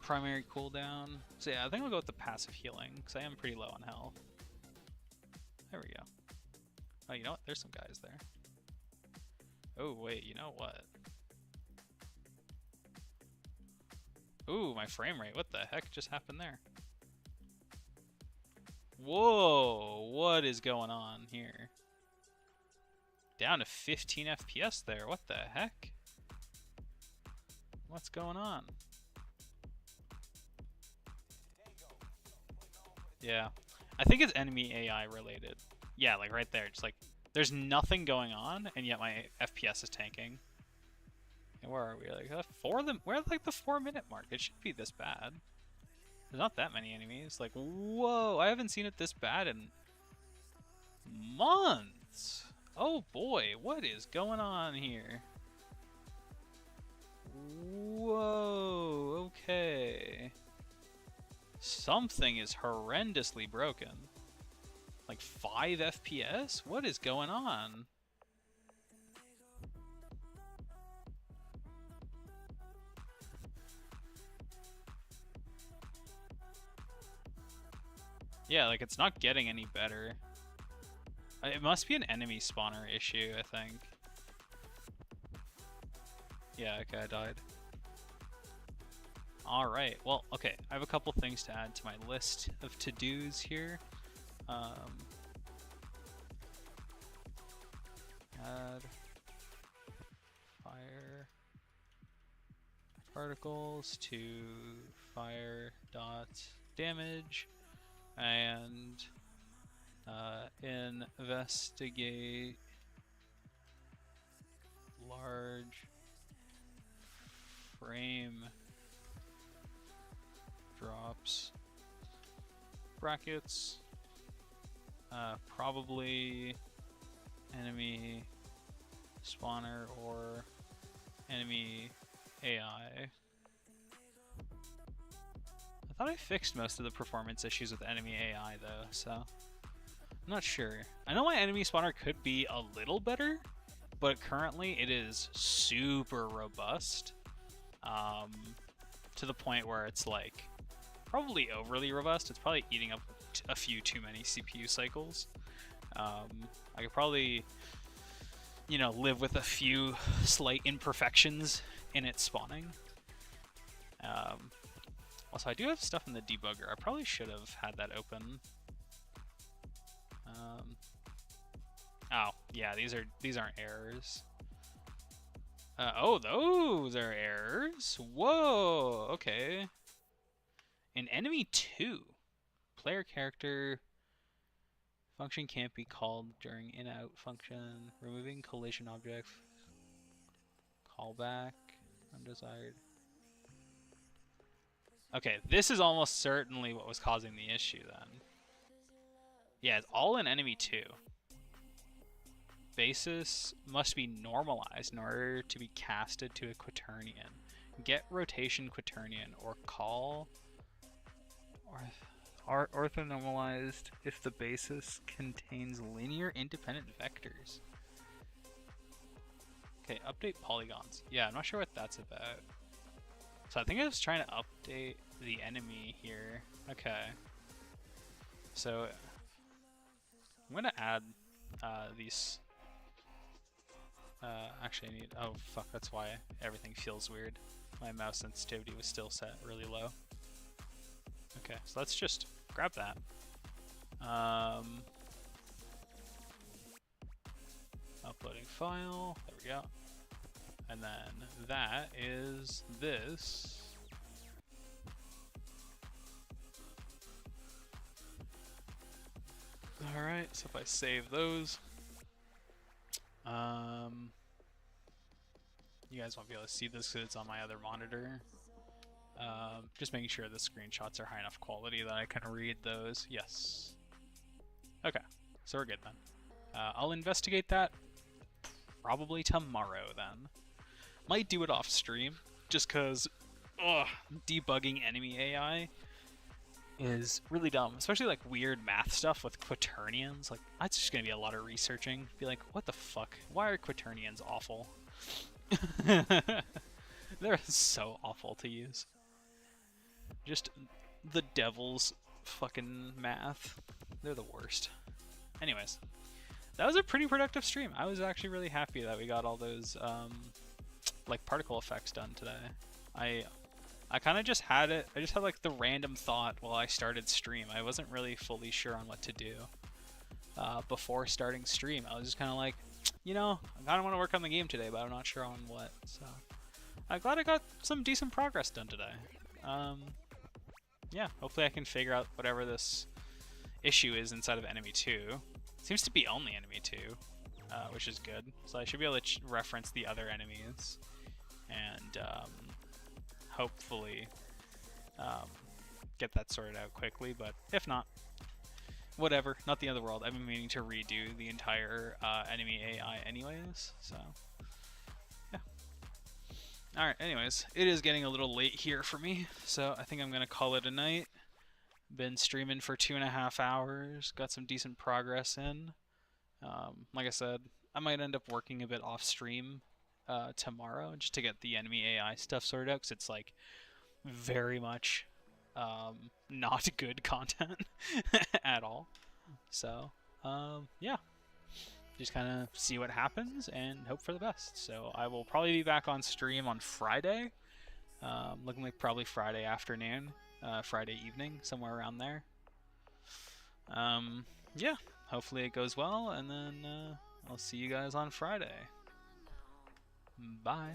Speaker 1: Primary cooldown. So yeah, I think I'll go with the passive healing, because I am pretty low on health. There we go. Oh, you know what? There's some guys there. Oh, wait, you know what? Ooh, my frame rate. What the heck just happened there? Whoa, what is going on here? Down to 15 FPS there. What the heck? What's going on? Yeah. I think it's enemy AI related. Yeah, like right there. Just like, there's nothing going on, and yet my FPS is tanking. And where are we? Like, we're at like the 4-minute mark. It should be this bad. There's not that many enemies. Like, whoa, I haven't seen it this bad in months. Oh boy, what is going on here? Whoa, okay. Something is horrendously broken. Like 5 FPS? What is going on? Yeah, like it's not getting any better. It must be an enemy spawner issue, I think. Yeah, okay, I died. Alright, well, okay, I have a couple things to add to my list of to-dos here. Add fire particles to fire dot damage, and investigate large frame drops, brackets, probably enemy spawner or enemy AI. I thought I fixed most of the performance issues with enemy AI though, so I'm not sure. I know my enemy spawner could be a little better, but currently it is super robust, to the point where it's like probably overly robust. It's probably eating up a few too many CPU cycles. I could probably, you know, live with a few slight imperfections in its spawning. Also, I do have stuff in the debugger. I probably should have had that open. Oh, yeah, these aren't errors. Oh, those are errors. Whoa, okay. In enemy 2, player character Function can't be called during in-out function. Removing collision object. Callback. Undesired. Okay, this is almost certainly what was causing the issue then. Yeah, it's all in enemy 2. Basis must be normalized in order to be casted to a quaternion. Get rotation quaternion or call or orthonormalized if the basis contains linear independent vectors. Okay, update polygons. Yeah, I'm not sure what that's about. So I think I was trying to update the enemy here. Okay. So I'm gonna add these. Actually, I need. Oh fuck! That's why everything feels weird. My mouse sensitivity was still set really low. Okay, so let's just grab that. Uploading file. There we go. And then that is this. Alright, so if I save those, you guys won't be able to see this because it's on my other monitor. Just making sure the screenshots are high enough quality that I can read those. Yes. Okay, so we're good then. I'll investigate that probably tomorrow then. Might do it off stream, just because debugging enemy AI is really dumb, especially like weird math stuff with quaternions. Like, that's just gonna be a lot of researching. Be like, what the fuck? Why are quaternions awful? They're so awful to use. Just the devil's fucking math. They're the worst. Anyways, that was a pretty productive stream. I was actually really happy that we got all those like particle effects done today. I kind of just had it. I just had like the random thought while I started stream. I wasn't really fully sure on what to do before starting stream. I was just kind of like, you know, I kind of want to work on the game today, but I'm not sure on what. So I'm glad I got some decent progress done today. Yeah, hopefully I can figure out whatever this issue is inside of enemy 2. It seems to be only enemy 2, which is good. So I should be able to reference the other enemies and hopefully get that sorted out quickly, but if not, whatever, not the end of the world. I've been meaning to redo the entire enemy AI anyways, so yeah. Alright, anyways, it is getting a little late here for me, so I think I'm gonna call it a night. Been streaming for 2.5 hours, got some decent progress in. Like I said, I might end up working a bit off stream tomorrow just to get the enemy AI stuff sorted out, because it's like very much not good content at all. So yeah, just kind of see what happens and hope for the best. So I will probably be back on stream on Friday, looking like probably Friday afternoon, Friday evening, somewhere around there. Yeah, hopefully it goes well, and then I'll see you guys on Friday. Bye.